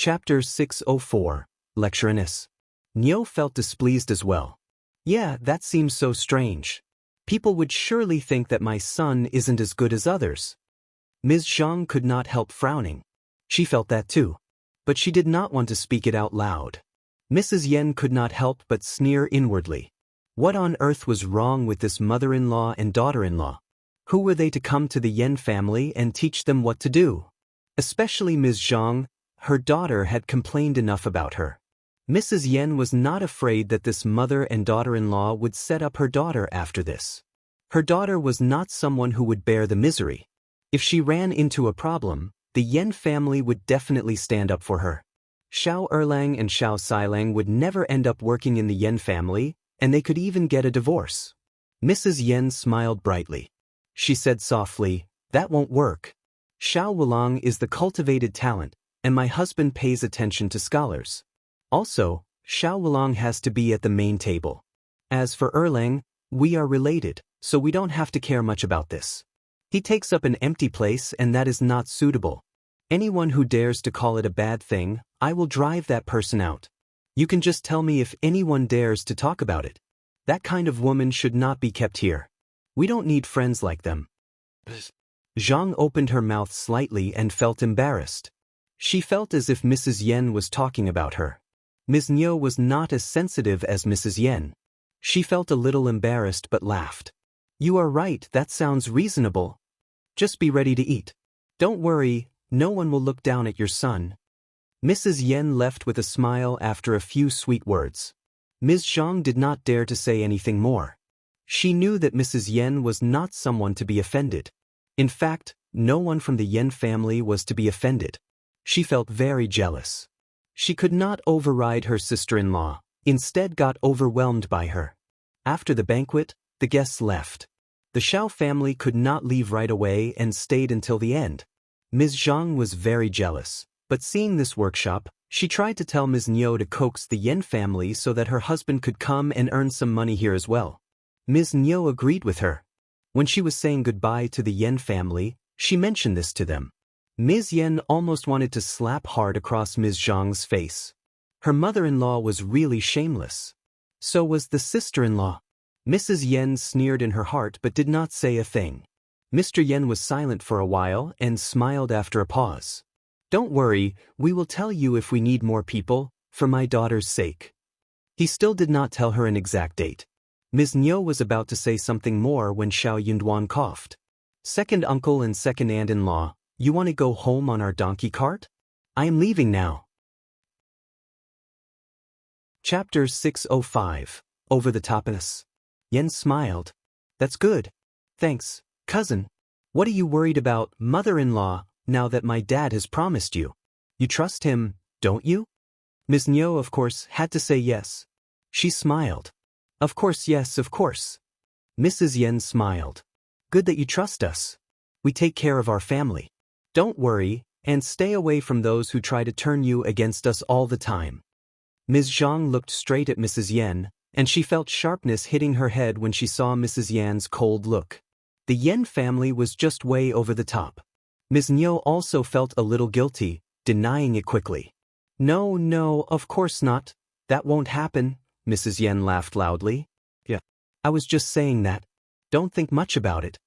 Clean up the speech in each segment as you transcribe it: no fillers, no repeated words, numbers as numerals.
Chapter 604, Lecturiness. Niu felt displeased as well. Yeah, that seems so strange. People would surely think that my son isn't as good as others. Ms. Zhang could not help frowning. She felt that too. But she did not want to speak it out loud. Mrs. Yen could not help but sneer inwardly. What on earth was wrong with this mother-in-law and daughter-in-law? Who were they to come to the Yen family and teach them what to do? Especially Ms. Zhang. Her daughter had complained enough about her. Mrs. Yen was not afraid that this mother and daughter-in-law would set up her daughter after this. Her daughter was not someone who would bear the misery. If she ran into a problem, the Yen family would definitely stand up for her. Shao Erlang and Shao Xilang would never end up working in the Yen family, and they could even get a divorce. Mrs. Yen smiled brightly. She said softly, "That won't work. Shao Liulang is the cultivated talent, and my husband pays attention to scholars. Also, Shao Liulang has to be at the main table. As for Erlang, we are related, so we don't have to care much about this. He takes up an empty place and that is not suitable. Anyone who dares to call it a bad thing, I will drive that person out. You can just tell me if anyone dares to talk about it. That kind of woman should not be kept here. We don't need friends like them." Zhang opened her mouth slightly and felt embarrassed. She felt as if Mrs. Yen was talking about her. Ms. Niu was not as sensitive as Mrs. Yen. She felt a little embarrassed but laughed. "You are right, that sounds reasonable. Just be ready to eat. Don't worry, no one will look down at your son." Mrs. Yen left with a smile after a few sweet words. Ms. Zhang did not dare to say anything more. She knew that Mrs. Yen was not someone to be offended. In fact, no one from the Yen family was to be offended. She felt very jealous. She could not override her sister-in-law, instead got overwhelmed by her. After the banquet, the guests left. The Shao family could not leave right away and stayed until the end. Ms. Zhang was very jealous, but seeing this workshop, she tried to tell Ms. Niu to coax the Yen family so that her husband could come and earn some money here as well. Ms. Niu agreed with her. When she was saying goodbye to the Yen family, she mentioned this to them. Ms. Yen almost wanted to slap hard across Ms. Zhang's face. Her mother-in-law was really shameless. So was the sister-in-law. Mrs. Yen sneered in her heart but did not say a thing. Mr. Yen was silent for a while and smiled after a pause. "Don't worry, we will tell you if we need more people, for my daughter's sake." He still did not tell her an exact date. Ms. Niu was about to say something more when Shao Yunduan coughed. "Second uncle and second aunt-in-law, you want to go home on our donkey cart? I am leaving now." Chapter 605, Over the Topness. Yen smiled. "That's good. Thanks, cousin. What are you worried about, mother-in-law, now that my dad has promised you? You trust him, don't you?" Ms. Niu, of course, had to say yes. She smiled. "Of course, yes, of course." Mrs. Yen smiled. "Good that you trust us. We take care of our family. Don't worry, and stay away from those who try to turn you against us all the time." Ms. Zhang looked straight at Mrs. Yen, and she felt sharpness hitting her head when she saw Mrs. Yan's cold look. The Yen family was just way over the top. Ms. Niu also felt a little guilty, denying it quickly. "No, no, of course not. That won't happen." Mrs. Yen laughed loudly. "Yeah, I was just saying that. Don't think much about it."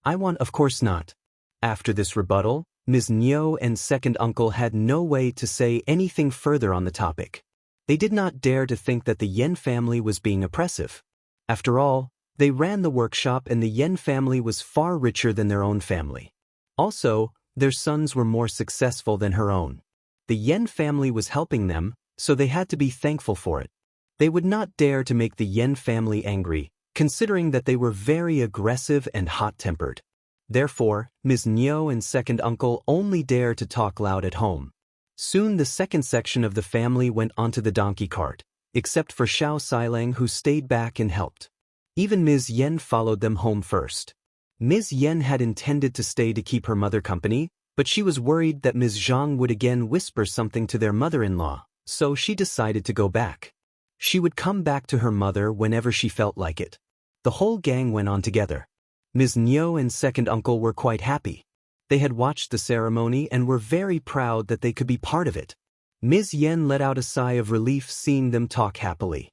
"I want, of course not." After this rebuttal, Ms. Niu and second uncle had no way to say anything further on the topic. They did not dare to think that the Yen family was being oppressive. After all, they ran the workshop and the Yen family was far richer than their own family. Also, their sons were more successful than her own. The Yen family was helping them, so they had to be thankful for it. They would not dare to make the Yen family angry, considering that they were very aggressive and hot-tempered. Therefore, Ms. Niu and second uncle only dared to talk loud at home. Soon the second section of the family went onto the donkey cart, except for Shao Xilang who stayed back and helped. Even Ms. Yen followed them home first. Ms. Yen had intended to stay to keep her mother company, but she was worried that Ms. Zhang would again whisper something to their mother-in-law, so she decided to go back. She would come back to her mother whenever she felt like it. The whole gang went on together. Ms. Niu and second uncle were quite happy. They had watched the ceremony and were very proud that they could be part of it. Ms. Yen let out a sigh of relief seeing them talk happily.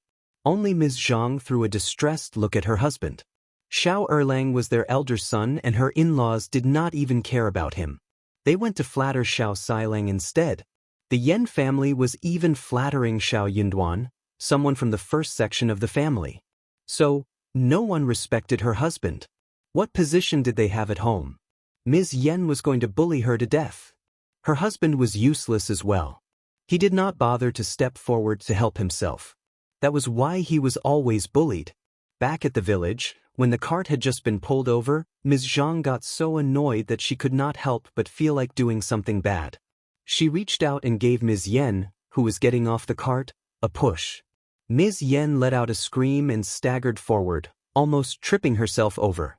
Only Ms. Zhang threw a distressed look at her husband. Shao Erlang was their elder son and her in-laws did not even care about him. They went to flatter Shao Xilang instead. The Yen family was even flattering Shao Yunduan, someone from the first section of the family. So, no one respected her husband. What position did they have at home? Ms. Yen was going to bully her to death. Her husband was useless as well. He did not bother to step forward to help himself. That was why he was always bullied. Back at the village, when the cart had just been pulled over, Ms. Zhang got so annoyed that she could not help but feel like doing something bad. She reached out and gave Ms. Yen, who was getting off the cart, a push. Ms. Yen let out a scream and staggered forward, almost tripping herself over.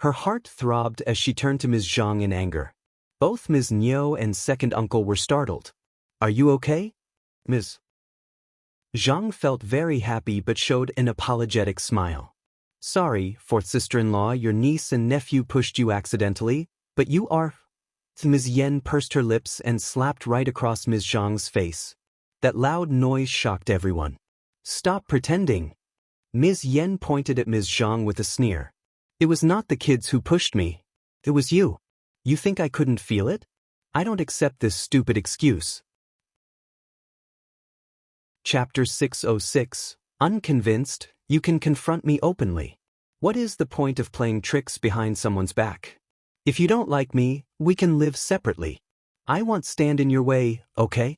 Her heart throbbed as she turned to Ms. Zhang in anger. Both Ms. Niu and second uncle were startled. "Are you okay, Ms.?" Zhang felt very happy but showed an apologetic smile. "Sorry, fourth sister-in-law, your niece and nephew pushed you accidentally, but you are—" Ms. Yen pursed her lips and slapped right across Ms. Zhang's face. That loud noise shocked everyone. "Stop pretending." Ms. Yen pointed at Ms. Zhang with a sneer. "It was not the kids who pushed me. It was you. You think I couldn't feel it? I don't accept this stupid excuse." Chapter 606, Unconvinced, You Can Confront Me Openly. What is the point of playing tricks behind someone's back? If you don't like me, we can live separately. I won't stand in your way, okay?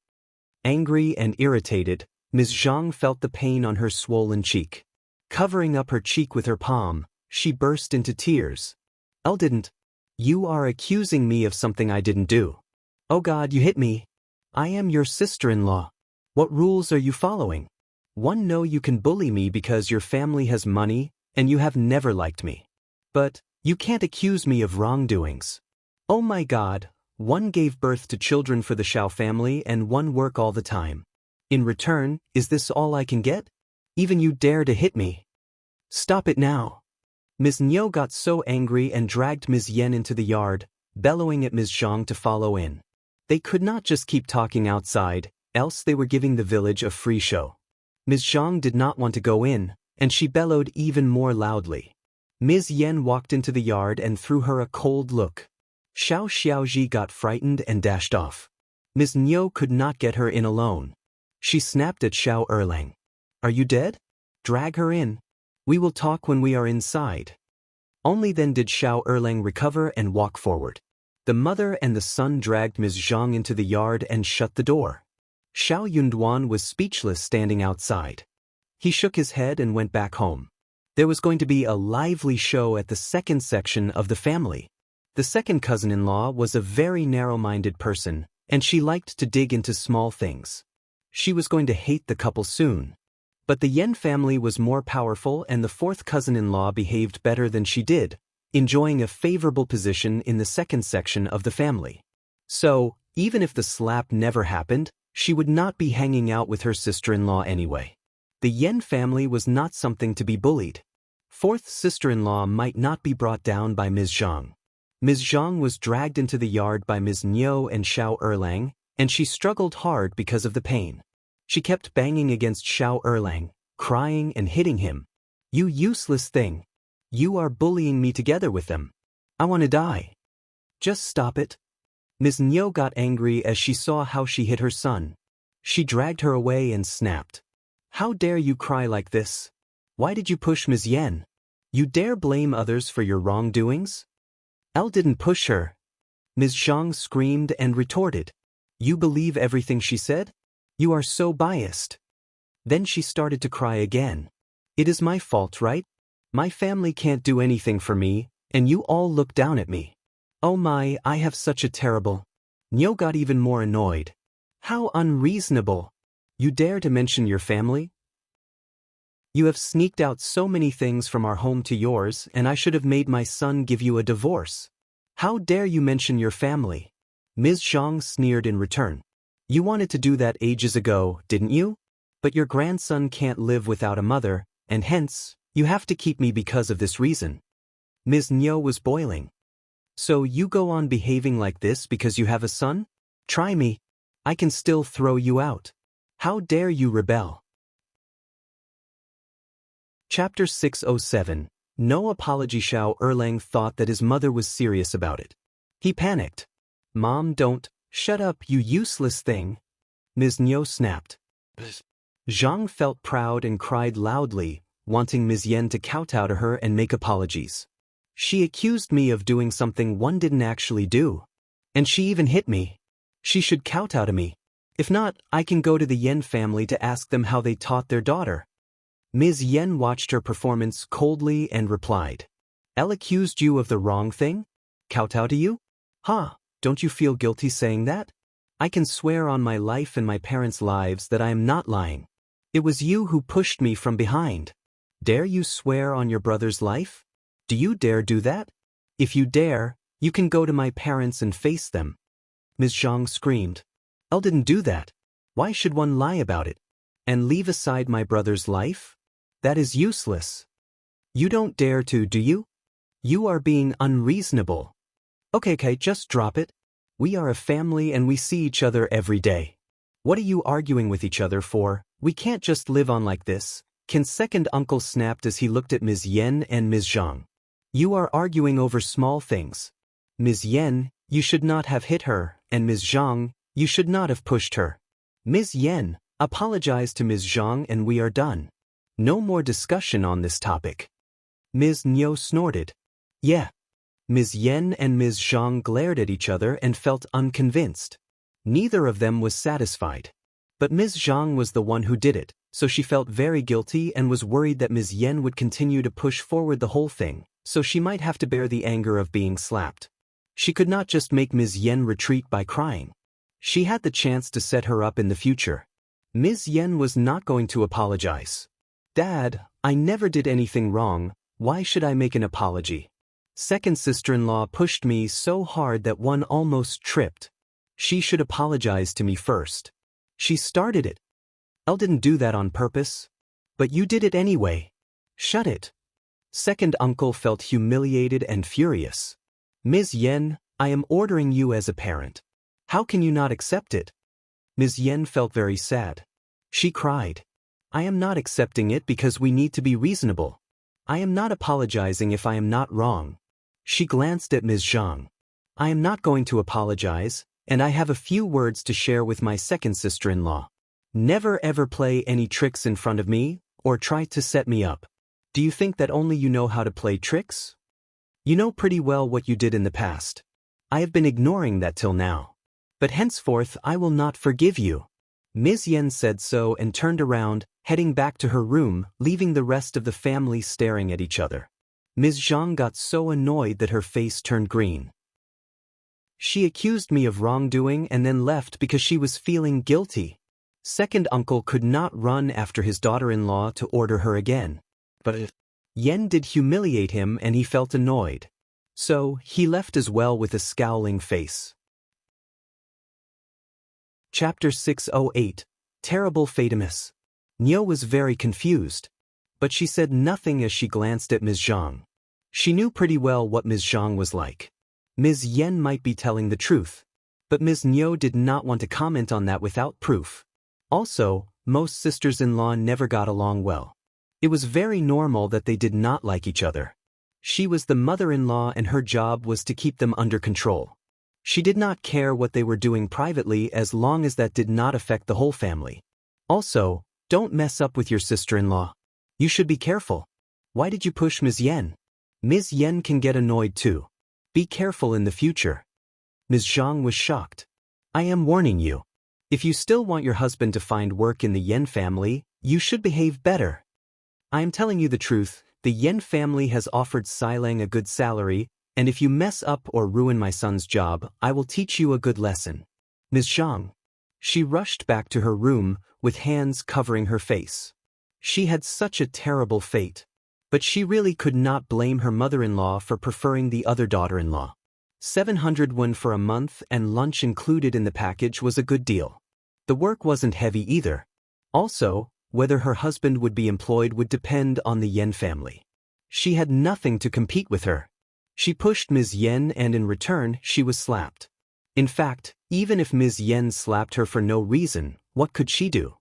Angry and irritated, Ms. Zhang felt the pain on her swollen cheek. Covering up her cheek with her palm, she burst into tears. "I didn't. You are accusing me of something I didn't do. Oh God, you hit me. I am your sister-in-law. What rules are you following? One, know you can bully me because your family has money and you have never liked me. But you can't accuse me of wrongdoings. Oh my God, one gave birth to children for the Shao family and one work all the time. In return, is this all I can get? Even you dare to hit me. Stop it now." Ms. Niu got so angry and dragged Ms. Yen into the yard, bellowing at Ms. Zhang to follow in. They could not just keep talking outside, else they were giving the village a free show. Ms. Zhang did not want to go in, and she bellowed even more loudly. Ms. Yen walked into the yard and threw her a cold look. Shao Xiaoji got frightened and dashed off. Ms. Niu could not get her in alone. She snapped at Shao Erlang. "Are you dead? Drag her in. We will talk when we are inside." Only then did Shao Erlang recover and walk forward. The mother and the son dragged Ms. Zhang into the yard and shut the door. Shao Yunduan was speechless standing outside. He shook his head and went back home. There was going to be a lively show at the second section of the family. The second cousin-in-law was a very narrow-minded person, and she liked to dig into small things. She was going to hate the couple soon. But the Yen family was more powerful and the fourth cousin-in-law behaved better than she did, enjoying a favorable position in the second section of the family. So, even if the slap never happened, she would not be hanging out with her sister-in-law anyway. The Yen family was not something to be bullied. Fourth sister-in-law might not be brought down by Ms. Zhang. Ms. Zhang was dragged into the yard by Ms. Niu and Shao Erlang, and she struggled hard because of the pain. She kept banging against Shao Erlang, crying and hitting him. "You useless thing. You are bullying me together with them. I want to die. Just stop it." Ms. Niu got angry as she saw how she hit her son. She dragged her away and snapped. "How dare you cry like this? Why did you push Ms. Yen? You dare blame others for your wrongdoings?" "Elle didn't push her." Ms. Zhang screamed and retorted. "You believe everything she said? You are so biased." Then she started to cry again. "It is my fault, right? My family can't do anything for me, and you all look down at me. Oh my, I have such a terrible—" Niu got even more annoyed. "How unreasonable! You dare to mention your family? You have sneaked out so many things from our home to yours, and I should have made my son give you a divorce. How dare you mention your family?" Ms. Zhang sneered in return. "You wanted to do that ages ago, didn't you? But your grandson can't live without a mother, and hence, you have to keep me because of this reason." Ms. Niu was boiling. "So you go on behaving like this because you have a son? Try me. I can still throw you out. How dare you rebel? Chapter 607. No apology. Shao Erlang thought that his mother was serious about it. He panicked. Mom, don't. Shut up, you useless thing. Ms. Niu snapped. Zhang felt proud and cried loudly, wanting Ms. Yen to kowtow to her and make apologies. She accused me of doing something one didn't actually do. And she even hit me. She should kowtow to me. If not, I can go to the Yen family to ask them how they taught their daughter. Ms. Yen watched her performance coldly and replied. Elle accused you of the wrong thing? Kowtow to you? Huh, don't you feel guilty saying that? I can swear on my life and my parents' lives that I am not lying. It was you who pushed me from behind. Dare you swear on your brother's life? Do you dare do that? If you dare, you can go to my parents and face them. Ms. Zhang screamed. Elle didn't do that. Why should one lie about it? And leave aside my brother's life? That is useless. You don't dare to, do you? You are being unreasonable. Okay, just drop it. We are a family and we see each other every day. What are you arguing with each other for? We can't just live on like this. Second uncle snapped as he looked at Ms. Yen and Ms. Zhang. You are arguing over small things. Ms. Yen, you should not have hit her, and Ms. Zhang, you should not have pushed her. Ms. Yen, apologize to Ms. Zhang and we are done. No more discussion on this topic. Ms. Niu snorted. Yeah. Ms. Yen and Ms. Zhang glared at each other and felt unconvinced. Neither of them was satisfied. But Ms. Zhang was the one who did it, so she felt very guilty and was worried that Ms. Yen would continue to push forward the whole thing, so she might have to bear the anger of being slapped. She could not just make Ms. Yen retreat by crying. She had the chance to set her up in the future. Ms. Yen was not going to apologize. Dad, I never did anything wrong, why should I make an apology? Second sister-in-law pushed me so hard that one almost tripped. She should apologize to me first. She started it. Elle didn't do that on purpose. But you did it anyway. Shut it. Second uncle felt humiliated and furious. Ms. Yen, I am ordering you as a parent. How can you not accept it? Ms. Yen felt very sad. She cried. I am not accepting it because we need to be reasonable. I am not apologizing if I am not wrong. She glanced at Ms. Zhang. I am not going to apologize, and I have a few words to share with my second sister-in-law. Never ever play any tricks in front of me, or try to set me up. Do you think that only you know how to play tricks? You know pretty well what you did in the past. I have been ignoring that till now. But henceforth I will not forgive you. Ms. Yen said so and turned around, heading back to her room, leaving the rest of the family staring at each other. Ms. Zhang got so annoyed that her face turned green. She accused me of wrongdoing and then left because she was feeling guilty. Second uncle could not run after his daughter-in-law to order her again. But Yen did humiliate him and he felt annoyed. So, he left as well with a scowling face. Chapter 608. Terrible Fatimus. Niu was very confused. But she said nothing as she glanced at Ms. Zhang. She knew pretty well what Ms. Zhang was like. Ms. Yen might be telling the truth. But Ms. Niu did not want to comment on that without proof. Also, most sisters-in-law never got along well. It was very normal that they did not like each other. She was the mother-in-law and her job was to keep them under control. She did not care what they were doing privately as long as that did not affect the whole family. Also, don't mess up with your sister-in-law. You should be careful. Why did you push Ms. Yen? Ms. Yen can get annoyed too. Be careful in the future. Ms. Zhang was shocked. I am warning you. If you still want your husband to find work in the Yen family, you should behave better. I am telling you the truth, the Yen family has offered Liulang a good salary, and if you mess up or ruin my son's job, I will teach you a good lesson. Ms. Zhang. She rushed back to her room, with hands covering her face. She had such a terrible fate. But she really could not blame her mother-in-law for preferring the other daughter-in-law. 700 won for a month and lunch included in the package was a good deal. The work wasn't heavy either. Also, whether her husband would be employed would depend on the Yen family. She had nothing to compete with her. She pushed Ms. Yen and in return she was slapped. In fact, even if Ms. Yen slapped her for no reason, what could she do?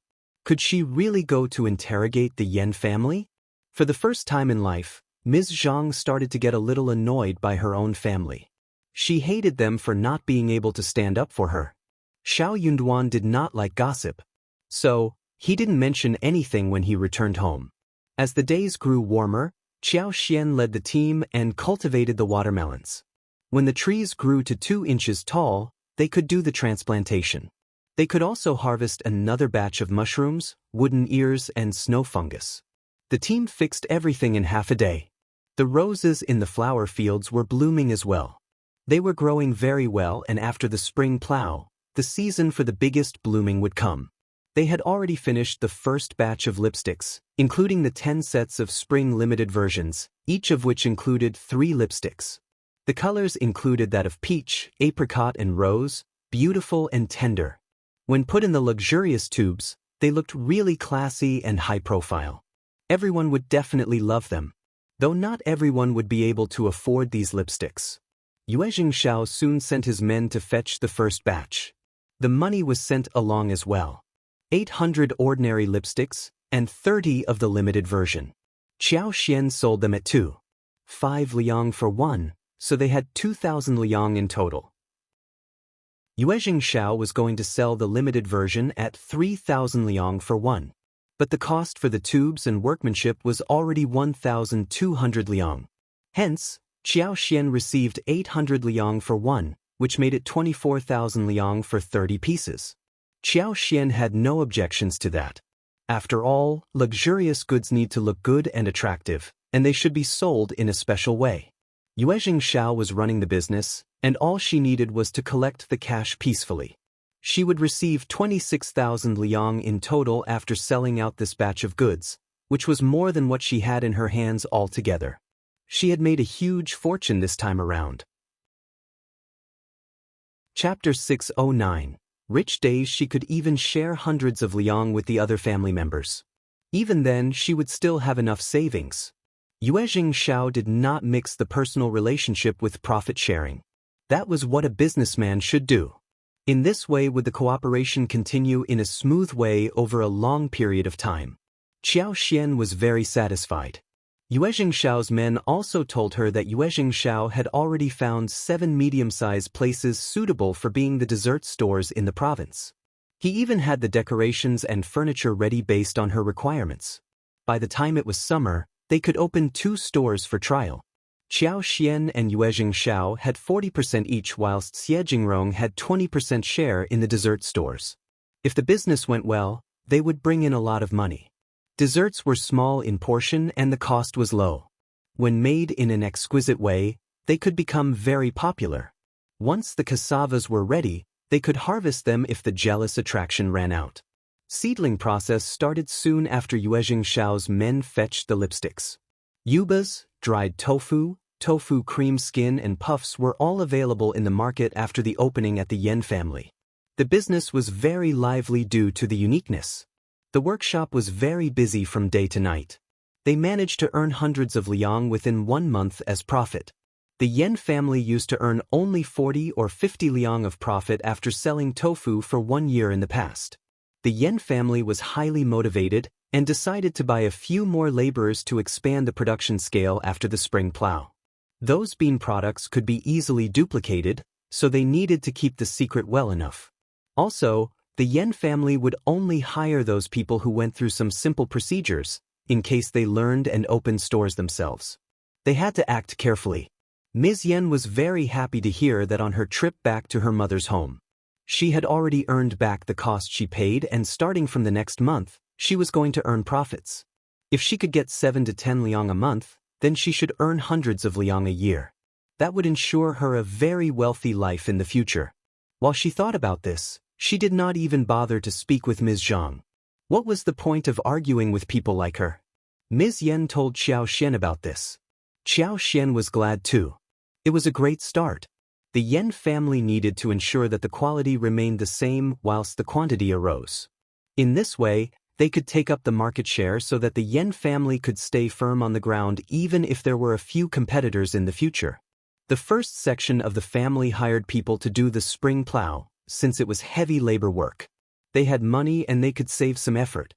Could she really go to interrogate the Yen family? For the first time in life, Ms. Zhang started to get a little annoyed by her own family. She hated them for not being able to stand up for her. Shao Yunduan did not like gossip. So, he didn't mention anything when he returned home. As the days grew warmer, Qiao Xian led the team and cultivated the watermelons. When the trees grew to 2 inches tall, they could do the transplantation. They could also harvest another batch of mushrooms, wooden ears, and snow fungus. The team fixed everything in half a day. The roses in the flower fields were blooming as well. They were growing very well, and after the spring plow, the season for the biggest blooming would come. They had already finished the first batch of lipsticks, including the 10 sets of spring limited versions, each of which included 3 lipsticks. The colors included that of peach, apricot, and rose, beautiful and tender. When put in the luxurious tubes, they looked really classy and high profile. Everyone would definitely love them, though not everyone would be able to afford these lipsticks. Yuezheng Shao soon sent his men to fetch the first batch. The money was sent along as well. 800 ordinary lipsticks, and 30 of the limited version. Qiao Xian sold them at 2.5 liang for 1, so they had 2,000 liang in total. Yuezheng Shao was going to sell the limited version at 3,000 liang for 1. But the cost for the tubes and workmanship was already 1,200 liang. Hence, Qiao Xian received 800 liang for 1, which made it 24,000 liang for 30 pieces. Qiao Xian had no objections to that. After all, luxurious goods need to look good and attractive, and they should be sold in a special way. Yuezheng Shao was running the business, and all she needed was to collect the cash peacefully. She would receive 26,000 liang in total after selling out this batch of goods, which was more than what she had in her hands altogether. She had made a huge fortune this time around. Chapter 609. Rich days. She could even share hundreds of liang with the other family members. Even then, she would still have enough savings. Yuezheng Shao did not mix the personal relationship with profit sharing. That was what a businessman should do. In this way would the cooperation continue in a smooth way over a long period of time. Qiao Xian was very satisfied. Yuezheng Shao's men also told her that Yuezheng Shao had already found 7 medium-sized places suitable for being the dessert stores in the province. He even had the decorations and furniture ready based on her requirements. By the time it was summer, they could open 2 stores for trial. Qiao Xian and Yuezheng Shao had 40% each, whilst Xie Jingrong had 20% share in the dessert stores. If the business went well, they would bring in a lot of money. Desserts were small in portion and the cost was low. When made in an exquisite way, they could become very popular. Once the cassavas were ready, they could harvest them if the jealous attraction ran out. Seedling process started soon after Yuezheng Shao's men fetched the lipsticks. Yubas, dried tofu, tofu cream skin and puffs were all available in the market after the opening at the Yen family. The business was very lively due to the uniqueness. The workshop was very busy from day to night. They managed to earn hundreds of liang within 1 month as profit. The Yen family used to earn only 40 or 50 liang of profit after selling tofu for 1 year in the past. The Yen family was highly motivated and decided to buy a few more laborers to expand the production scale after the spring plow. Those bean products could be easily duplicated, so they needed to keep the secret well enough. Also, the Yen family would only hire those people who went through some simple procedures, in case they learned and opened stores themselves. They had to act carefully. Ms. Yen was very happy to hear that on her trip back to her mother's home. She had already earned back the cost she paid, and starting from the next month, she was going to earn profits. If she could get 7 to 10 liang a month, then she should earn hundreds of liang a year. That would ensure her a very wealthy life in the future. While she thought about this, she did not even bother to speak with Ms. Zhang. What was the point of arguing with people like her? Ms. Yen told Qiao Xian about this. Qiao Xian was glad too. It was a great start. The Yen family needed to ensure that the quality remained the same whilst the quantity arose. In this way, they could take up the market share so that the Yen family could stay firm on the ground even if there were a few competitors in the future. The first section of the family hired people to do the spring plow, since it was heavy labor work. They had money and they could save some effort.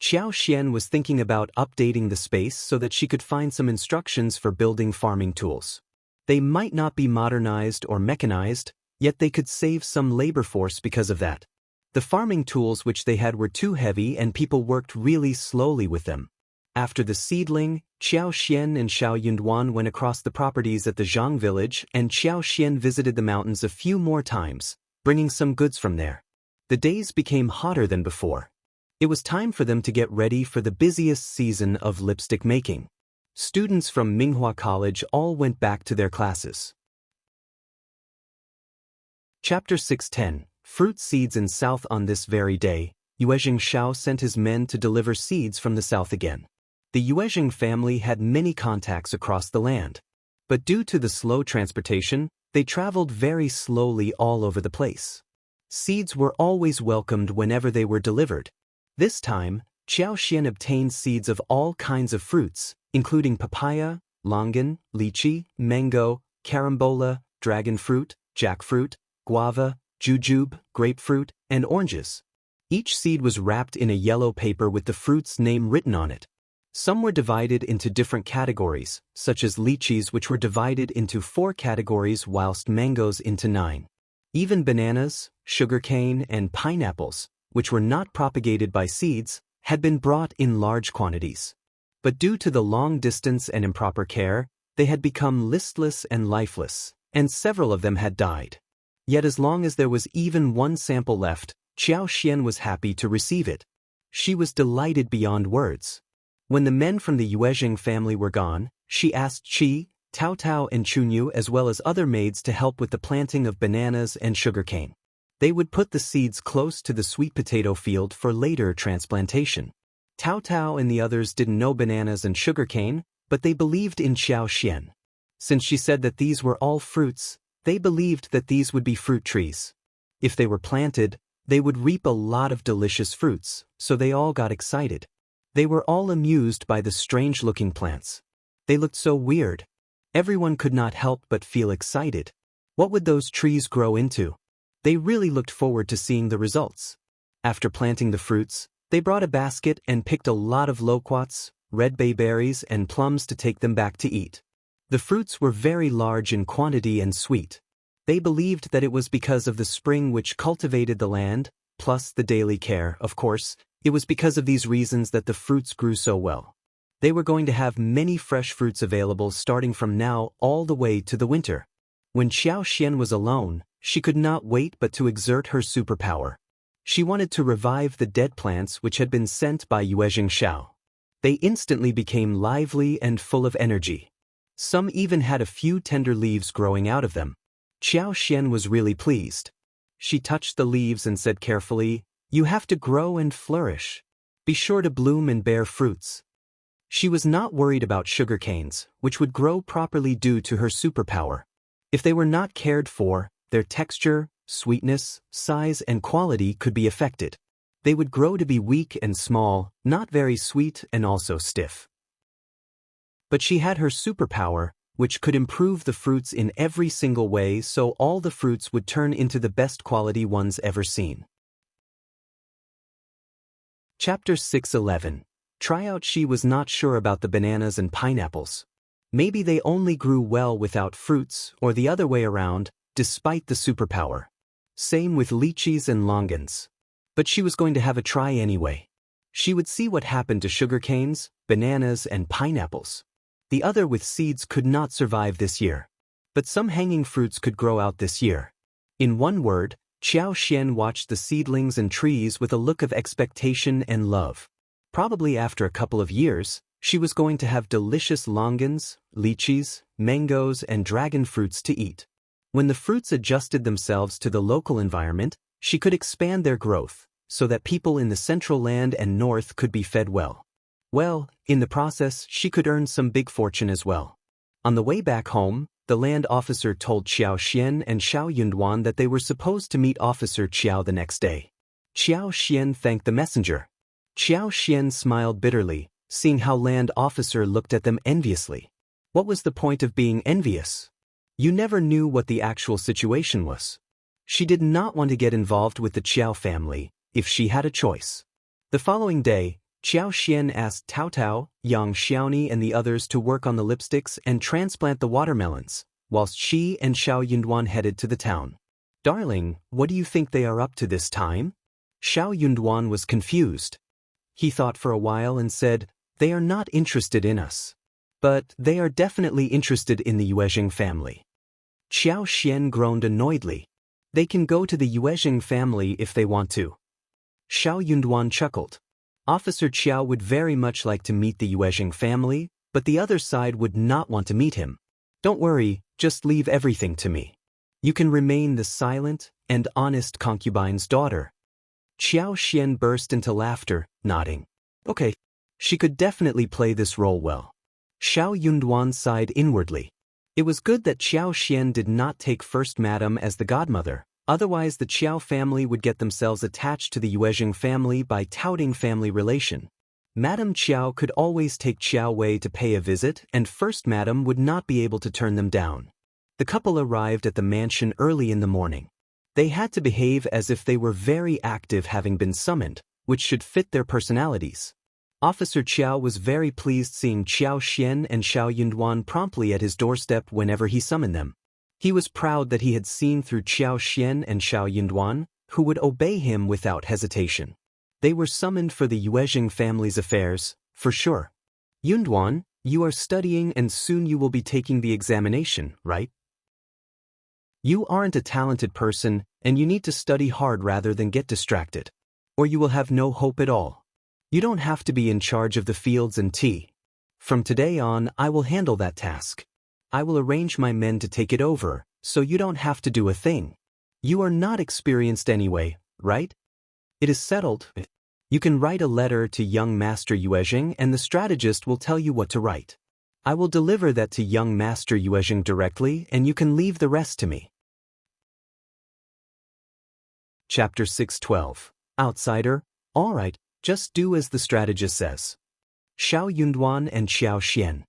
Qiao Xian was thinking about updating the space so that she could find some instructions for building farming tools. They might not be modernized or mechanized, yet they could save some labor force because of that. The farming tools which they had were too heavy and people worked really slowly with them. After the seedling, Qiao Xian and Shao Yunduan went across the properties at the Zhang village, and Qiao Xian visited the mountains a few more times, bringing some goods from there. The days became hotter than before. It was time for them to get ready for the busiest season of lipstick making. Students from Minghua College all went back to their classes. Chapter 610, Fruit Seeds in South. On this very day, Yuezheng Shao sent his men to deliver seeds from the south again. The Yuezheng family had many contacts across the land. But due to the slow transportation, they traveled very slowly all over the place. Seeds were always welcomed whenever they were delivered. This time, Qiao Xian obtained seeds of all kinds of fruits, including papaya, longan, lychee, mango, carambola, dragon fruit, jackfruit, guava, jujube, grapefruit, and oranges. Each seed was wrapped in a yellow paper with the fruit's name written on it. Some were divided into different categories, such as lychees, which were divided into 4 categories, whilst mangoes into 9. Even bananas, sugarcane, and pineapples, which were not propagated by seeds, had been brought in large quantities. But due to the long distance and improper care, they had become listless and lifeless, and several of them had died. Yet as long as there was even one sample left, Qiao Xian was happy to receive it. She was delighted beyond words. When the men from the Yuezheng family were gone, she asked Qi, Tao Tao and Chunyu as well as other maids to help with the planting of bananas and sugarcane. They would put the seeds close to the sweet potato field for later transplantation. Tao Tao and the others didn't know bananas and sugarcane, but they believed in Qiao Xian. Since she said that these were all fruits, they believed that these would be fruit trees. If they were planted, they would reap a lot of delicious fruits, so they all got excited. They were all amused by the strange-looking plants. They looked so weird. Everyone could not help but feel excited. What would those trees grow into? They really looked forward to seeing the results. After planting the fruits, they brought a basket and picked a lot of loquats, red bayberries, and plums to take them back to eat. The fruits were very large in quantity and sweet. They believed that it was because of the spring which cultivated the land, plus the daily care, of course. It was because of these reasons that the fruits grew so well. They were going to have many fresh fruits available starting from now all the way to the winter. When Qiao Xian was alone, she could not wait but to exert her superpower. She wanted to revive the dead plants which had been sent by Yuezheng Shao. They instantly became lively and full of energy. Some even had a few tender leaves growing out of them. Qiao Xian was really pleased. She touched the leaves and said carefully, "You have to grow and flourish. Be sure to bloom and bear fruits." She was not worried about sugarcanes, which would grow properly due to her superpower. If they were not cared for, their texture, sweetness, size, and quality could be affected. They would grow to be weak and small, not very sweet and also stiff. But she had her superpower, which could improve the fruits in every single way, so all the fruits would turn into the best quality ones ever seen. Chapter 611. Tryout. She was not sure about the bananas and pineapples. Maybe they only grew well without fruits, or the other way around, despite the superpower. Same with lychees and longans. But she was going to have a try anyway. She would see what happened to sugarcanes, bananas, and pineapples. The other with seeds could not survive this year. But some hanging fruits could grow out this year. In one word, Qiao Xian watched the seedlings and trees with a look of expectation and love. Probably after a couple of years, she was going to have delicious longans, lychees, mangoes, and dragon fruits to eat. When the fruits adjusted themselves to the local environment, she could expand their growth, so that people in the central land and north could be fed well. Well, in the process, she could earn some big fortune as well. On the way back home, the land officer told Qiao Xian and Shao Yunduan that they were supposed to meet Officer Qjao the next day. Qiao Xian thanked the messenger. Qiao Xian smiled bitterly, seeing how land officer looked at them enviously. What was the point of being envious? You never knew what the actual situation was. She did not want to get involved with the Qiao family, if she had a choice. The following day, Qiao Xian asked Tao Tao, Yang Xiaoni and the others to work on the lipsticks and transplant the watermelons, whilst she and Shao Yunduan headed to the town. Darling, what do you think they are up to this time? Shao Yunduan was confused. He thought for a while and said, they are not interested in us. But they are definitely interested in the Yuezheng family. Qiao Xian groaned annoyedly. They can go to the Yuezheng family if they want to. Shao Yunduan chuckled. Officer Qiao would very much like to meet the Yuezheng family, but the other side would not want to meet him. Don't worry, just leave everything to me. You can remain the silent and honest concubine's daughter. Qiao Xian burst into laughter, nodding. Okay. She could definitely play this role well. Shao Yunduan sighed inwardly. It was good that Qiao Xian did not take First Madam as the godmother, otherwise the Qiao family would get themselves attached to the Yuezheng family by touting family relation. Madam Qiao could always take Qiao Wei to pay a visit and First Madam would not be able to turn them down. The couple arrived at the mansion early in the morning. They had to behave as if they were very active having been summoned, which should fit their personalities. Officer Qiao was very pleased seeing Qiao Xian and Shao Yunduan promptly at his doorstep whenever he summoned them. He was proud that he had seen through Qiao Xian and Shao Yunduan, who would obey him without hesitation. They were summoned for the Yuezheng family's affairs, for sure. Yunduan, you are studying and soon you will be taking the examination, right? You aren't a talented person, and you need to study hard rather than get distracted. Or you will have no hope at all. You don't have to be in charge of the fields and tea. From today on, I will handle that task. I will arrange my men to take it over, so you don't have to do a thing. You are not experienced anyway, right? It is settled. You can write a letter to young Master Yuezheng and the strategist will tell you what to write. I will deliver that to young Master Yuezheng directly and you can leave the rest to me. Chapter 612. Outsider, all right. Just do as the strategist says. Shao Yunduan and Qiao Xian.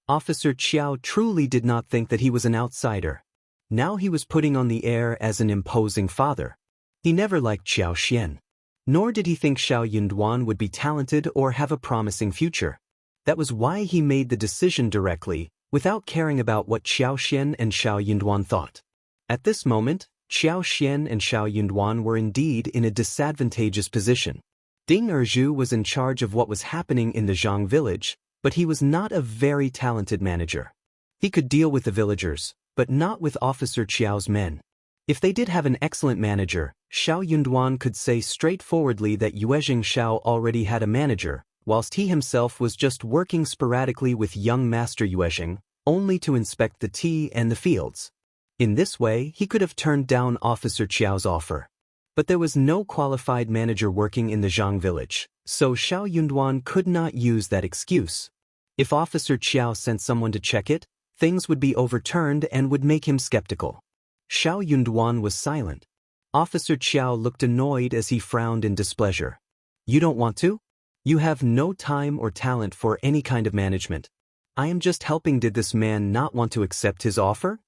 Officer Qiao truly did not think that he was an outsider. Now he was putting on the air as an imposing father. He never liked Qiao Xian. Nor did he think Shao Yunduan would be talented or have a promising future. That was why he made the decision directly, without caring about what Qiao Xian and Shao Yunduan thought. At this moment, Qiao Xian and Shao Yunduan were indeed in a disadvantageous position. Ding Erju was in charge of what was happening in the Zhang village, but he was not a very talented manager. He could deal with the villagers, but not with Officer Qiao's men. If they did have an excellent manager, Shao Yunduan could say straightforwardly that Yuezheng Shao already had a manager, whilst he himself was just working sporadically with young Master Yuezheng, only to inspect the tea and the fields. In this way, he could have turned down Officer Qiao's offer. But there was no qualified manager working in the Zhang village, so Shao Yunduan could not use that excuse. If Officer Qiao sent someone to check it, things would be overturned and would make him skeptical. Shao Yunduan was silent. Officer Qiao looked annoyed as he frowned in displeasure. You don't want to? You have no time or talent for any kind of management. I am just helping. Did this man not want to accept his offer?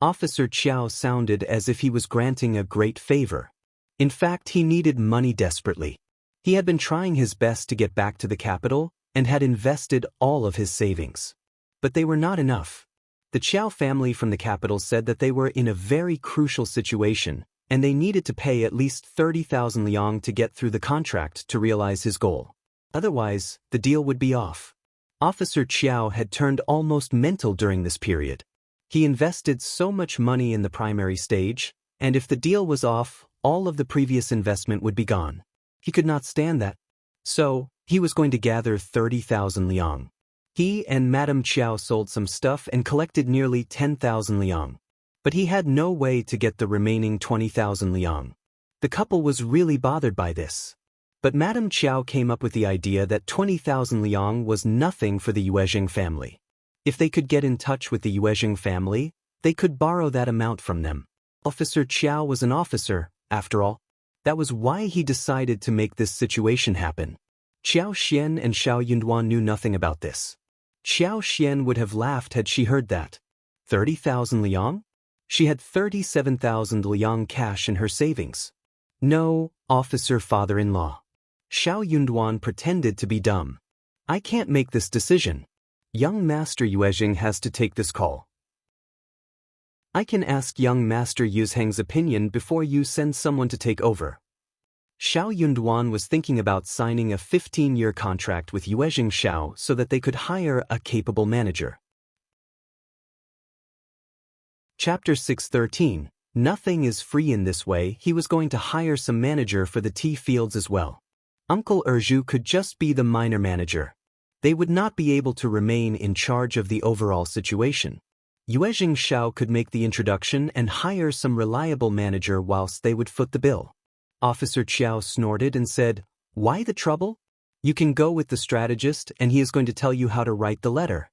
Officer Qiao sounded as if he was granting a great favor. In fact, he needed money desperately. He had been trying his best to get back to the capital and had invested all of his savings. But they were not enough. The Qiao family from the capital said that they were in a very crucial situation and they needed to pay at least 30,000 liang to get through the contract to realize his goal. Otherwise, the deal would be off. Officer Qiao had turned almost mental during this period. He invested so much money in the primary stage, and if the deal was off, all of the previous investment would be gone. He could not stand that. So, he was going to gather 30,000 liang. He and Madame Qiao sold some stuff and collected nearly 10,000 liang. But he had no way to get the remaining 20,000 liang. The couple was really bothered by this. But Madame Qiao came up with the idea that 20,000 liang was nothing for the Yuezheng family. If they could get in touch with the Yuezheng family, they could borrow that amount from them. Officer Qiao was an officer, after all. That was why he decided to make this situation happen. Qiao Xian and Shao Yunduan knew nothing about this. Xiao Xian would have laughed had she heard that. 30,000 liang? She had 37,000 liang cash in her savings. No, officer father-in-law. Xiao Yunduan pretended to be dumb. I can't make this decision. Young Master Yuezheng has to take this call. I can ask young Master Yuezheng's opinion before you send someone to take over. Xiao Yunduan was thinking about signing a 15-year contract with Yuezheng Shao so that they could hire a capable manager. Chapter 613. Nothing is free in this way. He was going to hire some manager for the tea fields as well. Uncle Erzhu could just be the minor manager. They would not be able to remain in charge of the overall situation. Yuezheng Shao could make the introduction and hire some reliable manager whilst they would foot the bill. Officer Qjao snorted and said, "Why the trouble? You can go with the strategist and he is going to tell you how to write the letter."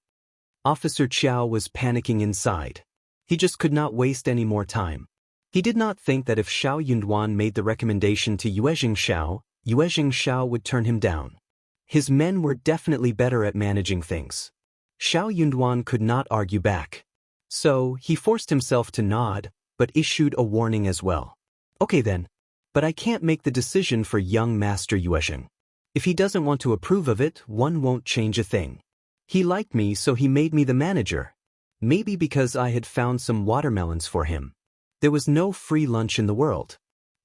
Officer Qjao was panicking inside. He just could not waste any more time. He did not think that if Xiao Yunduan made the recommendation to Yuezheng Shao would turn him down. His men were definitely better at managing things. Xiao Yunduan could not argue back. So, he forced himself to nod, but issued a warning as well. Okay then. But I can't make the decision for young Master Yuezheng. If he doesn't want to approve of it, one won't change a thing. He liked me so he made me the manager. Maybe because I had found some watermelons for him. There was no free lunch in the world.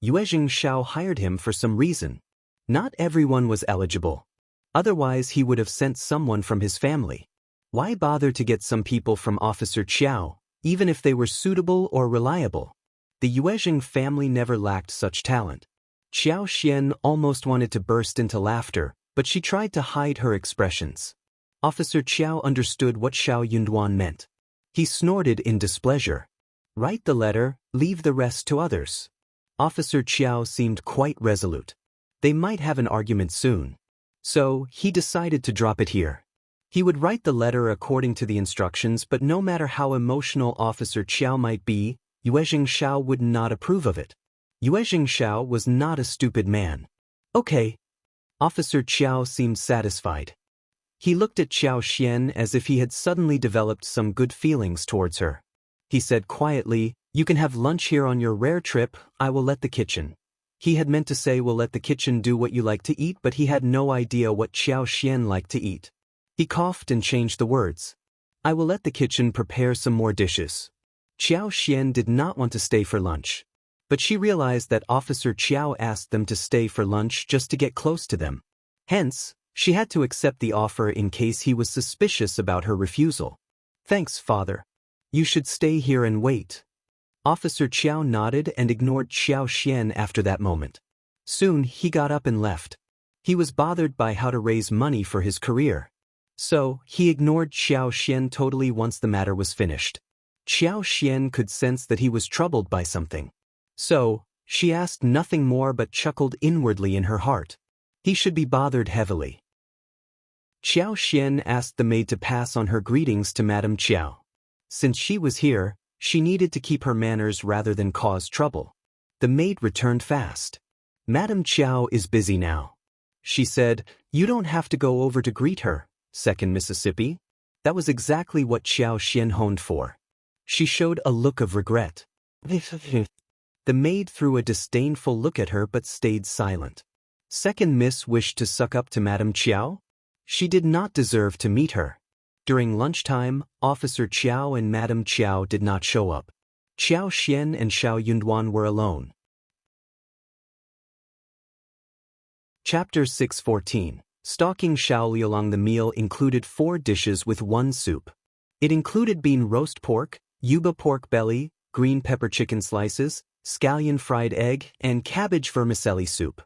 Yuezheng Shao hired him for some reason. Not everyone was eligible. Otherwise he would have sent someone from his family. Why bother to get some people from Officer Qiao, even if they were suitable or reliable? The Yuezheng family never lacked such talent. Xiao Xian almost wanted to burst into laughter, but she tried to hide her expressions. Officer Qiao understood what Xiao Yunduan meant. He snorted in displeasure. Write the letter, leave the rest to others. Officer Qiao seemed quite resolute. They might have an argument soon. So, he decided to drop it here. He would write the letter according to the instructions, but no matter how emotional Officer Qiao might be, Yuezheng Shao would not approve of it. Yuezheng Shao was not a stupid man. Okay. Officer Qiao seemed satisfied. He looked at Xiao Xian as if he had suddenly developed some good feelings towards her. He said quietly, "You can have lunch here on your rare trip, I will let the kitchen." He had meant to say we'll let the kitchen do what you like to eat, but he had no idea what Xiao Xian liked to eat. He coughed and changed the words. "I will let the kitchen prepare some more dishes." Xiao Xian did not want to stay for lunch. But she realized that Officer Qiao asked them to stay for lunch just to get close to them. Hence, she had to accept the offer in case he was suspicious about her refusal. "Thanks, father. You should stay here and wait." Officer Qiao nodded and ignored Xiao Xian after that moment. Soon he got up and left. He was bothered by how to raise money for his career. So, he ignored Xiao Xian totally once the matter was finished. Xiao Xian could sense that he was troubled by something. So, she asked nothing more but chuckled inwardly in her heart. He should be bothered heavily. Xiao Xian asked the maid to pass on her greetings to Madame Qiao. Since she was here, she needed to keep her manners rather than cause trouble. The maid returned fast. "Madame Qiao is busy now," she said. "You don't have to go over to greet her, Second Mississippi." That was exactly what Xiao Xian honed for. She showed a look of regret. The maid threw a disdainful look at her but stayed silent. Second Miss wished to suck up to Madame Qiao? She did not deserve to meet her. During lunchtime, Officer Qiao and Madame Qiao did not show up. Xiao Xian and Xiao Yunduan were alone. Chapter 614. Stalking Shao Liulang. The meal included 4 dishes with 1 soup. It included bean roast pork, yuba pork belly, green pepper chicken slices, scallion fried egg, and cabbage vermicelli soup.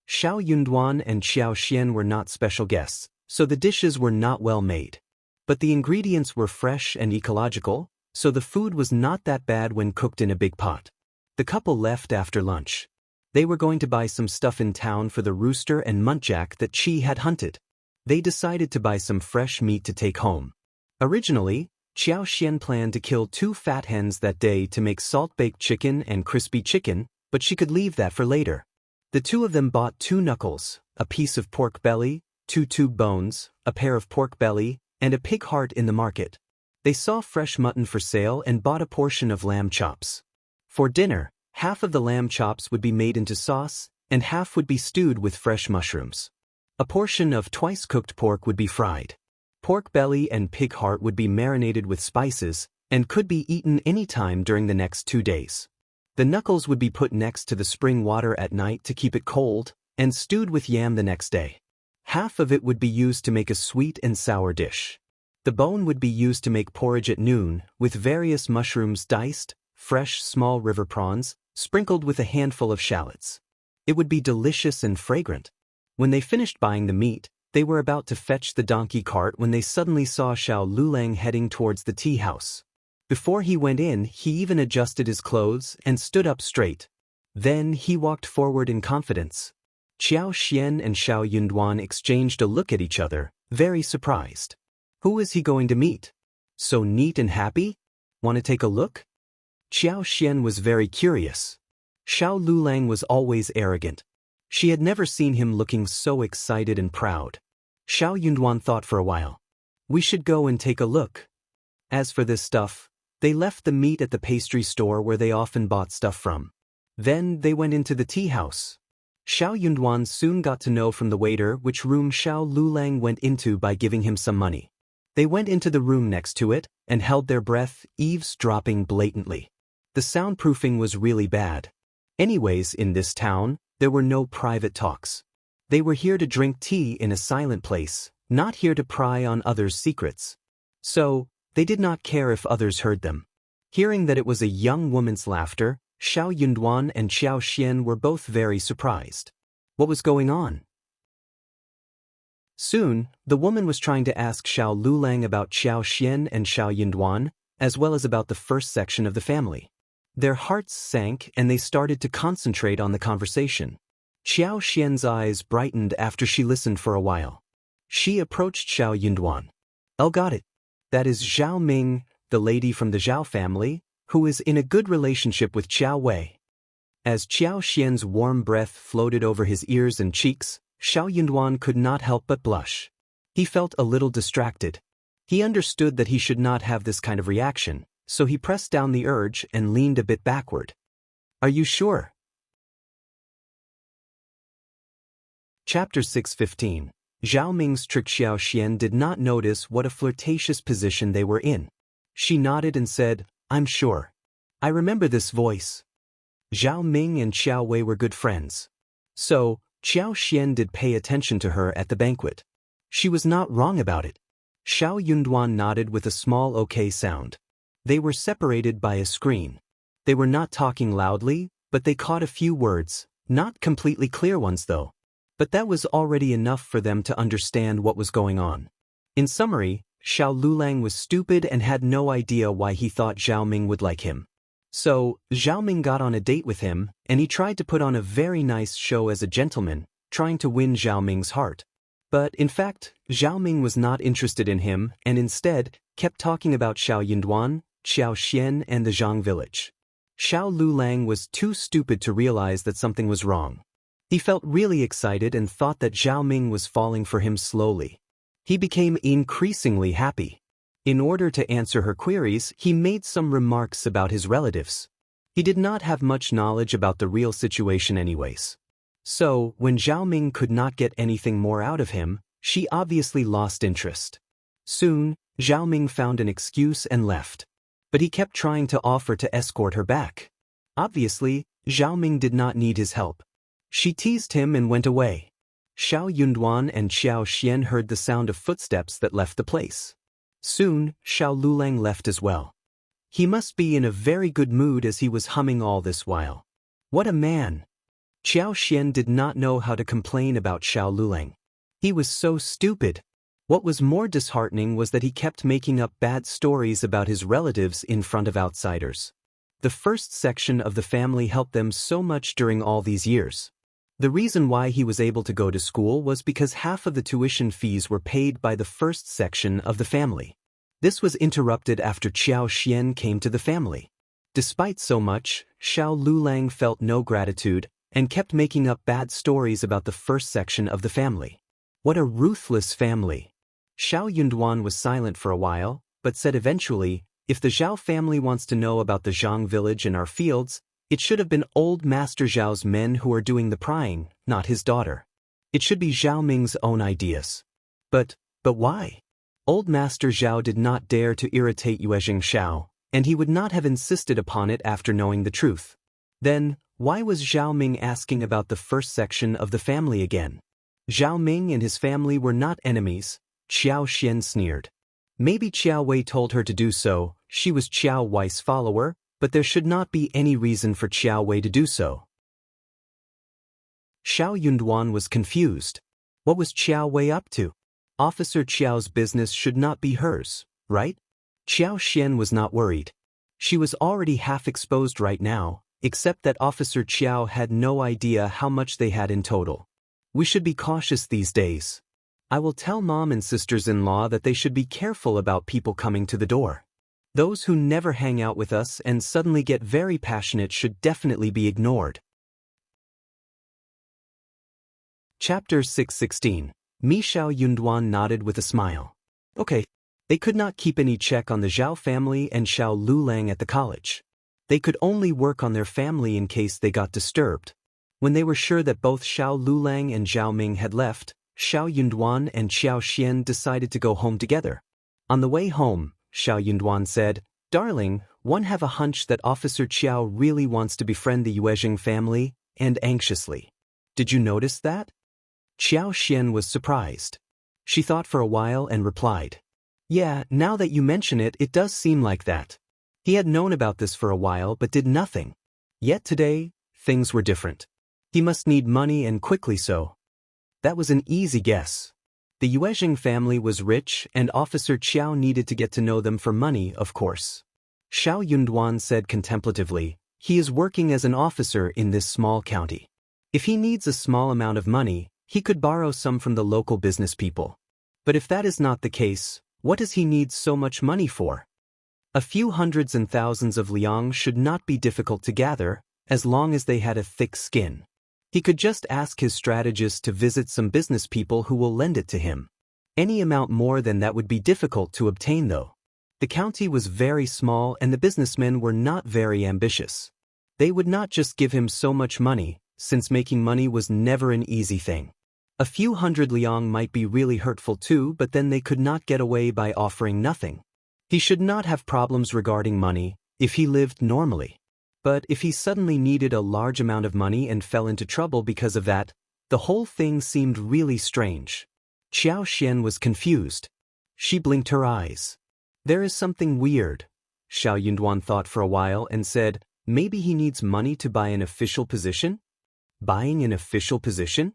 Xiao Yunduan and Xiao Xian were not special guests, so the dishes were not well made. But the ingredients were fresh and ecological, so the food was not that bad when cooked in a big pot. The couple left after lunch. They were going to buy some stuff in town for the rooster and muntjac that Qi had hunted. They decided to buy some fresh meat to take home. Originally, Xiao Xian planned to kill 2 fat hens that day to make salt-baked chicken and crispy chicken, but she could leave that for later. The 2 of them bought 2 knuckles, a piece of pork belly, 2 tube bones, a pair of pork belly, and a pig heart in the market. They saw fresh mutton for sale and bought a portion of lamb chops. For dinner, half of the lamb chops would be made into sauce, and half would be stewed with fresh mushrooms. A portion of twice-cooked pork would be fried. Pork belly and pig heart would be marinated with spices, and could be eaten any time during the next 2 days. The knuckles would be put next to the spring water at night to keep it cold, and stewed with yam the next day. Half of it would be used to make a sweet and sour dish. The bone would be used to make porridge at noon, with various mushrooms diced, fresh small river prawns, sprinkled with a handful of shallots. It would be delicious and fragrant. When they finished buying the meat, they were about to fetch the donkey cart when they suddenly saw Xiao Liulang heading towards the tea house. Before he went in, he even adjusted his clothes and stood up straight. Then he walked forward in confidence. Qiao Xian and Xiao Yunduan exchanged a look at each other, very surprised. Who is he going to meet? So neat and happy? Want to take a look? Qiao Xian was very curious. Xiao Liulang was always arrogant. She had never seen him looking so excited and proud. Xiao Yunduan thought for a while. We should go and take a look. As for this stuff, they left the meat at the pastry store where they often bought stuff from. Then they went into the tea house. Xiao Yunduan soon got to know from the waiter which room Xiao Liulang went into by giving him some money. They went into the room next to it and held their breath, eavesdropping blatantly. The soundproofing was really bad. Anyways, in this town, there were no private talks. They were here to drink tea in a silent place, not here to pry on others' secrets. So, they did not care if others heard them. Hearing that it was a young woman's laughter, Xiao Yunduan and Qiao Xian were both very surprised. What was going on? Soon, the woman was trying to ask Xiao Liulang about Qiao Xian and Xiao Yunduan, as well as about the first section of the family. Their hearts sank and they started to concentrate on the conversation. Qiao Xian's eyes brightened after she listened for a while. She approached Xiao Yunduan. "Oh, got it. That is Zhao Ming, the lady from the Zhao family, who is in a good relationship with Qiao Wei." As Qiao Xian's warm breath floated over his ears and cheeks, Xiao Yunduan could not help but blush. He felt a little distracted. He understood that he should not have this kind of reaction, so he pressed down the urge and leaned a bit backward. "Are you sure?" Chapter 6:15. Zhao Ming's trick. Xiao Xian did not notice what a flirtatious position they were in. She nodded and said, "I'm sure. I remember this voice." Zhao Ming and Qiao Wei were good friends. So, Qiao Xian did pay attention to her at the banquet. She was not wrong about it. Xiao Yunduan nodded with a small okay sound. They were separated by a screen. They were not talking loudly, but they caught a few words, not completely clear ones though. But that was already enough for them to understand what was going on. In summary, Xiao Liulang was stupid and had no idea why he thought Zhao Ming would like him. So, Zhao Ming got on a date with him, and he tried to put on a very nice show as a gentleman, trying to win Zhao Ming's heart. But in fact, Zhao Ming was not interested in him and instead kept talking about Xiao Yunduan, Qiao Xian and the Zhang village. Xiao Liulang was too stupid to realize that something was wrong. He felt really excited and thought that Zhao Ming was falling for him slowly. He became increasingly happy. In order to answer her queries, he made some remarks about his relatives. He did not have much knowledge about the real situation anyways. So, when Zhao Ming could not get anything more out of him, she obviously lost interest. Soon, Zhao Ming found an excuse and left. But he kept trying to offer to escort her back. Obviously, Zhao Ming did not need his help. She teased him and went away. Xiao Yunduan and Qiao Xian heard the sound of footsteps that left the place. Soon, Xiao Liulang left as well. He must be in a very good mood as he was humming all this while. What a man! Qiao Xian did not know how to complain about Xiao Liulang. He was so stupid. What was more disheartening was that he kept making up bad stories about his relatives in front of outsiders. The first section of the family helped them so much during all these years. The reason why he was able to go to school was because half of the tuition fees were paid by the first section of the family. This was interrupted after Qiao Xian came to the family. Despite so much, Xiao Liulang felt no gratitude and kept making up bad stories about the first section of the family. What a ruthless family! Shao Yunduan was silent for a while, but said eventually, if the Zhao family wants to know about the Zhang village and our fields, it should have been old Master Zhao's men who are doing the prying, not his daughter. It should be Zhao Ming's own ideas. But why? Old Master Zhao did not dare to irritate Yuezheng Shao, and he would not have insisted upon it after knowing the truth. Then, why was Zhao Ming asking about the first section of the family again? Zhao Ming and his family were not enemies, Qiao Xian sneered. Maybe Qiao Wei told her to do so, she was Qiao Wei's follower, but there should not be any reason for Qiao Wei to do so. Shao Yunduan was confused. What was Qiao Wei up to? Officer Qiao's business should not be hers, right? Qiao Xian was not worried. She was already half exposed right now, except that Officer Qiao had no idea how much they had in total. We should be cautious these days. I will tell mom and sisters-in-law that they should be careful about people coming to the door. Those who never hang out with us and suddenly get very passionate should definitely be ignored. Chapter 616. Shao Yunduan nodded with a smile. Okay. They could not keep any check on the Zhao family and Shao Liulang at the college. They could only work on their family in case they got disturbed. When they were sure that both Shao Liulang and Zhao Ming had left, Shao Yunduan and Qiao Xian decided to go home together. On the way home, Shao Yunduan said, "Darling, one have a hunch that Officer Qiao really wants to befriend the Yuezheng family, and anxiously. Did you notice that?" Qiao Xian was surprised. She thought for a while and replied, "Yeah, now that you mention it, it does seem like that." He had known about this for a while but did nothing. Yet today, things were different. He must need money and quickly so. That was an easy guess. The Yuezheng family was rich and Officer Qiao needed to get to know them for money, of course. Shao Yunduan said contemplatively, he is working as an officer in this small county. If he needs a small amount of money, he could borrow some from the local business people. But if that is not the case, what does he need so much money for? A few hundreds and thousands of liang should not be difficult to gather, as long as they had a thick skin. He could just ask his strategist to visit some business people who will lend it to him. Any amount more than that would be difficult to obtain though. The county was very small and the businessmen were not very ambitious. They would not just give him so much money, since making money was never an easy thing. A few hundred liang might be really hurtful too, but then they could not get away by offering nothing. He should not have problems regarding money, if he lived normally. But if he suddenly needed a large amount of money and fell into trouble because of that, the whole thing seemed really strange. Qiao Xian was confused. She blinked her eyes. There is something weird. Shao Yunduan thought for a while and said, maybe he needs money to buy an official position? Buying an official position?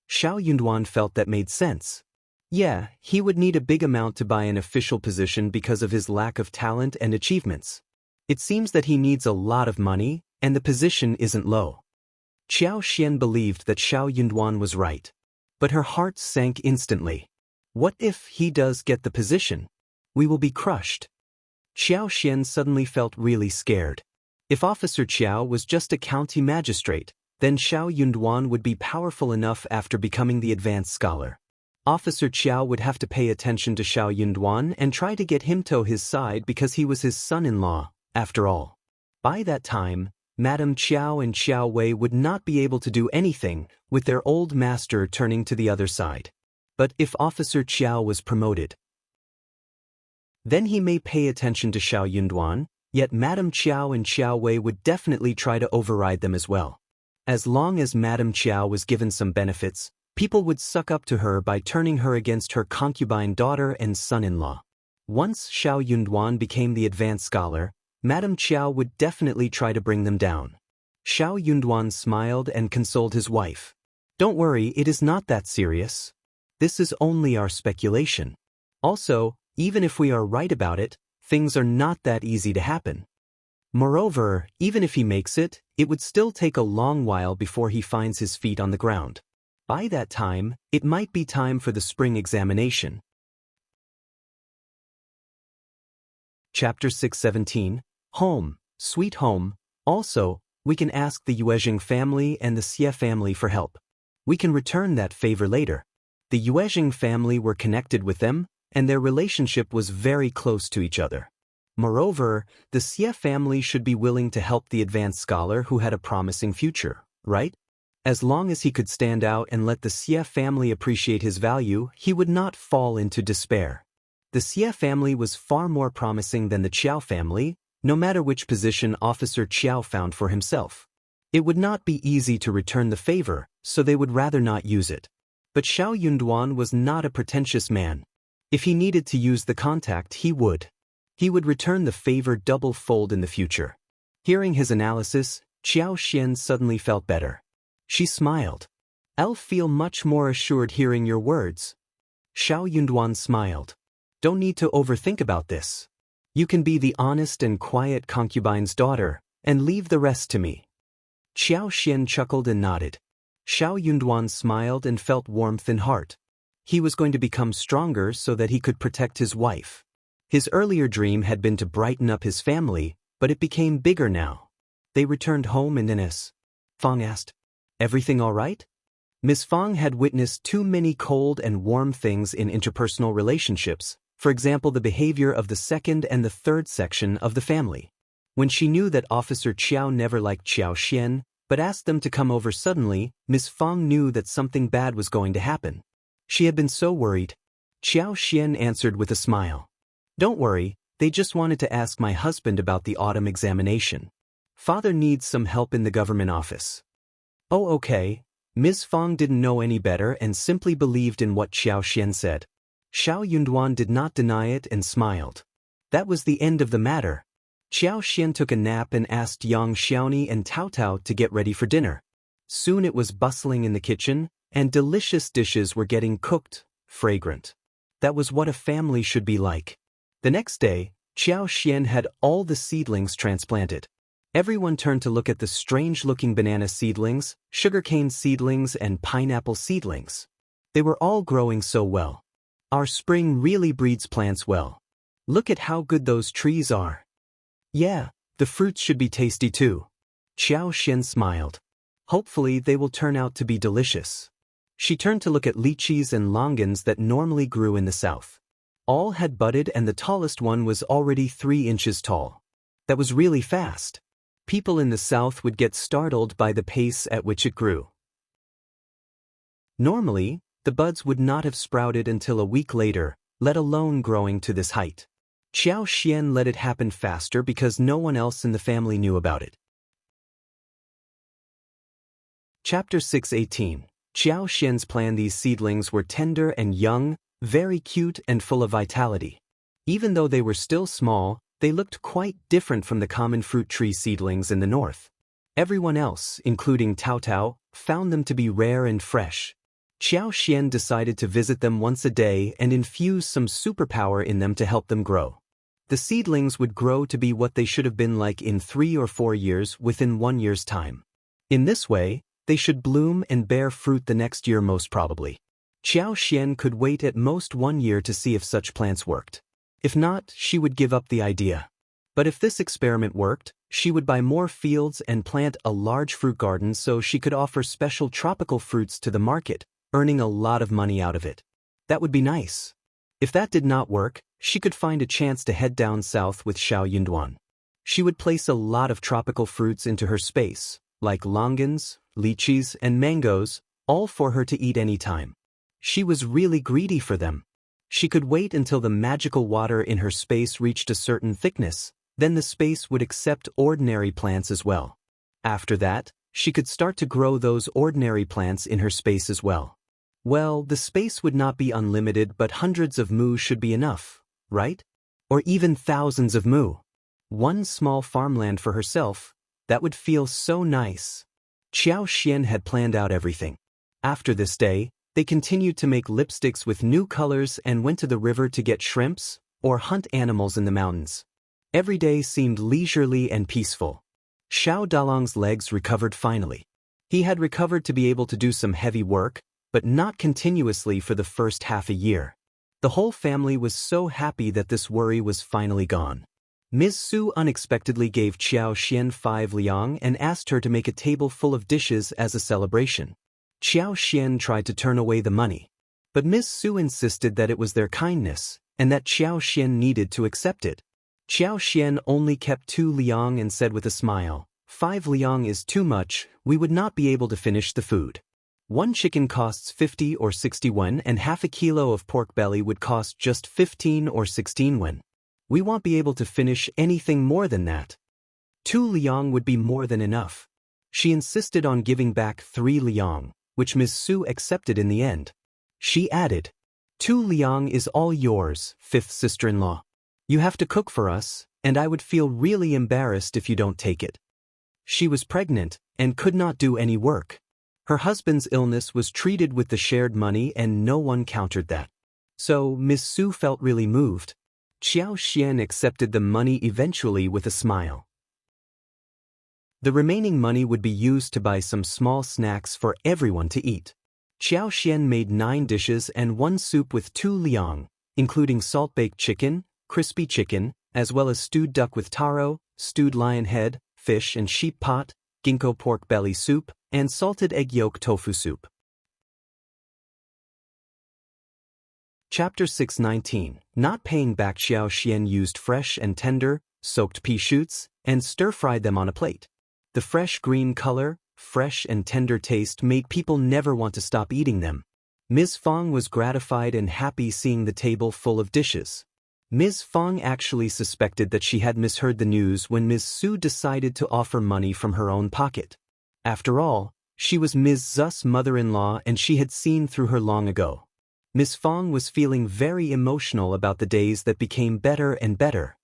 Shao Yunduan felt that made sense. Yeah, he would need a big amount to buy an official position because of his lack of talent and achievements. It seems that he needs a lot of money, and the position isn't low. Qiao Xian believed that Shao Yunduan was right. But her heart sank instantly. What if he does get the position? We will be crushed. Qiao Xian suddenly felt really scared. If Officer Qiao was just a county magistrate, then Shao Yunduan would be powerful enough after becoming the advanced scholar. Officer Qiao would have to pay attention to Shao Yunduan and try to get him to his side because he was his son-in-law, after all. By that time, Madame Qiao and Qiao Wei would not be able to do anything, with their old master turning to the other side. But if Officer Qiao was promoted, then he may pay attention to Shao Yunduan, yet Madame Qiao and Qiao Wei would definitely try to override them as well. As long as Madame Qiao was given some benefits, people would suck up to her by turning her against her concubine daughter and son-in-law. Once Shao Yunduan became the advanced scholar, Madame Qiao would definitely try to bring them down. Shao Yunduan smiled and consoled his wife. Don't worry, it is not that serious. This is only our speculation. Also, even if we are right about it, things are not that easy to happen. Moreover, even if he makes it, it would still take a long while before he finds his feet on the ground. By that time, it might be time for the spring examination. Chapter 617. Home, sweet home. Also, we can ask the Yuezheng family and the Xie family for help. We can return that favor later. The Yuezheng family were connected with them, and their relationship was very close to each other. Moreover, the Xie family should be willing to help the advanced scholar who had a promising future, right? As long as he could stand out and let the Xie family appreciate his value, he would not fall into despair. The Xie family was far more promising than the Qiao family, no matter which position Officer Qiao found for himself. It would not be easy to return the favor, so they would rather not use it. But Shao Yunduan was not a pretentious man. If he needed to use the contact, he would. He would return the favor double-fold in the future. Hearing his analysis, Qiao Xian suddenly felt better. She smiled. "I'll feel much more assured hearing your words." Shao Yunduan smiled. "Don't need to overthink about this. You can be the honest and quiet concubine's daughter, and leave the rest to me." Qiao Xian chuckled and nodded. Shao Yunduan smiled and felt warmth in heart. He was going to become stronger so that he could protect his wife. His earlier dream had been to brighten up his family, but it became bigger now. They returned home in Ines. Fang asked, "Everything all right?" Miss Fang had witnessed too many cold and warm things in interpersonal relationships, for example the behavior of the second and the third section of the family. When she knew that Officer Qiao never liked Qiao Xian, but asked them to come over suddenly, Miss Fang knew that something bad was going to happen. She had been so worried. Qiao Xian answered with a smile. "Don't worry, they just wanted to ask my husband about the autumn examination. Father needs some help in the government office." "Oh, okay." Ms. Fang didn't know any better and simply believed in what Qiao Xian said. Shao Yunduan did not deny it and smiled. That was the end of the matter. Qiao Xian took a nap and asked Yang Xiaoni and Tao Tao to get ready for dinner. Soon it was bustling in the kitchen, and delicious dishes were getting cooked, fragrant. That was what a family should be like. The next day, Qiao Xian had all the seedlings transplanted. Everyone turned to look at the strange-looking banana seedlings, sugarcane seedlings, and pineapple seedlings. They were all growing so well. "Our spring really breeds plants well. Look at how good those trees are." "Yeah, the fruits should be tasty too." Qiao Xian smiled. "Hopefully they will turn out to be delicious." She turned to look at lychees and longans that normally grew in the south. All had budded and the tallest one was already 3 inches tall. That was really fast. People in the south would get startled by the pace at which it grew. Normally, the buds would not have sprouted until a week later, let alone growing to this height. Qiao Xian let it happen faster because no one else in the family knew about it. Chapter 6:18. Qiao Xian's plan. These seedlings were tender and young, very cute and full of vitality. Even though they were still small, they looked quite different from the common fruit tree seedlings in the north. Everyone else, including Tao Tao, found them to be rare and fresh. Qiao Xian decided to visit them once a day and infuse some superpower in them to help them grow. The seedlings would grow to be what they should have been like in 3 or 4 years within 1 year's time. In this way, they should bloom and bear fruit the next year most probably. Qiao Xian could wait at most 1 year to see if such plants worked. If not, she would give up the idea. But if this experiment worked, she would buy more fields and plant a large fruit garden so she could offer special tropical fruits to the market, earning a lot of money out of it. That would be nice. If that did not work, she could find a chance to head down south with Shao Yunduan. She would place a lot of tropical fruits into her space, like longans, lychees, and mangoes, all for her to eat any time. She was really greedy for them. She could wait until the magical water in her space reached a certain thickness, then the space would accept ordinary plants as well. After that, she could start to grow those ordinary plants in her space as well. Well, the space would not be unlimited, but hundreds of mu should be enough, right? Or even thousands of mu. One small farmland for herself, that would feel so nice. Qiao Xian had planned out everything. After this day, they continued to make lipsticks with new colors and went to the river to get shrimps or hunt animals in the mountains. Every day seemed leisurely and peaceful. Shao Dalong's legs recovered finally. He had recovered to be able to do some heavy work, but not continuously for the first half a year. The whole family was so happy that this worry was finally gone. Ms. Su unexpectedly gave Qiao Xian 5 liang and asked her to make a table full of dishes as a celebration. Qiao Xian tried to turn away the money, but Ms. Su insisted that it was their kindness, and that Qiao Xian needed to accept it. Qiao Xian only kept 2 liang and said with a smile, 5 liang is too much, we would not be able to finish the food. 1 chicken costs 50 or 60 wen and half a kilo of pork belly would cost just 15 or 16 wen. We won't be able to finish anything more than that. 2 liang would be more than enough. She insisted on giving back 3 liang, which Ms. Su accepted in the end. She added, 2 liang is all yours, 5th sister-in-law. You have to cook for us, and I would feel really embarrassed if you don't take it. She was pregnant and could not do any work. Her husband's illness was treated with the shared money and no one countered that. So Ms. Su felt really moved. Qiao Xian accepted the money eventually with a smile. The remaining money would be used to buy some small snacks for everyone to eat. Qiao Xian made 9 dishes and 1 soup with 2 liang, including salt-baked chicken, crispy chicken, as well as stewed duck with taro, stewed lion head, fish and sheep pot, ginkgo pork belly soup, and salted egg yolk tofu soup. Chapter 6:19. Not paying back. Qiao Xian used fresh and tender, soaked pea shoots, and stir-fried them on a plate. The fresh green color, fresh and tender taste made people never want to stop eating them. Ms. Fong was gratified and happy seeing the table full of dishes. Ms. Fong actually suspected that she had misheard the news when Ms. Su decided to offer money from her own pocket. After all, she was Ms. Zu's mother-in-law and she had seen through her long ago. Ms. Fong was feeling very emotional about the days that became better and better.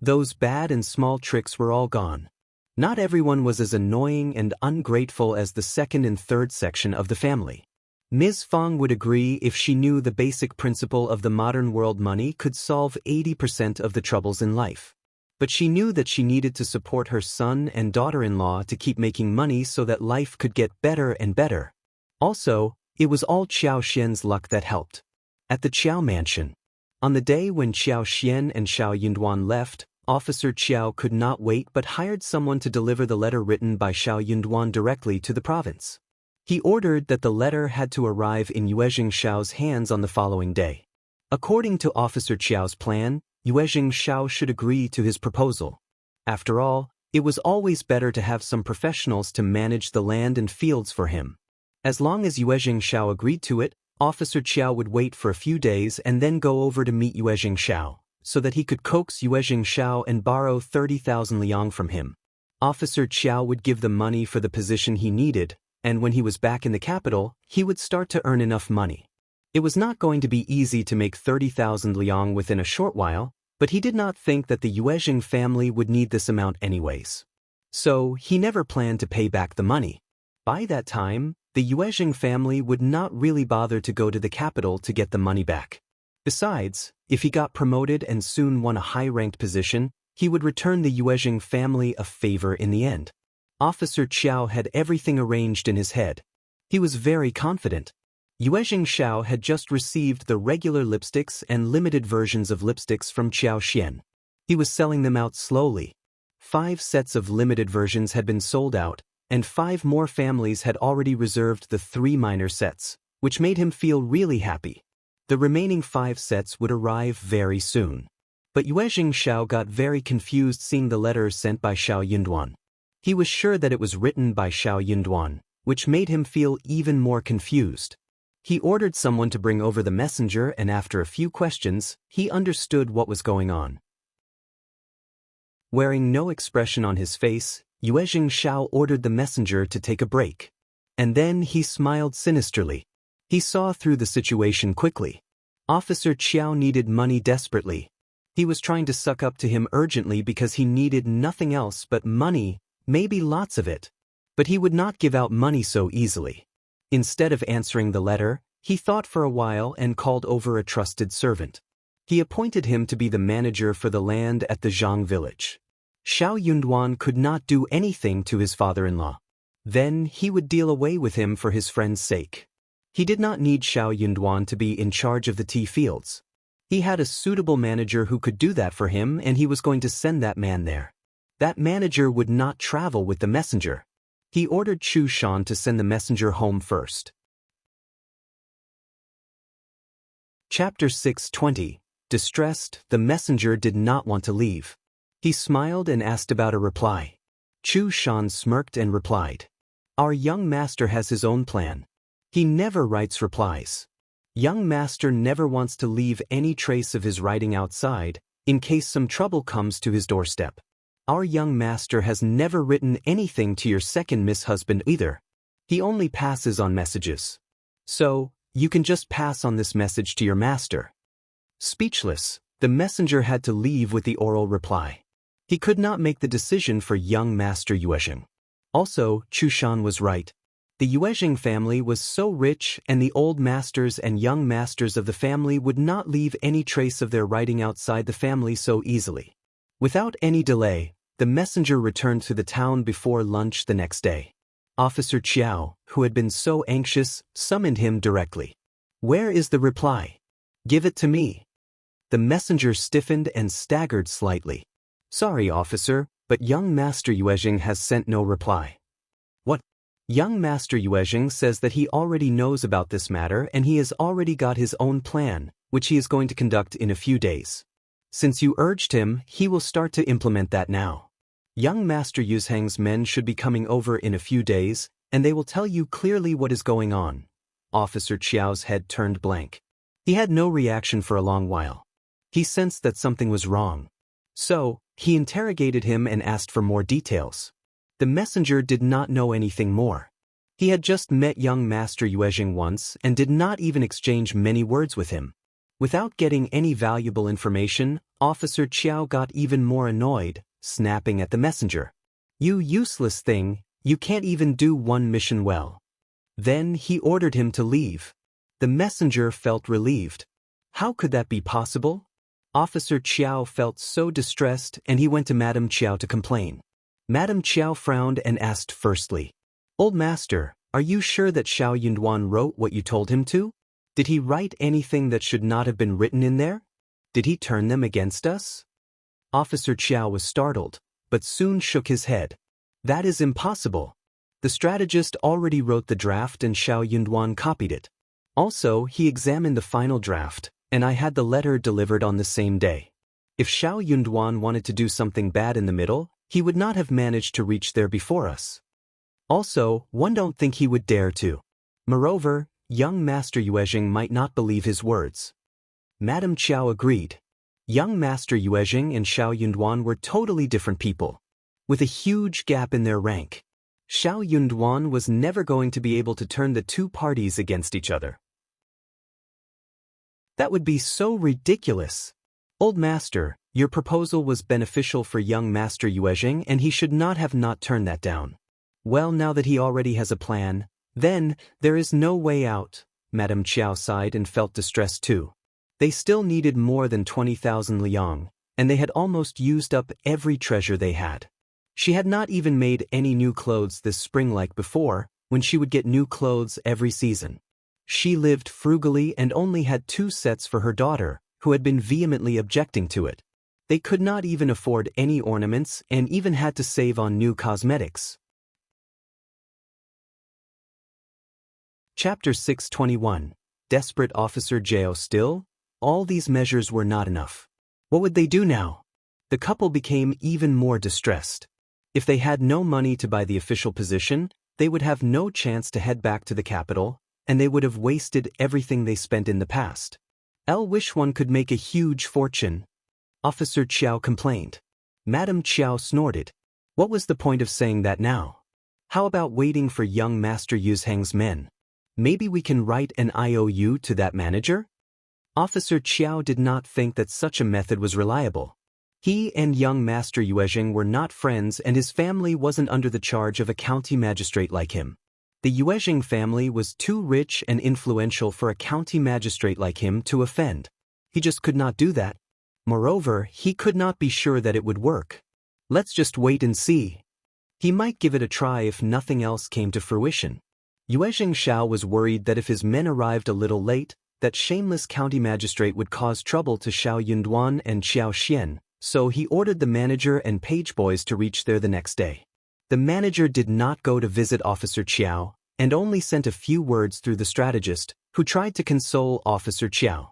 Those bad and small tricks were all gone. Not everyone was as annoying and ungrateful as the second and third section of the family. Ms. Fong would agree if she knew the basic principle of the modern world: money could solve 80% of the troubles in life. But she knew that she needed to support her son and daughter-in-law to keep making money so that life could get better and better. Also, it was all Qiao Xian's luck that helped. At the Qiao mansion. On the day when Qiao Xian and Shao Yunduan left, Officer Qiao could not wait but hired someone to deliver the letter written by Shao Yunduan directly to the province. He ordered that the letter had to arrive in Yuezheng Shao's hands on the following day. According to Officer Qiao's plan, Yuezheng Shao should agree to his proposal. After all, it was always better to have some professionals to manage the land and fields for him. As long as Yuezheng Shao agreed to it, Officer Qiao would wait for a few days and then go over to meet Yuezheng Shao, so that he could coax Yuezheng Shao and borrow 30,000 liang from him. Officer Qiao would give the money for the position he needed, and when he was back in the capital, he would start to earn enough money. It was not going to be easy to make 30,000 liang within a short while, but he did not think that the Yuezheng family would need this amount anyways. So, he never planned to pay back the money. By that time, the Yuezheng family would not really bother to go to the capital to get the money back. Besides, if he got promoted and soon won a high-ranked position, he would return the Yuezheng family a favor in the end. Officer Qiao had everything arranged in his head. He was very confident. Yuezheng Shao had just received the regular lipsticks and limited versions of lipsticks from Qiao Xian. He was selling them out slowly. 5 sets of limited versions had been sold out, and 5 more families had already reserved the 3 minor sets, which made him feel really happy. The remaining 5 sets would arrive very soon. But Yuezheng Shao got very confused seeing the letters sent by Shao Yunduan. He was sure that it was written by Shao Yunduan, which made him feel even more confused. He ordered someone to bring over the messenger and after a few questions, he understood what was going on. Wearing no expression on his face, Yuezheng Shao ordered the messenger to take a break. And then he smiled sinisterly. He saw through the situation quickly. Officer Qiao needed money desperately. He was trying to suck up to him urgently because he needed nothing else but money, maybe lots of it. But he would not give out money so easily. Instead of answering the letter, he thought for a while and called over a trusted servant. He appointed him to be the manager for the land at the Zhang village. Shao Yunduan could not do anything to his father-in-law. Then he would deal away with him for his friend's sake. He did not need Shao Yunduan to be in charge of the tea fields. He had a suitable manager who could do that for him and he was going to send that man there. That manager would not travel with the messenger. He ordered Chu Shan to send the messenger home first. Chapter 6:20. Distressed, the messenger did not want to leave. He smiled and asked about a reply. Xuan smirked and replied, "Our young master has his own plan. He never writes replies. Young master never wants to leave any trace of his writing outside, in case some trouble comes to his doorstep. Our young master has never written anything to your second Miss husband either. He only passes on messages. So, you can just pass on this message to your master." Speechless, the messenger had to leave with the oral reply. He could not make the decision for young master Yuezheng. Also, Xuan was right. The Yuezheng family was so rich, and the old masters and young masters of the family would not leave any trace of their writing outside the family so easily. Without any delay, the messenger returned to the town before lunch the next day. Officer Qiao, who had been so anxious, summoned him directly. "Where is the reply? Give it to me." The messenger stiffened and staggered slightly. "Sorry, officer, but young master Yuezheng has sent no reply." "What?" "Young master Yuezheng says that he already knows about this matter and he has already got his own plan, which he is going to conduct in a few days. Since you urged him, he will start to implement that now. Young master Yuezheng's men should be coming over in a few days, and they will tell you clearly what is going on." Officer Qiao's head turned blank. He had no reaction for a long while. He sensed that something was wrong. So, he interrogated him and asked for more details. The messenger did not know anything more. He had just met young master Yuezheng once and did not even exchange many words with him. Without getting any valuable information, Officer Qiao got even more annoyed, snapping at the messenger. "You useless thing, you can't even do one mission well." Then he ordered him to leave. The messenger felt relieved. How could that be possible? Officer Qiao felt so distressed and he went to Madame Qiao to complain. Madame Qiao frowned and asked firstly, "Old master, are you sure that Shao Yunduan wrote what you told him to? Did he write anything that should not have been written in there? Did he turn them against us?" Officer Qiao was startled, but soon shook his head. "That is impossible. The strategist already wrote the draft and Shao Yunduan copied it. Also, he examined the final draft, and I had the letter delivered on the same day. If Shao Yunduan wanted to do something bad in the middle, he would not have managed to reach there before us. Also, one don't think he would dare to. Moreover, young master Yuezheng might not believe his words." Madame Qiao agreed. Young master Yuezheng and Shao Yunduan were totally different people, with a huge gap in their rank. Shao Yunduan was never going to be able to turn the two parties against each other. That would be so ridiculous. "Old master, your proposal was beneficial for young master Yuezheng and he should not have not turned that down. Well, now that he already has a plan, then there is no way out." Madame Qiao sighed and felt distressed too. They still needed more than 20,000 liang, and they had almost used up every treasure they had. She had not even made any new clothes this spring like before, when she would get new clothes every season. She lived frugally and only had 2 sets for her daughter, who had been vehemently objecting to it. They could not even afford any ornaments and even had to save on new cosmetics. Chapter 621. Desperate Officer Zhao. Still, all these measures were not enough. What would they do now? The couple became even more distressed. If they had no money to buy the official position, they would have no chance to head back to the capital, and they would have wasted everything they spent in the past. "I wish one could make a huge fortune," Officer Qiao complained. Madame Qiao snorted. What was the point of saying that now? How about waiting for young Master Yuezheng's men? Maybe we can write an IOU to that manager? Officer Qiao did not think that such a method was reliable. He and young Master Yuezheng were not friends and his family wasn't under the charge of a county magistrate like him. The Yuezheng family was too rich and influential for a county magistrate like him to offend. He just could not do that. Moreover, he could not be sure that it would work. Let's just wait and see. He might give it a try if nothing else came to fruition. Yuezheng Shao was worried that if his men arrived a little late, that shameless county magistrate would cause trouble to Shao Yunduan and Qiao Xian, so he ordered the manager and page boys to reach there the next day. The manager did not go to visit Officer Qiao, and only sent a few words through the strategist, who tried to console Officer Qiao.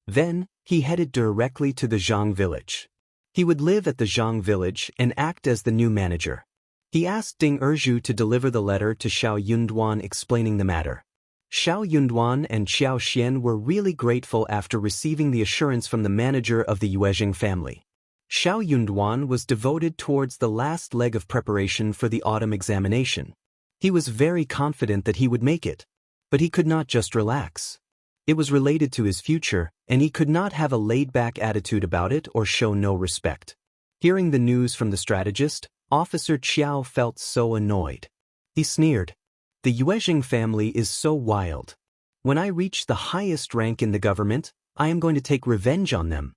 Then, he headed directly to the Zhang village. He would live at the Zhang village and act as the new manager. He asked Ding Erju to deliver the letter to Shao Yunduan explaining the matter. Shao Yunduan and Qiao Xian were really grateful after receiving the assurance from the manager of the Yuezheng family. Shao Yunduan was devoted towards the last leg of preparation for the autumn examination. He was very confident that he would make it. But he could not just relax. It was related to his future, and he could not have a laid-back attitude about it or show no respect. Hearing the news from the strategist, Officer Qiao felt so annoyed. He sneered. The Yuezheng family is so wild. When I reach the highest rank in the government, I am going to take revenge on them.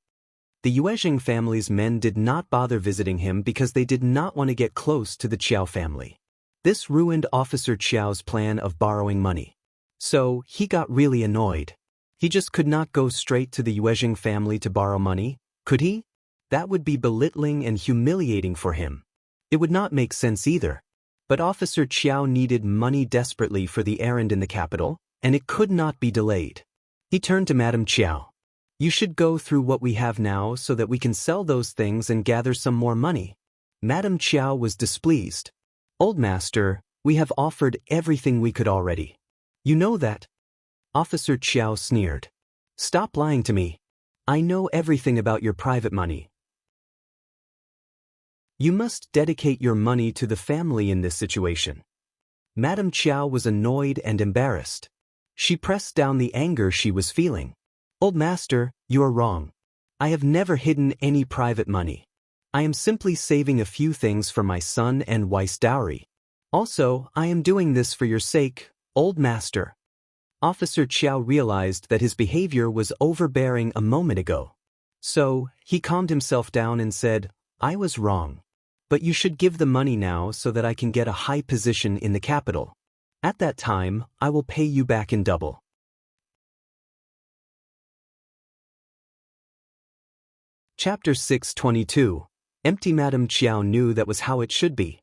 The Yuezheng family's men did not bother visiting him because they did not want to get close to the Qiao family. This ruined Officer Qiao's plan of borrowing money. So, he got really annoyed. He just could not go straight to the Yuezheng family to borrow money, could he? That would be belittling and humiliating for him. It would not make sense either. But Officer Qiao needed money desperately for the errand in the capital, and it could not be delayed. He turned to Madame Qiao. You should go through what we have now so that we can sell those things and gather some more money. Madame Qiao was displeased. Old master, we have offered everything we could already. You know that? Officer Qiao sneered. Stop lying to me. I know everything about your private money. You must dedicate your money to the family in this situation. Madame Qiao was annoyed and embarrassed. She pressed down the anger she was feeling. Old master, you are wrong. I have never hidden any private money. I am simply saving a few things for my son and wife's dowry. Also, I am doing this for your sake, old master. Officer Qiao realized that his behavior was overbearing a moment ago. So, he calmed himself down and said, I was wrong. But you should give the money now so that I can get a high position in the capital. At that time, I will pay you back in double. Chapter 622. Empty. Madame Qiao knew that was how it should be.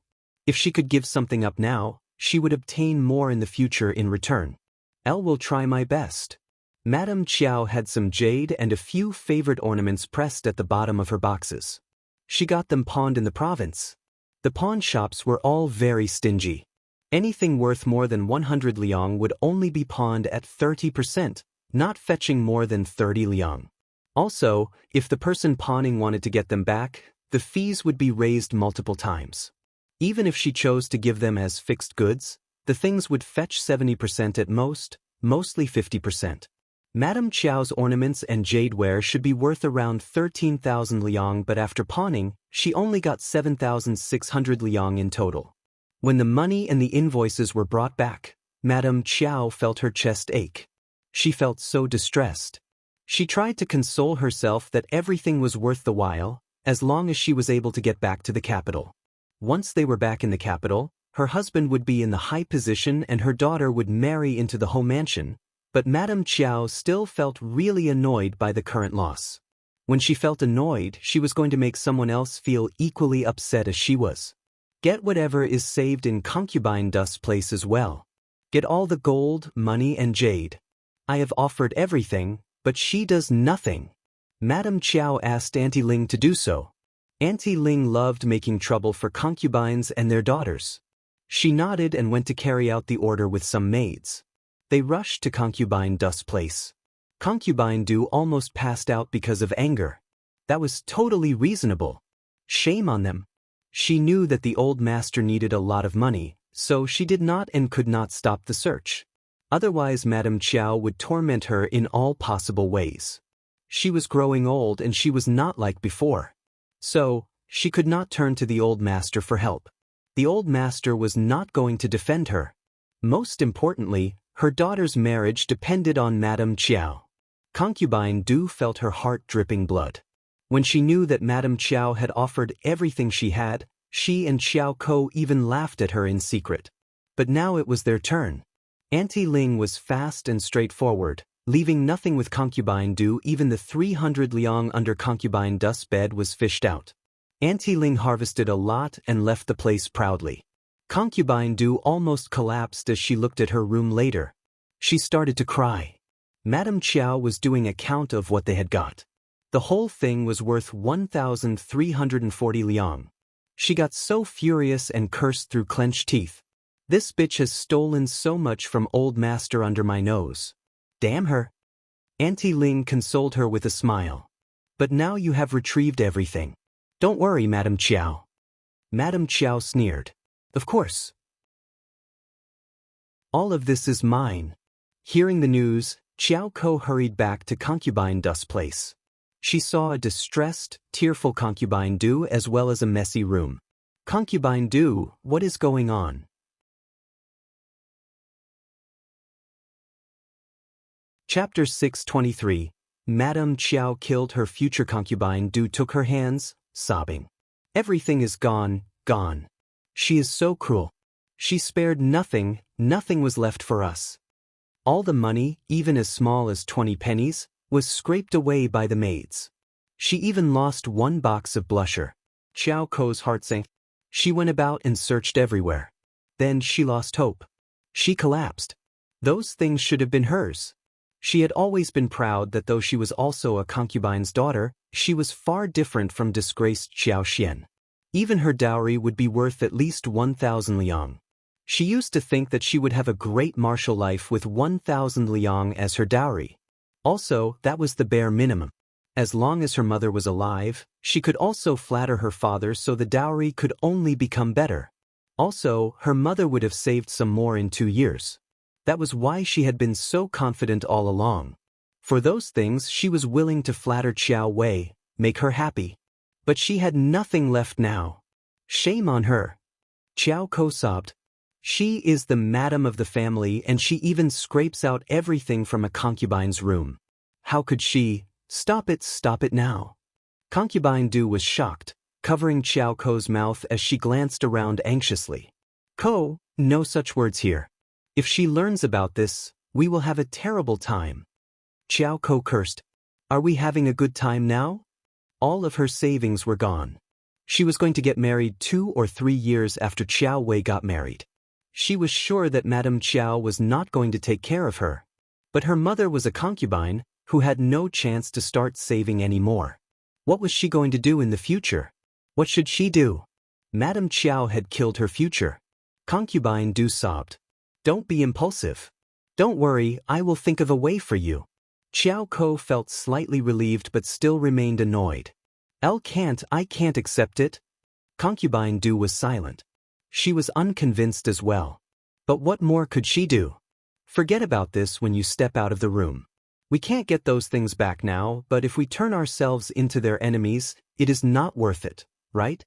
If she could give something up now, she would obtain more in the future in return. I will try my best. Madame Qiao had some jade and a few favorite ornaments pressed at the bottom of her boxes. She got them pawned in the province. The pawn shops were all very stingy. Anything worth more than 100 liang would only be pawned at 30%, not fetching more than 30 liang. Also, if the person pawning wanted to get them back, the fees would be raised multiple times. Even if she chose to give them as fixed goods, the things would fetch 70% at most, mostly 50%. Madame Qiao's ornaments and jadeware should be worth around 13,000 liang, but after pawning, she only got 7,600 liang in total. When the money and the invoices were brought back, Madame Qiao felt her chest ache. She felt so distressed. She tried to console herself that everything was worth the while, as long as she was able to get back to the capital. Once they were back in the capital, her husband would be in the high position and her daughter would marry into the home mansion, but Madame Qiao still felt really annoyed by the current loss. When she felt annoyed, she was going to make someone else feel equally upset as she was. Get whatever is saved in concubine dust place as well. Get all the gold, money and jade. I have offered everything, but she does nothing. Madame Qiao asked Auntie Ling to do so. Auntie Ling loved making trouble for concubines and their daughters. She nodded and went to carry out the order with some maids. They rushed to concubine dust place. Concubine Du almost passed out because of anger. That was totally reasonable. Shame on them. She knew that the old master needed a lot of money, so she did not and could not stop the search. Otherwise Madame Qiao would torment her in all possible ways. She was growing old and she was not like before. So, she could not turn to the old master for help. The old master was not going to defend her. Most importantly, her daughter's marriage depended on Madame Qiao. Concubine Du felt her heart dripping blood. When she knew that Madame Qiao had offered everything she had, she and Xiao Ko even laughed at her in secret. But now it was their turn. Auntie Ling was fast and straightforward, leaving nothing with Concubine Du. Even the 300 liang under Concubine Du's bed was fished out. Auntie Ling harvested a lot and left the place proudly. Concubine Du almost collapsed as she looked at her room later. She started to cry. Madame Qiao was doing a count of what they had got. The whole thing was worth 1,340 liang. She got so furious and cursed through clenched teeth. This bitch has stolen so much from old master under my nose. Damn her. Auntie Ling consoled her with a smile. But now you have retrieved everything. Don't worry, Madam Qiao. Madam Qiao sneered. Of course. All of this is mine. Hearing the news, Qiao Ko hurried back to concubine Du's place. She saw a distressed, tearful concubine Du as well as a messy room. Concubine Du, what is going on? Chapter 623. Madame Qiao killed her future concubine. Du took her hands, sobbing. Everything is gone, gone. She is so cruel. She spared nothing, nothing was left for us. All the money, even as small as 20 pennies, was scraped away by the maids. She even lost 1 box of blusher. Qiao Ko's heart sank. She went about and searched everywhere. Then she lost hope. She collapsed. Those things should have been hers. She had always been proud that though she was also a concubine's daughter, she was far different from disgraced Xiao Xian. Even her dowry would be worth at least 1,000 liang. She used to think that she would have a great martial life with 1,000 liang as her dowry. Also, that was the bare minimum. As long as her mother was alive, she could also flatter her father so the dowry could only become better. Also, her mother would have saved some more in 2 years. That was why she had been so confident all along. For those things she was willing to flatter Qiao Wei, make her happy. But she had nothing left now. Shame on her. Qiao Ko sobbed. She is the madam of the family and she even scrapes out everything from a concubine's room. How could she? Stop it now. Concubine Du was shocked, covering Qiao Ko's mouth as she glanced around anxiously. Ko, no such words here. If she learns about this, we will have a terrible time. Qiao Ko cursed. Are we having a good time now? All of her savings were gone. She was going to get married 2 or 3 years after Qiao Wei got married. She was sure that Madame Qiao was not going to take care of her. But her mother was a concubine, who had no chance to start saving anymore. What was she going to do in the future? What should she do? Madame Qiao had killed her future. Concubine Du sobbed. Don't be impulsive. Don't worry, I will think of a way for you. Qiao Ko felt slightly relieved but still remained annoyed. I can't accept it. Concubine Du was silent. She was unconvinced as well. But what more could she do? Forget about this when you step out of the room. We can't get those things back now, but if we turn ourselves into their enemies, it is not worth it, right?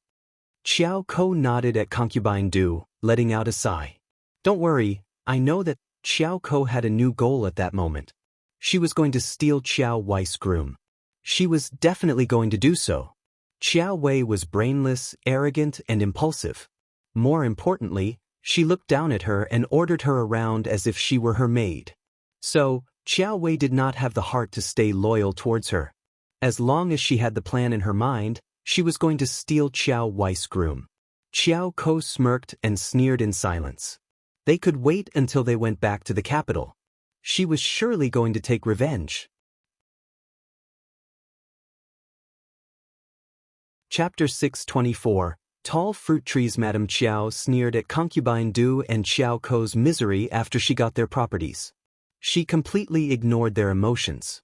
Qiao Ko nodded at Concubine Du, letting out a sigh. Don't worry, I know that. Qiao Ko had a new goal at that moment. She was going to steal Qiao Wei's groom. She was definitely going to do so. Qiao Wei was brainless, arrogant, and impulsive. More importantly, she looked down at her and ordered her around as if she were her maid. So, Qiao Wei did not have the heart to stay loyal towards her. As long as she had the plan in her mind, she was going to steal Qiao Wei's groom. Qiao Ko smirked and sneered in silence. They could wait until they went back to the capital. She was surely going to take revenge. Chapter 624. Tall fruit trees. Madame Qiao sneered at Concubine Du and Qiao Ko's misery after she got their properties. She completely ignored their emotions.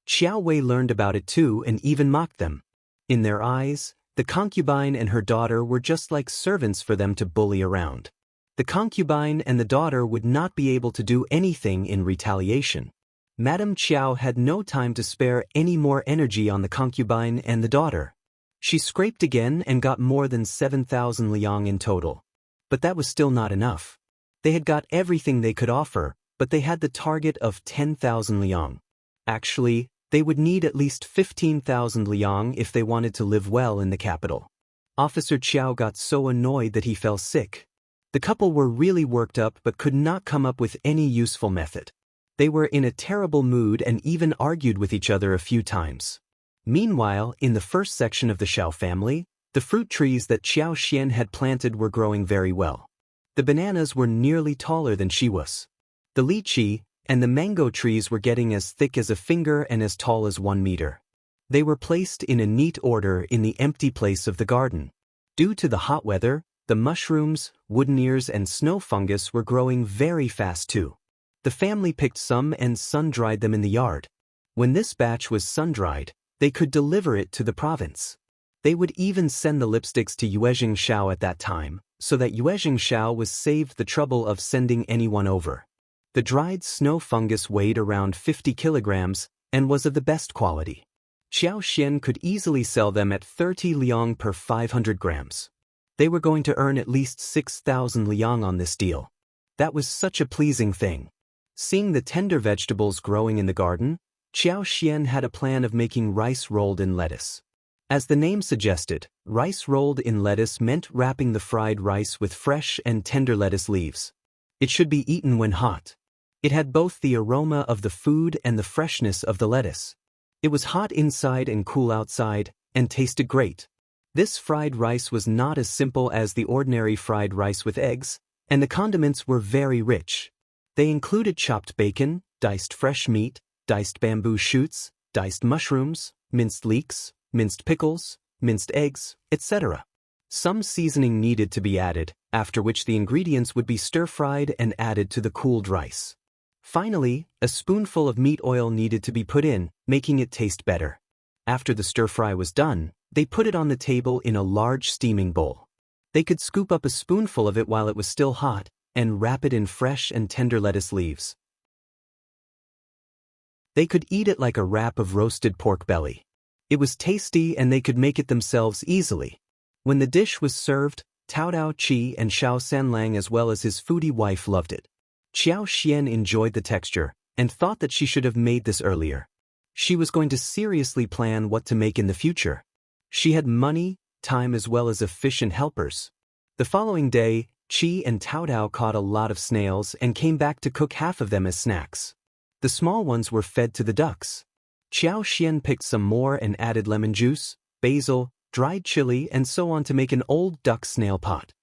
Qiao Wei learned about it too and even mocked them. In their eyes, the concubine and her daughter were just like servants for them to bully around. The concubine and the daughter would not be able to do anything in retaliation. Madame Qiao had no time to spare any more energy on the concubine and the daughter. She scraped again and got more than 7,000 liang in total. But that was still not enough. They had got everything they could offer, but they had the target of 10,000 liang. Actually, they would need at least 15,000 liang if they wanted to live well in the capital. Officer Qiao got so annoyed that he fell sick. The couple were really worked up but could not come up with any useful method. They were in a terrible mood and even argued with each other a few times. Meanwhile, in the first section of the Shao family, the fruit trees that Xiao Xian had planted were growing very well. The bananas were nearly taller than she was. The lychee and the mango trees were getting as thick as a finger and as tall as 1 meter. They were placed in a neat order in the empty place of the garden. Due to the hot weather, the mushrooms, wooden ears and snow fungus were growing very fast too. The family picked some and sun-dried them in the yard. When this batch was sun-dried, they could deliver it to the province. They would even send the lipsticks to Yuezheng Shao at that time, so that Yuezheng Shao was saved the trouble of sending anyone over. The dried snow fungus weighed around 50 kilograms and was of the best quality. Qiao Xian could easily sell them at 30 liang per 500 grams. They were going to earn at least 6,000 liang on this deal. That was such a pleasing thing. Seeing the tender vegetables growing in the garden, Qiao Xian had a plan of making rice rolled in lettuce. As the name suggested, rice rolled in lettuce meant wrapping the fried rice with fresh and tender lettuce leaves. It should be eaten when hot. It had both the aroma of the food and the freshness of the lettuce. It was hot inside and cool outside, and tasted great. This fried rice was not as simple as the ordinary fried rice with eggs, and the condiments were very rich. They included chopped bacon, diced fresh meat, diced bamboo shoots, diced mushrooms, minced leeks, minced pickles, minced eggs, etc. Some seasoning needed to be added, after which the ingredients would be stir-fried and added to the cooled rice. Finally, a spoonful of meat oil needed to be put in, making it taste better. After the stir-fry was done, they put it on the table in a large steaming bowl. They could scoop up a spoonful of it while it was still hot, and wrap it in fresh and tender lettuce leaves. They could eat it like a wrap of roasted pork belly. It was tasty and they could make it themselves easily. When the dish was served, Tao Qi and Shao Sanlang as well as his foodie wife loved it. Qiao Xian enjoyed the texture, and thought that she should have made this earlier. She was going to seriously plan what to make in the future. She had money, time as well as efficient helpers. The following day, Qi and Tao caught a lot of snails and came back to cook half of them as snacks. The small ones were fed to the ducks. Qiao Xian picked some more and added lemon juice, basil, dried chili and so on to make an old duck snail pot.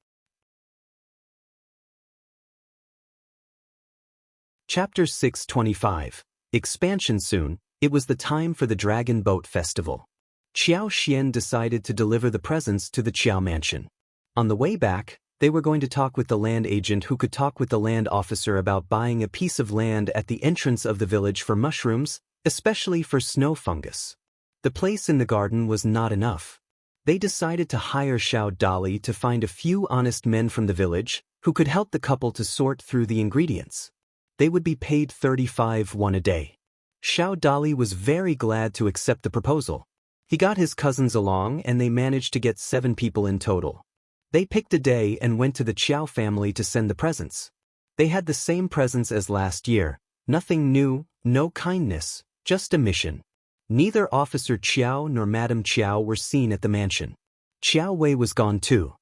Chapter 625. Expansion soon. It was the time for the Dragon Boat Festival. Qiao Xian decided to deliver the presents to the Qiao mansion. On the way back, they were going to talk with the land agent who could talk with the land officer about buying a piece of land at the entrance of the village for mushrooms, especially for snow fungus. The place in the garden was not enough. They decided to hire Shao Dali to find a few honest men from the village who could help the couple to sort through the ingredients. They would be paid 35 won a day. Shao Dali was very glad to accept the proposal. He got his cousins along and they managed to get 7 people in total. They picked a day and went to the Qiao family to send the presents. They had the same presents as last year, nothing new, no kindness, just a mission. Neither Officer Qiao nor Madam Qiao were seen at the mansion. Qiao Wei was gone too.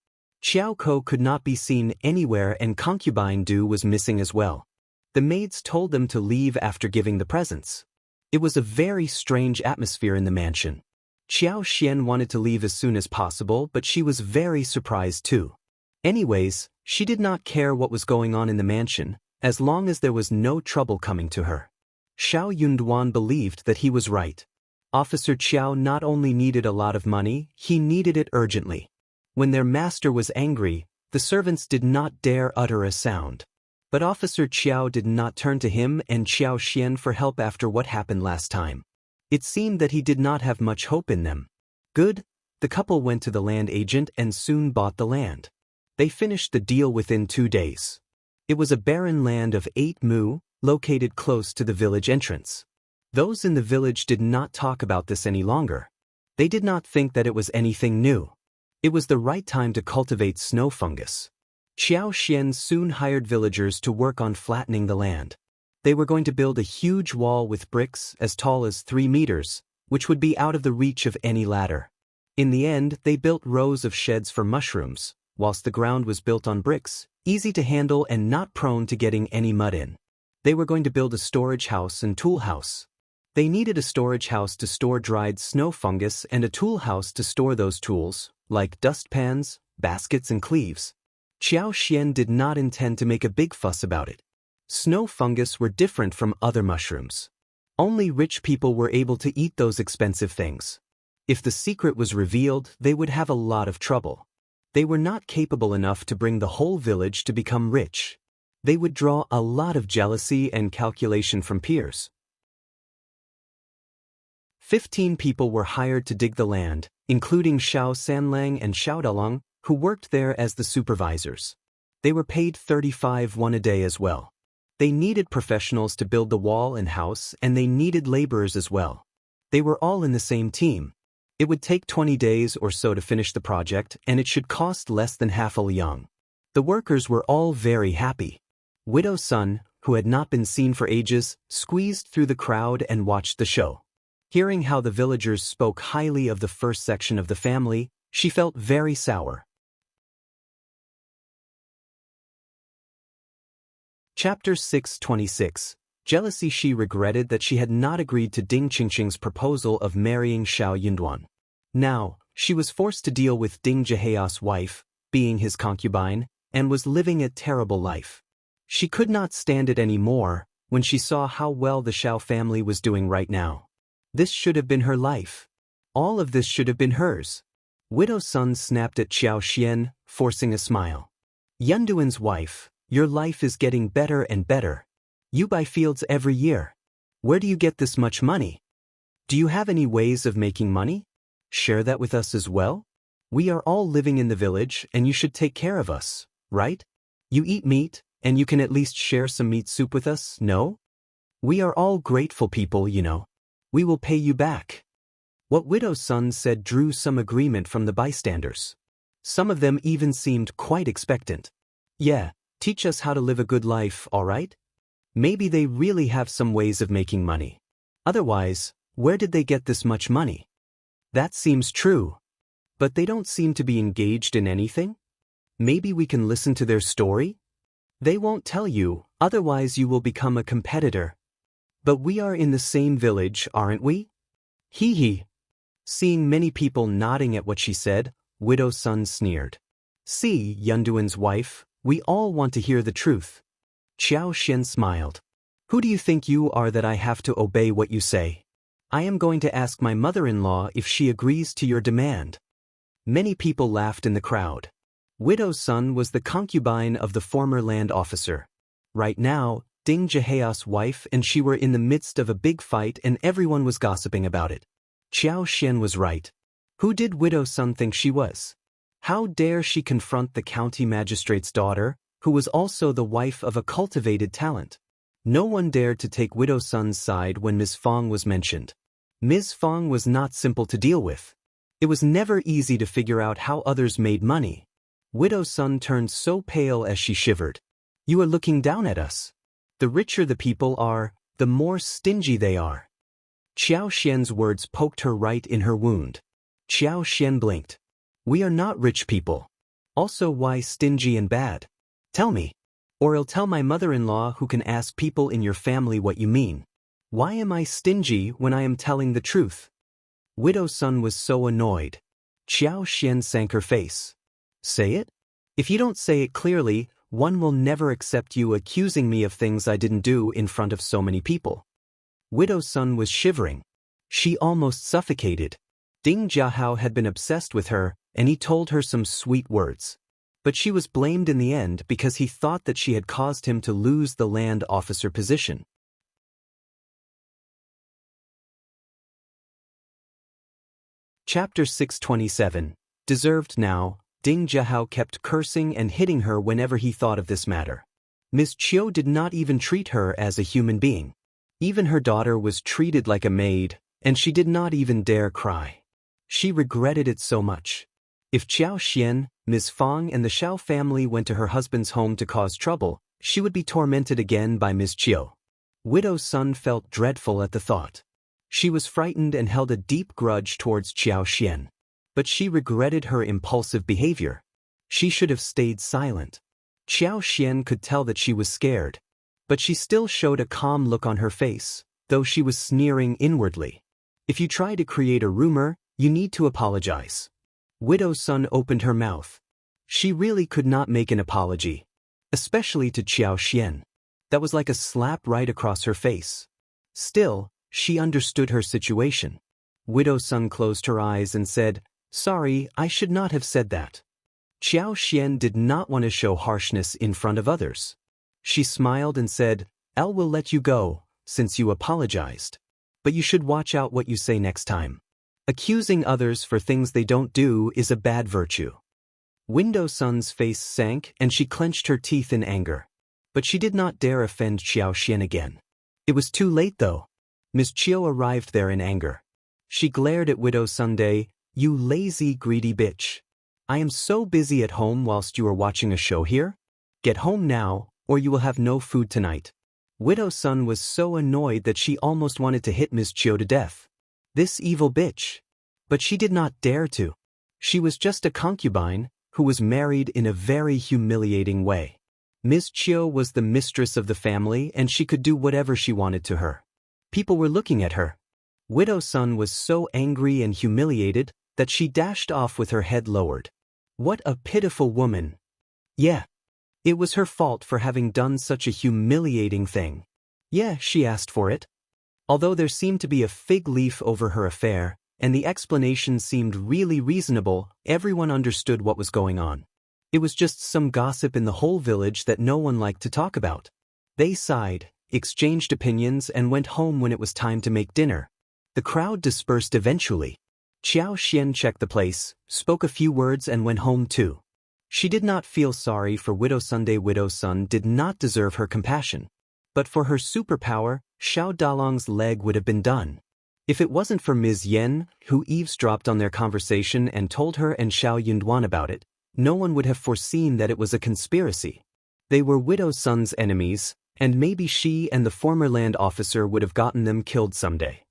Qiao Ko could not be seen anywhere and Concubine Du was missing as well. The maids told them to leave after giving the presents. It was a very strange atmosphere in the mansion. Qiao Xian wanted to leave as soon as possible, but she was very surprised too. Anyways, she did not care what was going on in the mansion, as long as there was no trouble coming to her. Shao Yunduan believed that he was right. Officer Qiao not only needed a lot of money, he needed it urgently. When their master was angry, the servants did not dare utter a sound. But Officer Qiao did not turn to him and Qiao Xian for help after what happened last time. It seemed that he did not have much hope in them. Good, the couple went to the land agent and soon bought the land. They finished the deal within 2 days. It was a barren land of 8 mu, located close to the village entrance. Those in the village did not talk about this any longer. They did not think that it was anything new. It was the right time to cultivate snow fungus. Qiao Xian soon hired villagers to work on flattening the land. They were going to build a huge wall with bricks as tall as 3 meters, which would be out of the reach of any ladder. In the end, they built rows of sheds for mushrooms, whilst the ground was built on bricks, easy to handle and not prone to getting any mud in. They were going to build a storage house and tool house. They needed a storage house to store dried snow fungus and a tool house to store those tools, like dustpans, baskets and cleaves. Qiao Xian did not intend to make a big fuss about it. Snow fungus were different from other mushrooms. Only rich people were able to eat those expensive things. If the secret was revealed, they would have a lot of trouble. They were not capable enough to bring the whole village to become rich. They would draw a lot of jealousy and calculation from peers. 15 people were hired to dig the land, including Shao Sanlang and Shao Dalang, who worked there as the supervisors. They were paid 35 won a day as well. They needed professionals to build the wall and house, and they needed laborers as well. They were all in the same team. It would take 20 days or so to finish the project, and it should cost less than half a liulang. The workers were all very happy. Widow Sun, who had not been seen for ages, squeezed through the crowd and watched the show. Hearing how the villagers spoke highly of the first section of the family, she felt very sour. Chapter 626. Jealousy. She regretted that she had not agreed to Ding Qingqing's proposal of marrying Shao Yunduan. Now, she was forced to deal with Ding Zhihea's wife, being his concubine, and was living a terrible life. She could not stand it anymore when she saw how well the Shao family was doing right now. This should have been her life. All of this should have been hers. Widow Sun snapped at Qiao Xian, forcing a smile. Yunduan's wife, your life is getting better and better. You buy fields every year. Where do you get this much money? Do you have any ways of making money? Share that with us as well. We are all living in the village and you should take care of us, right? You eat meat, and you can at least share some meat soup with us, no? We are all grateful people, you know. We will pay you back. What Widow Sun said drew some agreement from the bystanders. Some of them even seemed quite expectant. Yeah, teach us how to live a good life, all right? Maybe they really have some ways of making money. Otherwise, where did they get this much money? That seems true. But they don't seem to be engaged in anything? Maybe we can listen to their story? They won't tell you, otherwise you will become a competitor. But we are in the same village, aren't we? Hee hee. Seeing many people nodding at what she said, Widow Sun sneered. See, Yunduan's wife, we all want to hear the truth. Qiao Xian smiled. Who do you think you are that I have to obey what you say? I am going to ask my mother-in-law if she agrees to your demand. Many people laughed in the crowd. Widow Sun was the concubine of the former land officer. Right now, Ding Zhihea's wife and she were in the midst of a big fight and everyone was gossiping about it. Qiao Xian was right. Who did Widow Sun think she was? How dare she confront the county magistrate's daughter, who was also the wife of a cultivated talent? No one dared to take Widow Sun's side when Ms. Fong was mentioned. Ms. Fong was not simple to deal with. It was never easy to figure out how others made money. Widow Sun turned so pale as she shivered. You are looking down at us. The richer the people are, the more stingy they are. Qiao Xian's words poked her right in her wound. Qiao Xian blinked. We are not rich people. Also, why stingy and bad? Tell me. Or I'll tell my mother-in-law who can ask people in your family what you mean. Why am I stingy when I am telling the truth? Widow Sun was so annoyed. Qiao Xian sank her face. Say it? If you don't say it clearly, one will never accept you accusing me of things I didn't do in front of so many people. Widow Sun was shivering. She almost suffocated. Ding Zhiao had been obsessed with her, and he told her some sweet words. But she was blamed in the end because he thought that she had caused him to lose the land officer position. Chapter 627. Deserved. Now, Ding Zhiao kept cursing and hitting her whenever he thought of this matter. Miss Qiao did not even treat her as a human being. Even her daughter was treated like a maid, and she did not even dare cry. She regretted it so much. If Qiao Xian, Ms. Fong and the Shao family went to her husband's home to cause trouble, she would be tormented again by Ms. Qiao. Widow Sun felt dreadful at the thought. She was frightened and held a deep grudge towards Qiao Xian. But she regretted her impulsive behavior. She should have stayed silent. Qiao Xian could tell that she was scared. But she still showed a calm look on her face, though she was sneering inwardly. If you try to create a rumor, you need to apologize. Widow Sun opened her mouth. She really could not make an apology. Especially to Qiao Xian. That was like a slap right across her face. Still, She understood her situation. Widow Sun closed her eyes and said, "Sorry, I should not have said that." Qiao Xian did not want to show harshness in front of others. She smiled and said, "El will let you go, since you apologized. But you should watch out what you say next time. Accusing others for things they don't do is a bad virtue." Widow Sun's face sank and she clenched her teeth in anger. But she did not dare offend Qiao Xian again. It was too late though. Miss Qiao arrived there in anger. She glared at Widow Sunday, "You lazy, greedy bitch. I am so busy at home whilst you are watching a show here. Get home now, or you will have no food tonight." Widow Sun was so annoyed that she almost wanted to hit Miss Qiao to death. This evil bitch. But she did not dare to. She was just a concubine, who was married in a very humiliating way. Ms. Qiao was the mistress of the family and she could do whatever she wanted to her. People were looking at her. Widow Sun was so angry and humiliated that she dashed off with her head lowered. What a pitiful woman. Yeah. It was her fault for having done such a humiliating thing. Yeah, she asked for it. Although there seemed to be a fig leaf over her affair, and the explanation seemed really reasonable, everyone understood what was going on. It was just some gossip in the whole village that no one liked to talk about. They sighed, exchanged opinions and went home when it was time to make dinner. The crowd dispersed eventually. Qiao Xian checked the place, spoke a few words and went home too. She did not feel sorry for Widow Sunday. Widow Sun did not deserve her compassion. But for her superpower, Shao Dalong's leg would have been done. If it wasn't for Ms. Yen, who eavesdropped on their conversation and told her and Shao Yunduan about it, no one would have foreseen that it was a conspiracy. They were Widow Sun's enemies, and maybe she and the former land officer would have gotten them killed someday.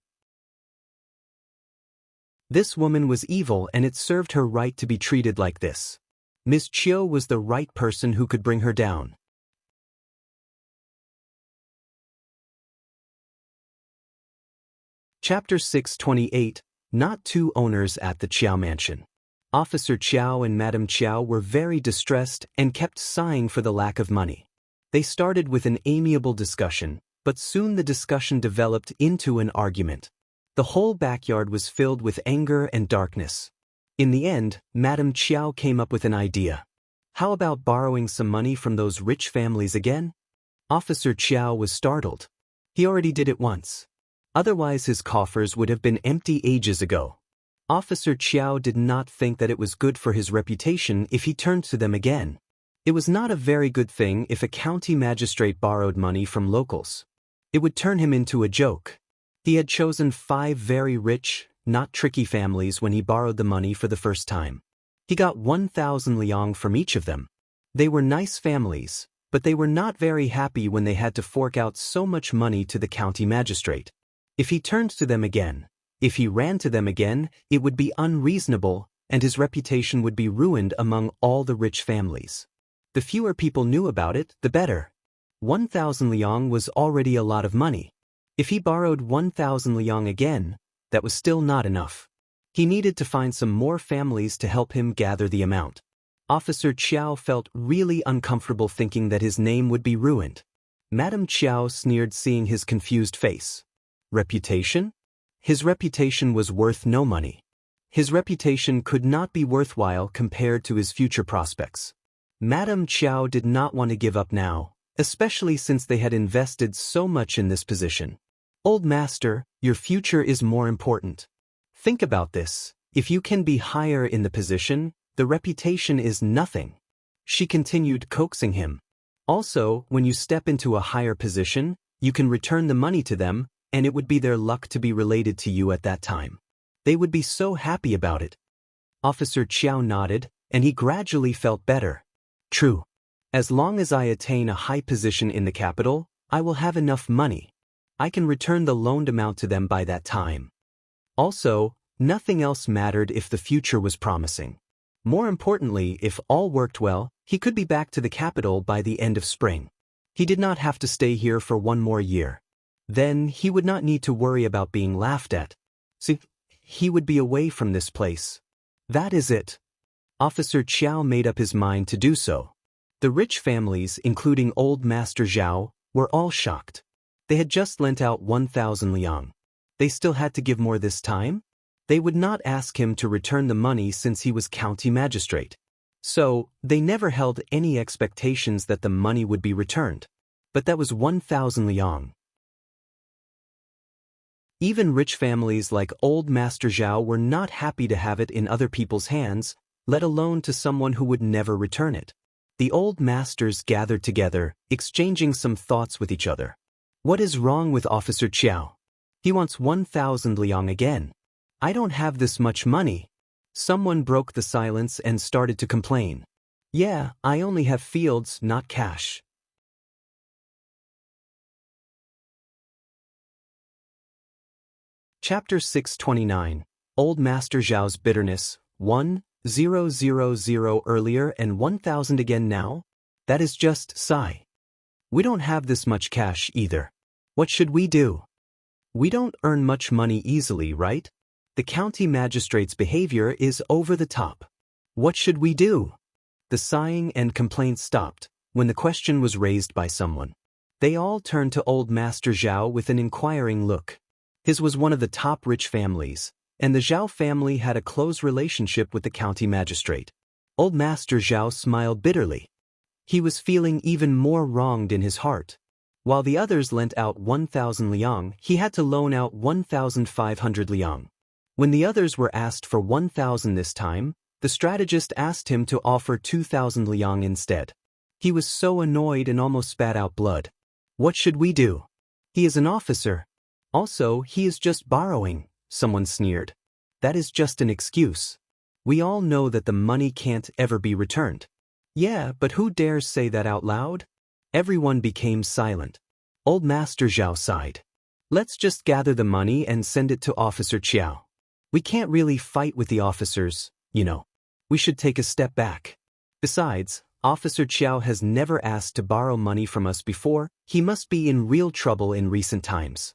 This woman was evil and it served her right to be treated like this. Miss Qiao was the right person who could bring her down. Chapter 628, Not Two Owners at the Qiao Mansion. Officer Qiao and Madam Qiao were very distressed and kept sighing for the lack of money. They started with an amiable discussion, but soon the discussion developed into an argument. The whole backyard was filled with anger and darkness. In the end, Madam Qiao came up with an idea. How about borrowing some money from those rich families again? Officer Qiao was startled. He already did it once. Otherwise his coffers would have been empty ages ago. Officer Qiao did not think that it was good for his reputation if he turned to them again. It was not a very good thing if a county magistrate borrowed money from locals. It would turn him into a joke. He had chosen 5 very rich, not tricky families when he borrowed the money for the first time. He got 1,000 liang from each of them. They were nice families, but they were not very happy when they had to fork out so much money to the county magistrate. If he turned to them again, if he ran to them again, it would be unreasonable, and his reputation would be ruined among all the rich families. The fewer people knew about it, the better. 1,000 liang was already a lot of money. If he borrowed 1,000 liang again, that was still not enough. He needed to find some more families to help him gather the amount. Officer Qiao felt really uncomfortable thinking that his name would be ruined. Madam Qiao sneered seeing his confused face. Reputation? His reputation was worth no money. His reputation could not be worthwhile compared to his future prospects. Madam Qiao did not want to give up now, especially since they had invested so much in this position. Old master, your future is more important. Think about this. If you can be higher in the position, the reputation is nothing. She continued coaxing him. Also, when you step into a higher position, you can return the money to them, and it would be their luck to be related to you at that time. They would be so happy about it. Officer Qiao nodded, and he gradually felt better. True. As long as I attain a high position in the capital, I will have enough money. I can return the loaned amount to them by that time. Also, nothing else mattered if the future was promising. More importantly, if all worked well, he could be back to the capital by the end of spring. He did not have to stay here for 1 more year. Then he would not need to worry about being laughed at. See, he would be away from this place. That is it. Officer Qiao made up his mind to do so. The rich families, including old Master Zhao, were all shocked. They had just lent out 1,000 liang. They still had to give more this time? They would not ask him to return the money since he was county magistrate. So, they never held any expectations that the money would be returned. But that was 1,000 liang. Even rich families like old Master Zhao were not happy to have it in other people's hands, let alone to someone who would never return it. The old masters gathered together, exchanging some thoughts with each other. What is wrong with Officer Qiao? He wants 1,000 liang again. I don't have this much money. Someone broke the silence and started to complain. Yeah, I only have fields, not cash. Chapter 629. Old Master Zhao's Bitterness. 1,000 earlier and 1,000 again now? That is just sigh. We don't have this much cash either. What should we do? We don't earn much money easily, right? The county magistrate's behavior is over the top. What should we do? The sighing and complaints stopped when the question was raised by someone. They all turned to old Master Zhao with an inquiring look. His was one of the top rich families, and the Zhao family had a close relationship with the county magistrate. Old Master Zhao smiled bitterly. He was feeling even more wronged in his heart. While the others lent out 1,000 liang, he had to loan out 1,500 liang. When the others were asked for 1,000 this time, the strategist asked him to offer 2,000 liang instead. He was so annoyed and almost spat out blood. What should we do? He is an officer. Also, he is just borrowing, someone sneered. That is just an excuse. We all know that the money can't ever be returned. Yeah, but who dares say that out loud? Everyone became silent. Old Master Zhao sighed. Let's just gather the money and send it to Officer Qiao. We can't really fight with the officers, you know. We should take a step back. Besides, Officer Qiao has never asked to borrow money from us before. He must be in real trouble in recent times.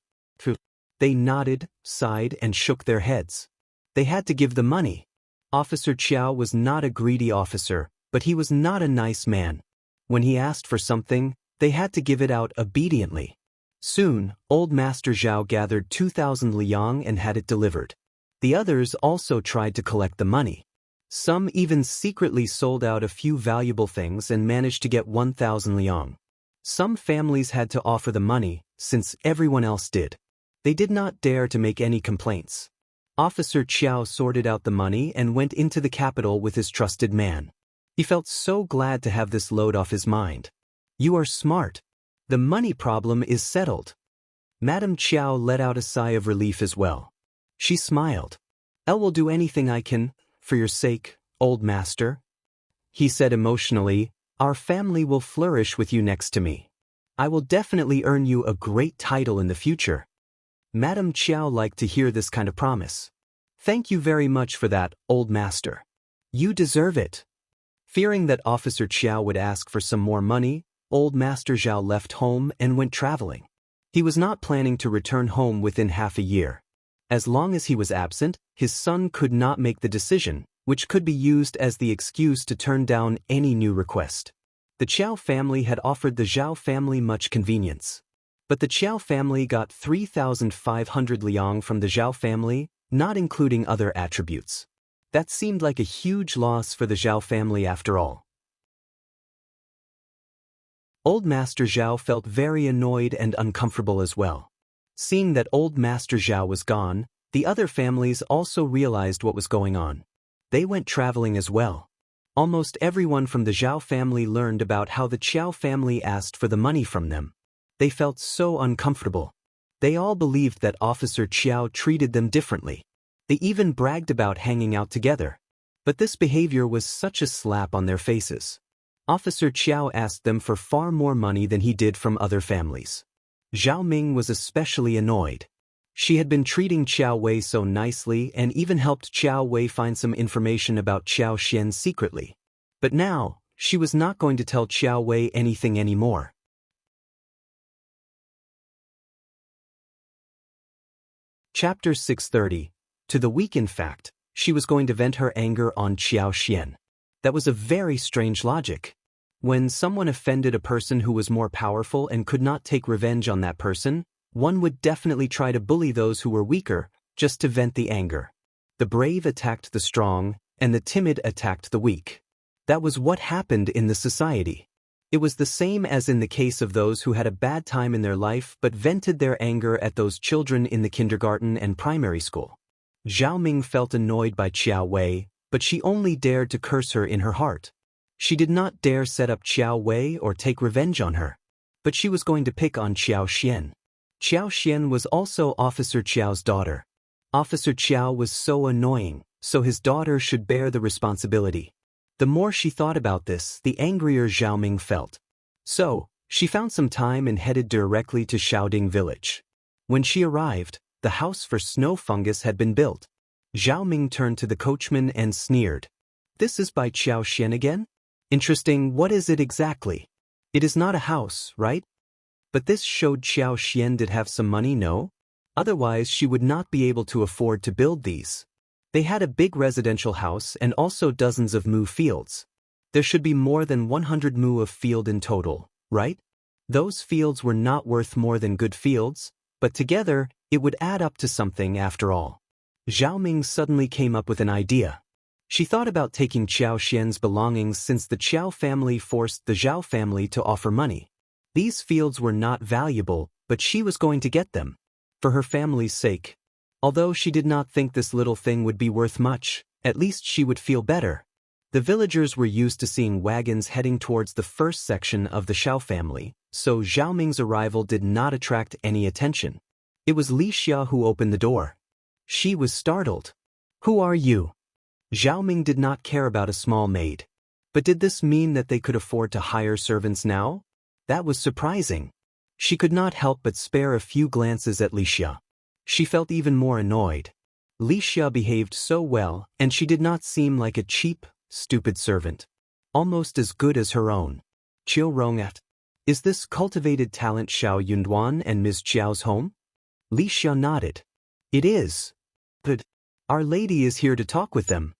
They nodded, sighed, and shook their heads. They had to give the money. Officer Qiao was not a greedy officer, but he was not a nice man. When he asked for something, they had to give it out obediently. Soon, old Master Zhao gathered 2,000 liang and had it delivered. The others also tried to collect the money. Some even secretly sold out a few valuable things and managed to get 1,000 liang. Some families had to offer the money, since everyone else did. They did not dare to make any complaints. Officer Qiao sorted out the money and went into the capital with his trusted man. He felt so glad to have this load off his mind. You are smart. The money problem is settled. Madame Qiao let out a sigh of relief as well. She smiled. I will do anything I can, for your sake, old master. He said emotionally, our family will flourish with you next to me. I will definitely earn you a great title in the future. Madame Qiao liked to hear this kind of promise. Thank you very much for that, old master. You deserve it. Fearing that Officer Qiao would ask for some more money, old Master Zhao left home and went traveling. He was not planning to return home within half a year. As long as he was absent, his son could not make the decision, which could be used as the excuse to turn down any new request. The Qiao family had offered the Zhao family much convenience. But the Qiao family got 3,500 liang from the Zhao family, not including other attributes. That seemed like a huge loss for the Zhao family after all. Old Master Zhao felt very annoyed and uncomfortable as well. Seeing that old Master Zhao was gone, the other families also realized what was going on. They went traveling as well. Almost everyone from the Zhao family learned about how the Qiao family asked for the money from them. They felt so uncomfortable. They all believed that Officer Qiao treated them differently. They even bragged about hanging out together. But this behavior was such a slap on their faces. Officer Qiao asked them for far more money than he did from other families. Zhao Ming was especially annoyed. She had been treating Qiao Wei so nicely and even helped Qiao Wei find some information about Qiao Xian secretly. But now, she was not going to tell Qiao Wei anything anymore. Chapter 630. To the weak in fact, she was going to vent her anger on Qiao Xian. That was a very strange logic. When someone offended a person who was more powerful and could not take revenge on that person, One would definitely try to bully those who were weaker, just to vent the anger. The brave attacked the strong, and the timid attacked the weak. That was what happened in the society. It was the same as in the case of those who had a bad time in their life but vented their anger at those children in the kindergarten and primary school. Zhao Ming felt annoyed by Qiao Wei, but she only dared to curse her in her heart. She did not dare set up Qiao Wei or take revenge on her. But she was going to pick on Qiao Xian. Qiao Xian was also Officer Qiao's daughter. Officer Qiao was so annoying, so his daughter should bear the responsibility. The more she thought about this, the angrier Zhao Ming felt. So, she found some time and headed directly to Shaoding village. When she arrived, the house for snow fungus had been built. Zhao Ming turned to the coachman and sneered. "This is by Qiao Xian again? Interesting, what is it exactly? It is not a house, right?" But this showed Qiao Xian did have some money, no? Otherwise she would not be able to afford to build these. They had a big residential house and also dozens of mu fields. There should be more than 100 mu of field in total, right? Those fields were not worth more than good fields, but together, it would add up to something after all. Zhao Ming suddenly came up with an idea. She thought about taking Qiao Xian's belongings since the Qiao family forced the Zhao family to offer money. These fields were not valuable, but she was going to get them. For her family's sake. Although she did not think this little thing would be worth much, at least she would feel better. The villagers were used to seeing wagons heading towards the first section of the Shao family, so Zhao Ming's arrival did not attract any attention. It was Li Xia who opened the door. She was startled. "Who are you?" Zhao Ming did not care about a small maid. But did this mean that they could afford to hire servants now? That was surprising. She could not help but spare a few glances at Li Xia. She felt even more annoyed. Li Xia behaved so well, and she did not seem like a cheap, stupid servant. Almost as good as her own. Yuezheng. Is this cultivated talent Shao Yunduan and Ms. Qiao's home? Li Xia nodded. It is. But Our Lady is here to talk with them.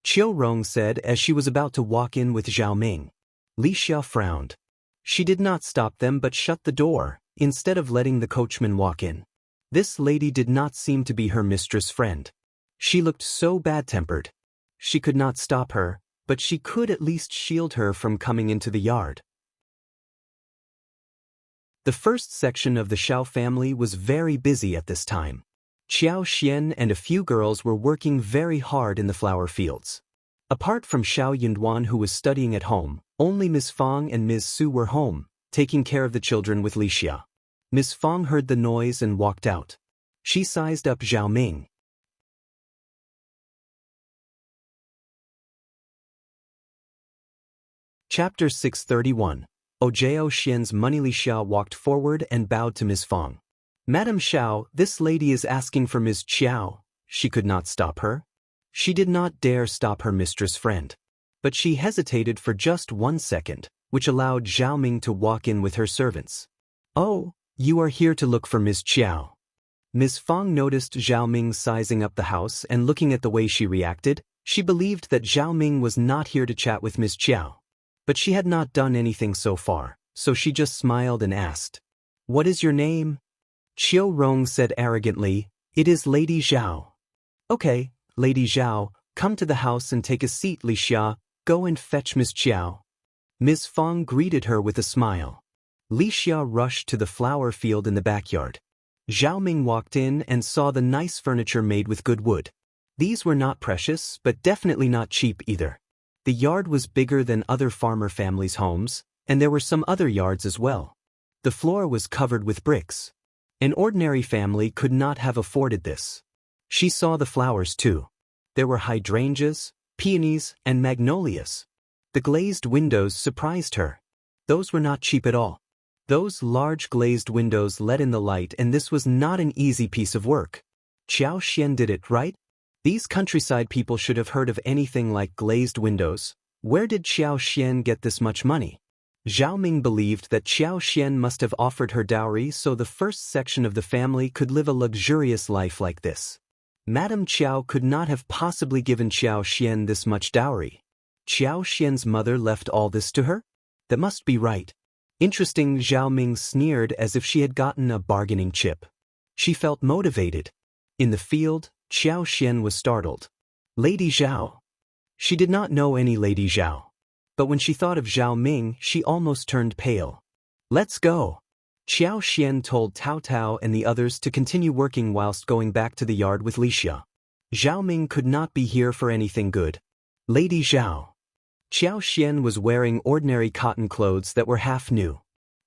Yuezheng said as she was about to walk in with Zhao Ming. Li Xia frowned. She did not stop them but shut the door, instead of letting the coachman walk in. This lady did not seem to be her mistress' friend. She looked so bad-tempered. She could not stop her, but she could at least shield her from coming into the yard. The first section of the Shao family was very busy at this time. Qiao Xian and a few girls were working very hard in the flower fields. Apart from Shao Yunduan who was studying at home, only Ms. Fang and Ms. Su were home, taking care of the children with Li Xia. Ms. Fang heard the noise and walked out. She sized up Zhao Ming. Chapter 631. Ojao Xian's money. Li Xia walked forward and bowed to Ms. Fang. "Madam Shao, this lady is asking for Ms. Qiao." She could not stop her. She did not dare stop her mistress' friend. But she hesitated for just 1 second, which allowed Zhao Ming to walk in with her servants. "Oh, you are here to look for Ms. Qiao." Ms. Fang noticed Zhao Ming sizing up the house and looking at the way she reacted, she believed that Zhao Ming was not here to chat with Ms. Qiao. But she had not done anything so far, so she just smiled and asked, "What is your name?" Yuezheng said arrogantly, "It is Lady Zhao." "Okay, Lady Zhao, come to the house and take a seat. Li Xia, go and fetch Ms. Qiao." Ms. Fang greeted her with a smile. Li Xia rushed to the flower field in the backyard. Zhao Ming walked in and saw the nice furniture made with good wood. These were not precious, but definitely not cheap either. The yard was bigger than other farmer families' homes, and there were some other yards as well. The floor was covered with bricks. An ordinary family could not have afforded this. She saw the flowers too. There were hydrangeas, peonies, and magnolias. The glazed windows surprised her. Those were not cheap at all. Those large glazed windows let in the light, and this was not an easy piece of work. Qiao Xian did it, right? These countryside people should have heard of anything like glazed windows. Where did Qiao Xian get this much money? Zhao Ming believed that Qiao Xian must have offered her dowry so the first section of the family could live a luxurious life like this. Madame Qiao could not have possibly given Qiao Xian this much dowry. Qiao Xian's mother left all this to her? That must be right. Interesting, Zhao Ming sneered as if she had gotten a bargaining chip. She felt motivated. In the field, Qiao Xian was startled. Lady Zhao. She did not know any Lady Zhao. But when she thought of Zhao Ming, she almost turned pale. Let's go. Qiao Xian told Tao Tao and the others to continue working whilst going back to the yard with Liulang. Zhao Ming could not be here for anything good. Lady Zhao. Qiao Xian was wearing ordinary cotton clothes that were half new.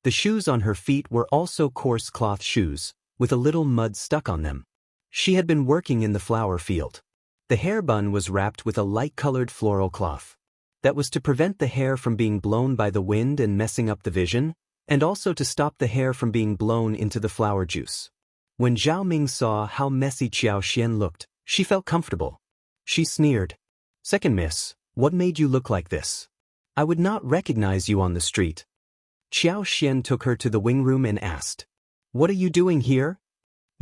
The shoes on her feet were also coarse cloth shoes, with a little mud stuck on them. She had been working in the flower field. The hair bun was wrapped with a light-colored floral cloth. That was to prevent the hair from being blown by the wind and messing up the vision, and also to stop the hair from being blown into the flower juice. When Zhao Ming saw how messy Qiao Xian looked, she felt comfortable. She sneered. Second miss, what made you look like this? I would not recognize you on the street. Qiao Xian took her to the wing room and asked, What are you doing here?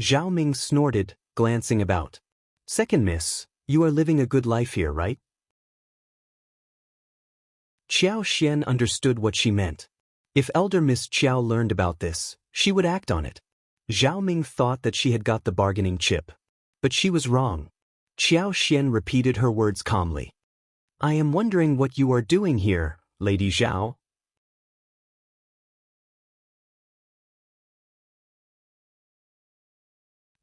Zhao Ming snorted, glancing about. Second miss, you are living a good life here, right? Qiao Xian understood what she meant. If Elder Miss Qiao learned about this, she would act on it. Zhao Ming thought that she had got the bargaining chip. But she was wrong. Qiao Xian repeated her words calmly. I am wondering what you are doing here, Lady Zhao.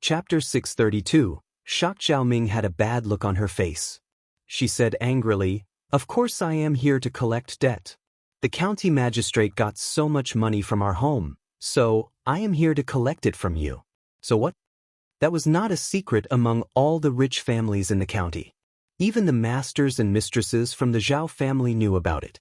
Chapter 632. Shocked Zhao Ming had a bad look on her face. She said angrily, Of course I am here to collect debt. The county magistrate got so much money from our home, so I am here to collect it from you. So what? That was not a secret among all the rich families in the county. Even the masters and mistresses from the Zhao family knew about it.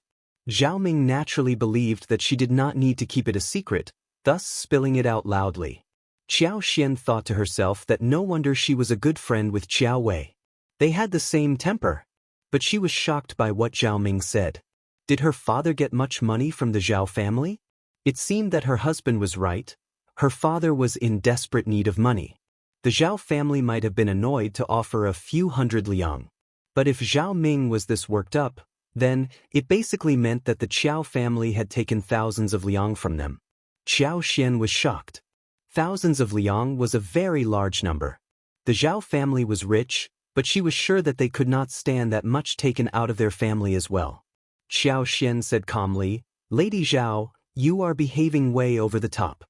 Zhao Ming naturally believed that she did not need to keep it a secret, thus spilling it out loudly. Qiao Xian thought to herself that no wonder she was a good friend with Qiao Wei. They had the same temper. But she was shocked by what Zhao Ming said. Did her father get much money from the Zhao family? It seemed that her husband was right. Her father was in desperate need of money. The Zhao family might have been annoyed to offer a few hundred liang. But if Zhao Ming was this worked up, then it basically meant that the Qiao family had taken thousands of liang from them. Qiao Xian was shocked. Thousands of liang was a very large number. The Zhao family was rich, but she was sure that they could not stand that much taken out of their family as well. Qiao Xian said calmly, Lady Zhao, you are behaving way over the top.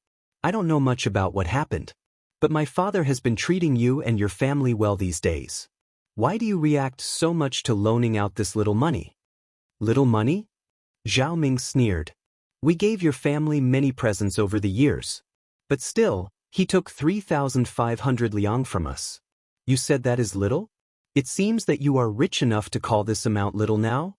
I don't know much about what happened. But my father has been treating you and your family well these days. Why do you react so much to loaning out this little money? Little money? Zhao Ming sneered. We gave your family many presents over the years. But still, he took 3,500 liang from us. You said that is little? It seems that you are rich enough to call this amount little now?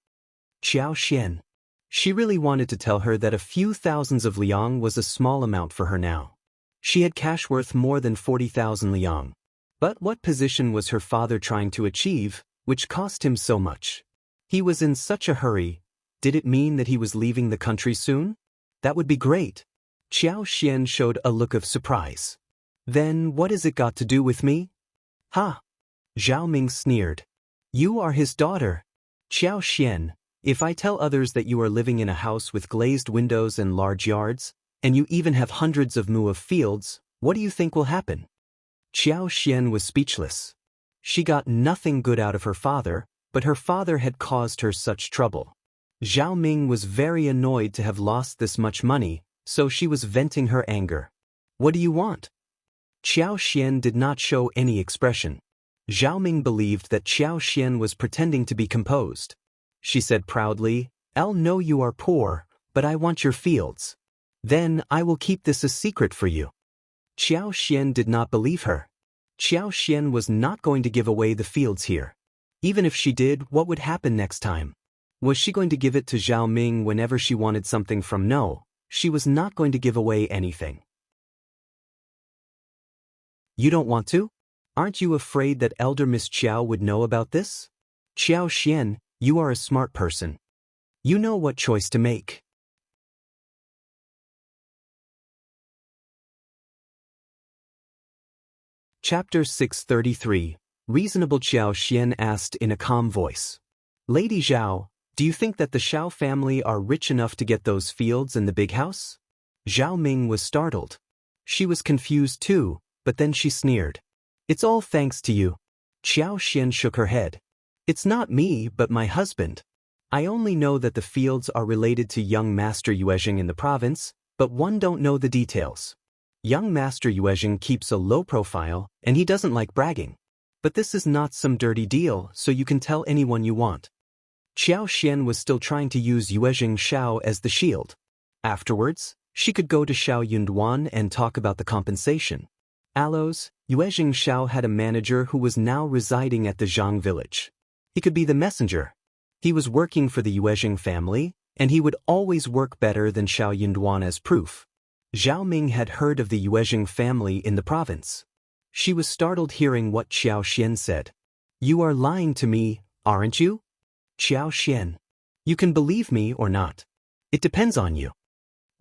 Qiao Xian. She really wanted to tell her that a few thousands of liang was a small amount for her now. She had cash worth more than 40,000 liang. But what position was her father trying to achieve, which cost him so much? He was in such a hurry. Did it mean that he was leaving the country soon? That would be great. Qiao Xian showed a look of surprise. Then what has it got to do with me? Ha! Zhao Ming sneered. You are his daughter. Qiao Xian, if I tell others that you are living in a house with glazed windows and large yards, and you even have hundreds of mu of fields, what do you think will happen? Qiao Xian was speechless. She got nothing good out of her father, but her father had caused her such trouble. Zhao Ming was very annoyed to have lost this much money, so she was venting her anger. What do you want? Qiao Xian did not show any expression. Zhao Ming believed that Qiao Xian was pretending to be composed. She said proudly, I'll know you are poor, but I want your fields. Then I will keep this a secret for you. Qiao Xian did not believe her. Qiao Xian was not going to give away the fields here. Even if she did, what would happen next time? Was she going to give it to Zhao Ming whenever she wanted something from? No, she was not going to give away anything. You don't want to? Aren't you afraid that Elder Miss Qiao would know about this? Qiao Xian, you are a smart person. You know what choice to make. Chapter 633. Reasonable Qiao Xian asked in a calm voice. Lady Zhao, Do you think that the Shao family are rich enough to get those fields and the big house? Zhao Ming was startled. She was confused too, but then she sneered. It's all thanks to you. Qiao Xian shook her head. It's not me, but my husband. I only know that the fields are related to young Master Yuezheng in the province, but one don't know the details. Young Master Yuezheng keeps a low profile, and he doesn't like bragging. But this is not some dirty deal, so you can tell anyone you want. Qiao Xian was still trying to use Yuezheng Shao as the shield. Afterwards, she could go to Shao Yunduan and talk about the compensation. Allos, Yuezheng Shao had a manager who was now residing at the Zhang village. He could be the messenger. He was working for the Yuezheng family, and he would always work better than Shao Yunduan as proof. Zhao Ming had heard of the Yuezheng family in the province. She was startled hearing what Qiao Xian said. You are lying to me, aren't you? Qiao Xian. You can believe me or not. It depends on you.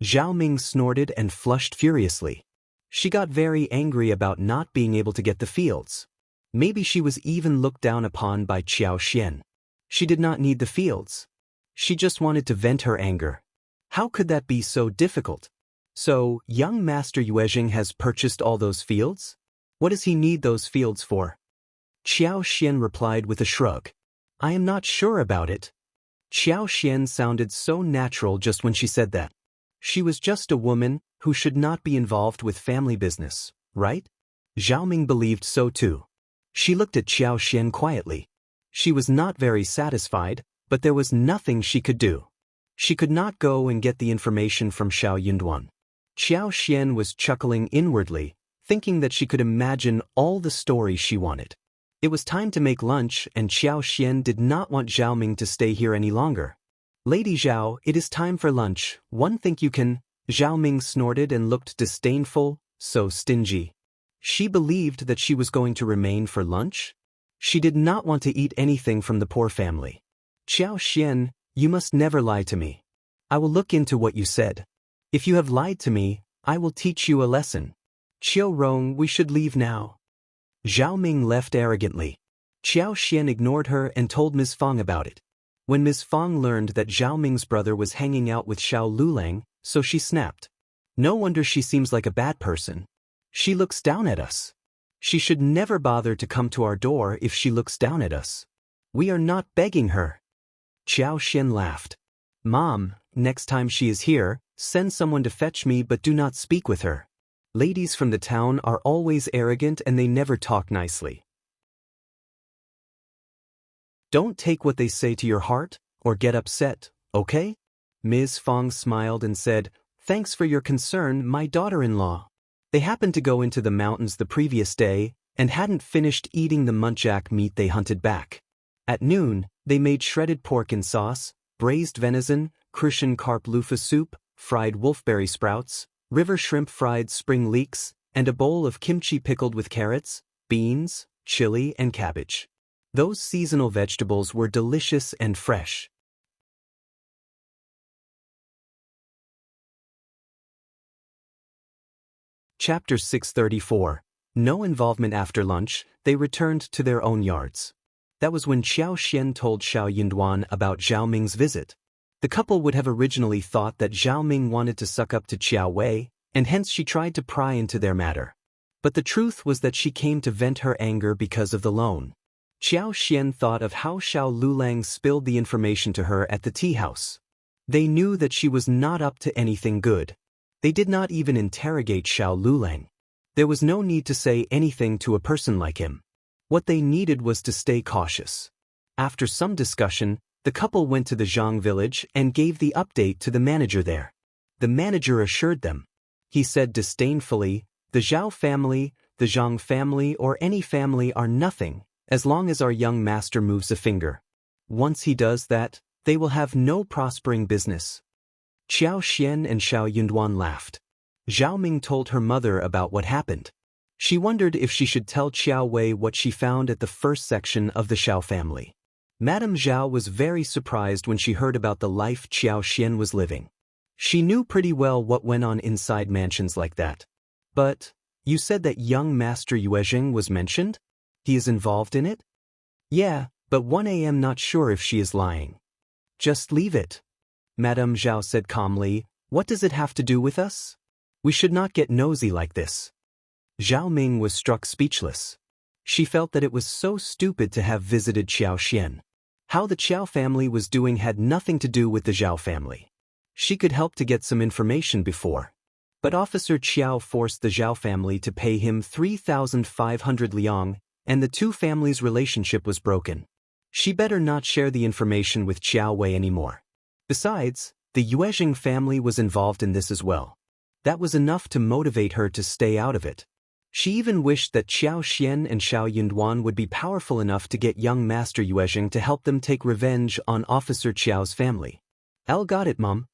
Zhao Ming snorted and flushed furiously. She got very angry about not being able to get the fields. Maybe she was even looked down upon by Qiao Xian. She did not need the fields. She just wanted to vent her anger. How could that be so difficult? So, young Master Yuezheng has purchased all those fields? What does he need those fields for? Qiao Xian replied with a shrug. I am not sure about it. Qiao Xian sounded so natural just when she said that. She was just a woman who should not be involved with family business, right? Zhao Ming believed so too. She looked at Qiao Xian quietly. She was not very satisfied, but there was nothing she could do. She could not go and get the information from Shao Yunduan. Qiao Xian was chuckling inwardly, thinking that she could imagine all the stories she wanted. It was time to make lunch, and Qiao Xian did not want Zhao Ming to stay here any longer. Lady Zhao, it is time for lunch. One think you can... Zhao Ming snorted and looked disdainful, so stingy. She believed that she was going to remain for lunch? She did not want to eat anything from the poor family. Qiao Xian, you must never lie to me. I will look into what you said. If you have lied to me, I will teach you a lesson. Qiao Rong, we should leave now. Zhao Ming left arrogantly. Qiao Xian ignored her and told Ms. Fang about it. When Ms. Fang learned that Zhao Ming's brother was hanging out with Shao Liulang, so she snapped. No wonder she seems like a bad person. She looks down at us. She should never bother to come to our door if she looks down at us. We are not begging her. Qiao Xian laughed. Mom, next time she is here, send someone to fetch me but do not speak with her. Ladies from the town are always arrogant and they never talk nicely. Don't take what they say to your heart, or get upset, okay? Ms. Fang smiled and said, Thanks for your concern, my daughter-in-law. They happened to go into the mountains the previous day, and hadn't finished eating the muntjac meat they hunted back. At noon, they made shredded pork in sauce, braised venison, Crucian carp loofah soup, fried wolfberry sprouts, river shrimp fried spring leeks, and a bowl of kimchi pickled with carrots, beans, chili, and cabbage. Those seasonal vegetables were delicious and fresh. Chapter 634. No involvement after lunch, they returned to their own yards. That was when Qiao Xian told Shao Yunduan about Zhao Ming's visit. The couple would have originally thought that Zhao Ming wanted to suck up to Qiao Wei, and hence she tried to pry into their matter. But the truth was that she came to vent her anger because of the loan. Qiao Xian thought of how Shao Liulang spilled the information to her at the tea house. They knew that she was not up to anything good. They did not even interrogate Shao Liulang. There was no need to say anything to a person like him. What they needed was to stay cautious. After some discussion, the couple went to the Zhang village and gave the update to the manager there. The manager assured them. He said disdainfully, the Zhao family, the Zhang family or any family are nothing, as long as our young master moves a finger. Once he does that, they will have no prospering business. Qiao Xian and Shao Yunduan laughed. Zhao Ming told her mother about what happened. She wondered if she should tell Qiao Wei what she found at the first section of the Shao family. Madame Zhao was very surprised when she heard about the life Qiao Xian was living. She knew pretty well what went on inside mansions like that. But, you said that young Master Yuezheng was mentioned? He is involved in it? Yeah, but 1 am not sure if she is lying. Just leave it. Madame Zhao said calmly, what does it have to do with us? We should not get nosy like this. Zhao Ming was struck speechless. She felt that it was so stupid to have visited Qiao. How the Qiao family was doing had nothing to do with the Zhao family. She could help to get some information before. But Officer Qiao forced the Zhao family to pay him 3,500 liulang, and the two families' relationship was broken. She better not share the information with Qiao Wei anymore. Besides, the Yuezheng family was involved in this as well. That was enough to motivate her to stay out of it. She even wished that Qiao Xian and Shao Yunduan would be powerful enough to get young Master Yuezheng to help them take revenge on Officer Qiao's family. I'll got it, Mum.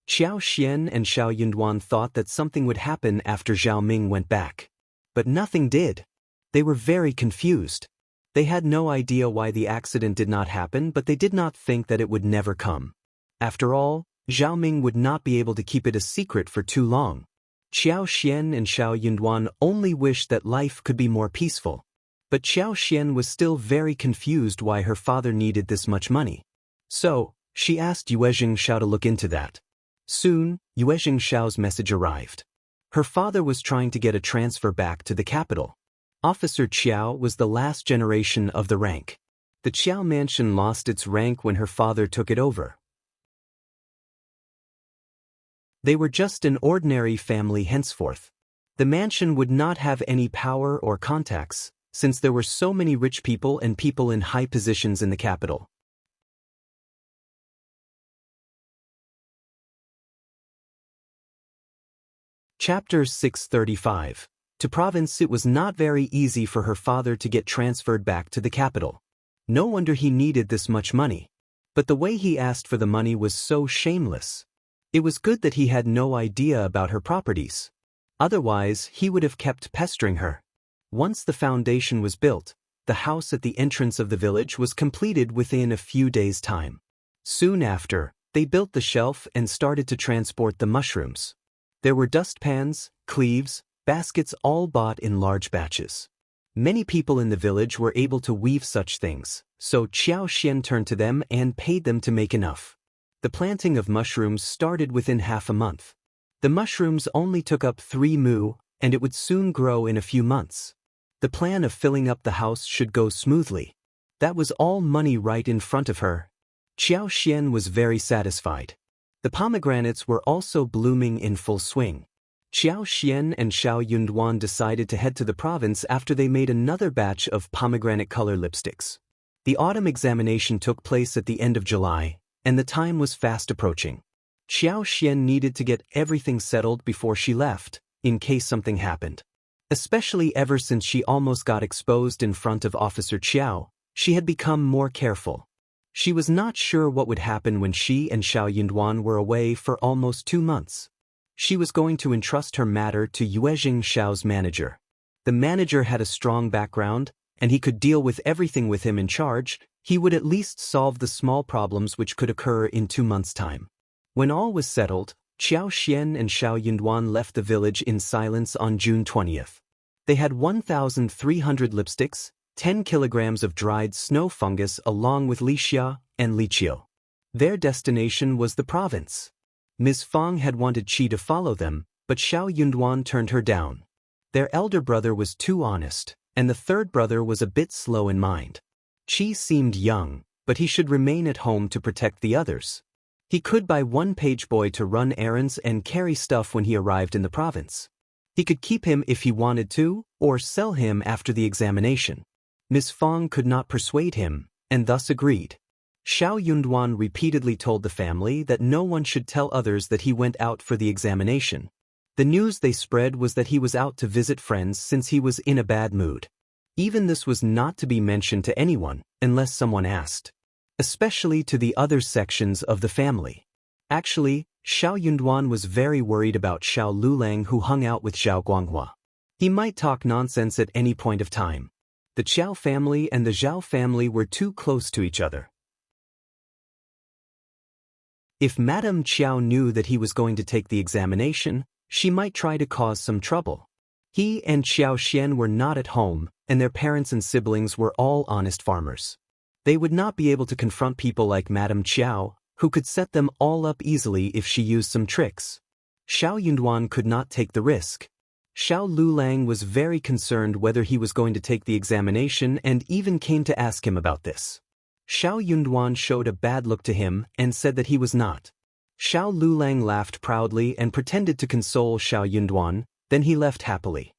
Qiao Xian and Shao Yunduan thought that something would happen after Zhao Ming went back. But nothing did. They were very confused. They had no idea why the accident did not happen, but they did not think that it would never come. After all, Zhao Ming would not be able to keep it a secret for too long. Qiao Xian and Shao Yunduan only wished that life could be more peaceful. But Qiao Xian was still very confused why her father needed this much money. So, she asked Yuezheng Shao to look into that. Soon, Yuezheng Shao's message arrived. Her father was trying to get a transfer back to the capital. Officer Qiao was the last generation of the rank. The Qiao mansion lost its rank when her father took it over. They were just an ordinary family henceforth. The mansion would not have any power or contacts, since there were so many rich people and people in high positions in the capital. Chapter 635. To province. It was not very easy for her father to get transferred back to the capital. No wonder he needed this much money. But the way he asked for the money was so shameless. It was good that he had no idea about her properties. Otherwise, he would have kept pestering her. Once the foundation was built, the house at the entrance of the village was completed within a few days' time. Soon after, they built the shelf and started to transport the mushrooms. There were dustpans, cleaves, baskets, all bought in large batches. Many people in the village were able to weave such things, so Qiao Xian turned to them and paid them to make enough. The planting of mushrooms started within half a month. The mushrooms only took up 3 mu, and it would soon grow in a few months. The plan of filling up the house should go smoothly. That was all money right in front of her. Qiao Xian was very satisfied. The pomegranates were also blooming in full swing. Qiao Xian and Shao Yunduan decided to head to the province after they made another batch of pomegranate color lipsticks. The autumn examination took place at the end of July, and the time was fast approaching. Qiao Xian needed to get everything settled before she left, in case something happened. Especially ever since she almost got exposed in front of Officer Qiao, she had become more careful. She was not sure what would happen when she and Shao Yunduan were away for almost 2 months. She was going to entrust her matter to Yuezheng Shao's manager. The manager had a strong background, and he could deal with everything with him in charge. He would at least solve the small problems which could occur in 2 months' time. When all was settled, Qiao Xian and Shao Yunduan left the village in silence on June 20th. They had 1,300 lipsticks, 10 kilograms of dried snow fungus along with Lixia and Liqiao. Their destination was the province. Ms. Fang had wanted Qi to follow them, but Shao Yunduan turned her down. Their elder brother was too honest, and the third brother was a bit slow in mind. Qi seemed young, but he should remain at home to protect the others. He could buy one page boy to run errands and carry stuff when he arrived in the province. He could keep him if he wanted to, or sell him after the examination. Ms. Fang could not persuade him, and thus agreed. Shao Yunduan repeatedly told the family that no one should tell others that he went out for the examination. The news they spread was that he was out to visit friends since he was in a bad mood. Even this was not to be mentioned to anyone, unless someone asked. Especially to the other sections of the family. Actually, Shao Yunduan was very worried about Shao Liulang, who hung out with Zhao Guanghua. He might talk nonsense at any point of time. The Qiao family and the Zhao family were too close to each other. If Madame Qiao knew that he was going to take the examination, she might try to cause some trouble. He and Qiao Xian were not at home, and their parents and siblings were all honest farmers. They would not be able to confront people like Madame Qiao, who could set them all up easily if she used some tricks. Shao Yunduan could not take the risk. Shao Liulang was very concerned whether he was going to take the examination and even came to ask him about this. Shao Yunduan showed a bad look to him and said that he was not. Shao Liulang laughed proudly and pretended to console Shao Yunduan, then he left happily.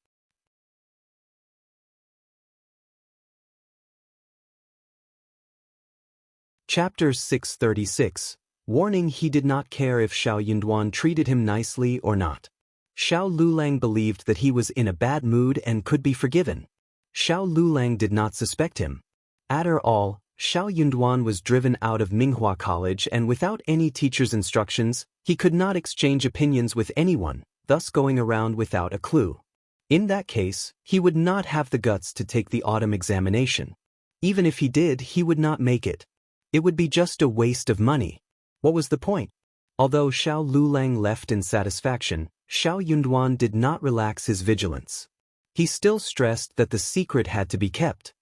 Chapter 636. Warning: he did not care if Shao Yunduan treated him nicely or not. Shao Liulang believed that he was in a bad mood and could be forgiven. Shao Liulang did not suspect him. After all, Shao Yunduan was driven out of Minghua College and without any teacher's instructions, he could not exchange opinions with anyone, thus going around without a clue. In that case, he would not have the guts to take the autumn examination. Even if he did, he would not make it. It would be just a waste of money. What was the point? Although Shao Liulang left in satisfaction, Shao Yunduan did not relax his vigilance. He still stressed that the secret had to be kept.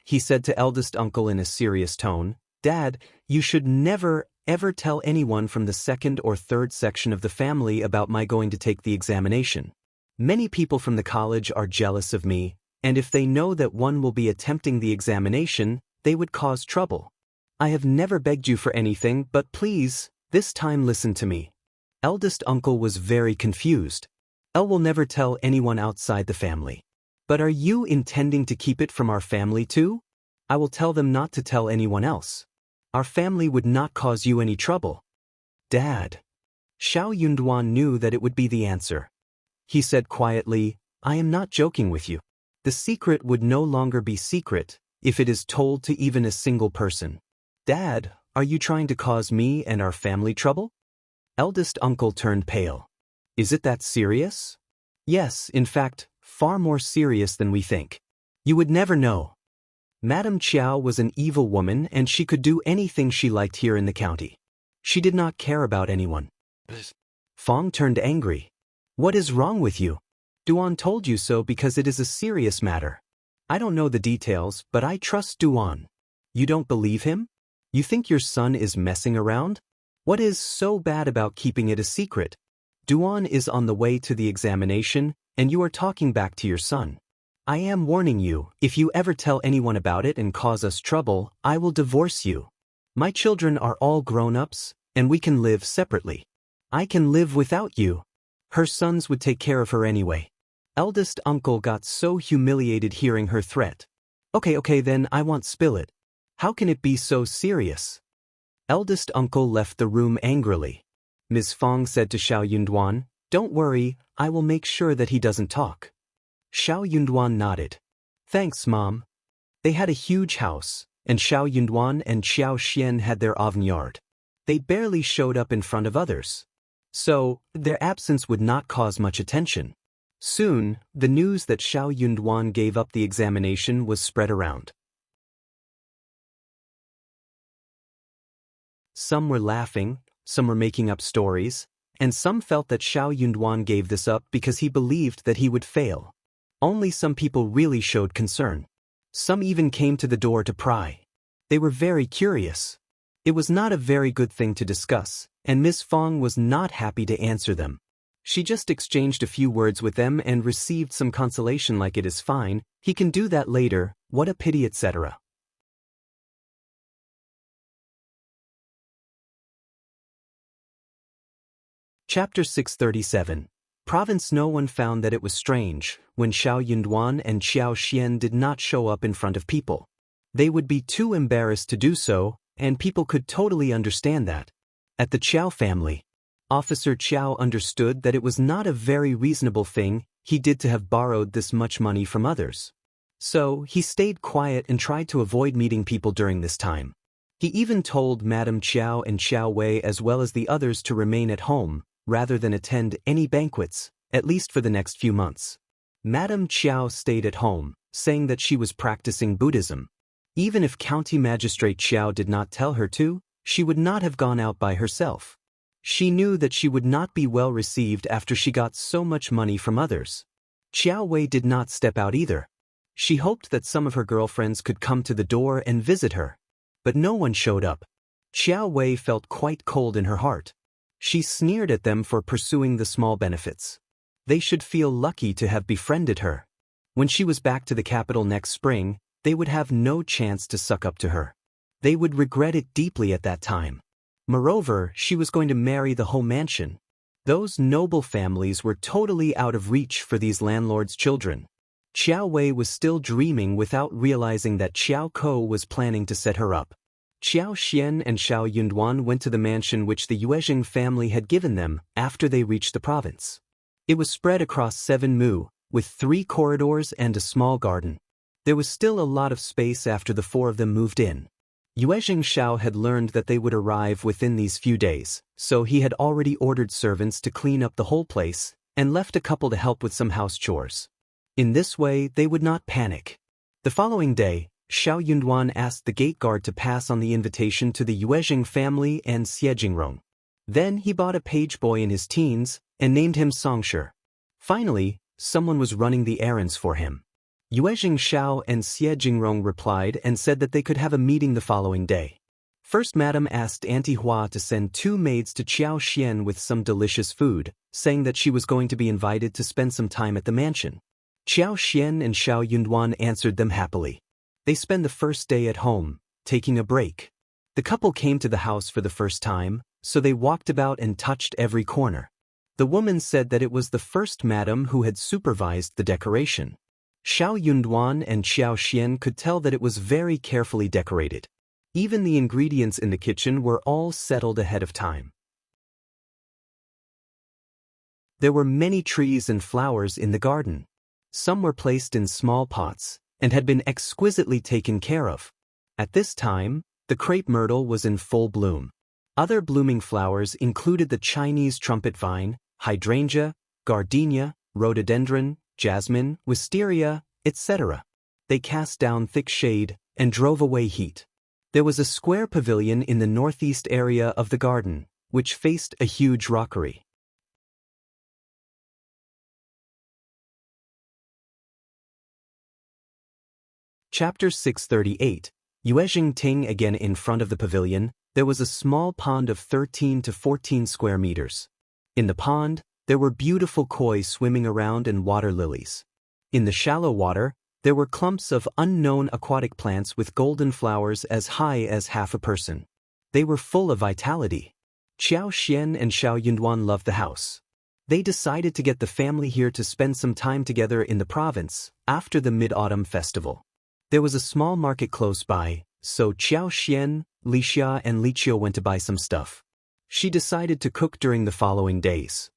He said to eldest uncle in a serious tone, "Dad, you should never, ever tell anyone from the second or third section of the family about my going to take the examination. Many people from the college are jealous of me, and if they know that one will be attempting the examination, they would cause trouble. I have never begged you for anything, but please, this time listen to me." Eldest uncle was very confused. "El will never tell anyone outside the family. But are you intending to keep it from our family too?" "I will tell them not to tell anyone else. Our family would not cause you any trouble." "Dad." Shao Yunduan knew that it would be the answer. He said quietly, "I am not joking with you. The secret would no longer be secret if it is told to even a single person." "Dad, are you trying to cause me and our family trouble?" Eldest uncle turned pale. "Is it that serious?" "Yes, in fact, far more serious than we think. You would never know. Madame Qiao was an evil woman and she could do anything she liked here in the county. She did not care about anyone." Fong turned angry. "What is wrong with you? Duan told you so because it is a serious matter. I don't know the details, but I trust Duan. You don't believe him? You think your son is messing around? What is so bad about keeping it a secret? Duan is on the way to the examination, and you are talking back to your son. I am warning you, if you ever tell anyone about it and cause us trouble, I will divorce you. My children are all grown-ups, and we can live separately. I can live without you. Her sons would take care of her anyway." Eldest uncle got so humiliated hearing her threat. Okay, then I won't spill it. How can it be so serious?" Eldest uncle left the room angrily. Ms. Fong said to Shao Yunduan, "Don't worry, I will make sure that he doesn't talk." Shao Yunduan nodded. "Thanks, Mom." They had a huge house, and Shao Yunduan and Qiao Xian had their avant-garde. They barely showed up in front of others. So, their absence would not cause much attention. Soon, the news that Shao Yunduan gave up the examination was spread around. Some were laughing, some were making up stories, and some felt that Shao Yunduan gave this up because he believed that he would fail. Only some people really showed concern. Some even came to the door to pry. They were very curious. It was not a very good thing to discuss, and Miss Fong was not happy to answer them. She just exchanged a few words with them and received some consolation like "it is fine, he can do that later, what a pity," etc. Chapter 637. Province. No one found that it was strange when Shao Yunduan and Qiao Xian did not show up in front of people. They would be too embarrassed to do so, and people could totally understand that. At the Qiao family, Officer Qiao understood that it was not a very reasonable thing he did to have borrowed this much money from others. So, he stayed quiet and tried to avoid meeting people during this time. He even told Madame Qiao and Qiao Wei as well as the others to remain at home, rather than attend any banquets, at least for the next few months. Madame Qiao stayed at home, saying that she was practicing Buddhism. Even if County Magistrate Qiao did not tell her to, she would not have gone out by herself. She knew that she would not be well received after she got so much money from others. Qiao Wei did not step out either. She hoped that some of her girlfriends could come to the door and visit her. But no one showed up. Qiao Wei felt quite cold in her heart. She sneered at them for pursuing the small benefits. They should feel lucky to have befriended her. When she was back to the capital next spring, they would have no chance to suck up to her. They would regret it deeply at that time. Moreover, she was going to marry the whole mansion. Those noble families were totally out of reach for these landlords' children. Qiao Wei was still dreaming without realizing that Qiao Ko was planning to set her up. Qiao Xian and Shao Yunduan went to the mansion which the Yuezheng family had given them after they reached the province. It was spread across 7 mu, with 3 corridors and a small garden. There was still a lot of space after the 4 of them moved in. Yuezheng Shao had learned that they would arrive within these few days, so he had already ordered servants to clean up the whole place and left a couple to help with some house chores. In this way, they would not panic. The following day, Shao Yunduan asked the gate guard to pass on the invitation to the Yuezheng family and Xie. Then he bought a page boy in his teens and named him Songshi. Finally, someone was running the errands for him. Yuezheng Shao and Xie replied and said that they could have a meeting the following day. First Madam asked Auntie Hua to send 2 maids to Qiao Xian with some delicious food, saying that she was going to be invited to spend some time at the mansion. Qiao Xian and Shao Yunduan answered them happily. They spent the first day at home, taking a break. The couple came to the house for the first time, so they walked about and touched every corner. The woman said that it was the first madam who had supervised the decoration. Shao Yunduan and Qiao Xian could tell that it was very carefully decorated. Even the ingredients in the kitchen were all settled ahead of time. There were many trees and flowers in the garden. Some were placed in small pots and had been exquisitely taken care of. At this time, the crepe myrtle was in full bloom. Other blooming flowers included the Chinese trumpet vine, hydrangea, gardenia, rhododendron, jasmine, wisteria, etc. They cast down thick shade and drove away heat. There was a square pavilion in the northeast area of the garden, which faced a huge rockery. Chapter 638. Yuezheng Ting. Again in front of the pavilion, there was a small pond of 13 to 14 square meters. In the pond, there were beautiful koi swimming around and water lilies. In the shallow water, there were clumps of unknown aquatic plants with golden flowers as high as half a person. They were full of vitality. Qiao Xian and Shao Yunduan loved the house. They decided to get the family here to spend some time together in the province after the Mid-Autumn Festival. There was a small market close by, so Qiao Xian, Lixia and Liqiao went to buy some stuff. She decided to cook during the following days.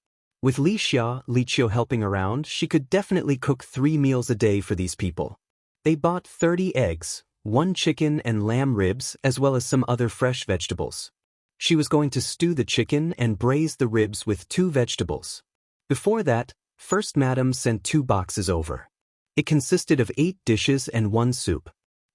With Liqiao helping around, she could definitely cook 3 meals a day for these people. They bought 30 eggs, 1 chicken and lamb ribs as well as some other fresh vegetables. She was going to stew the chicken and braise the ribs with 2 vegetables. Before that, First Madam sent 2 boxes over. It consisted of 8 dishes and 1 soup.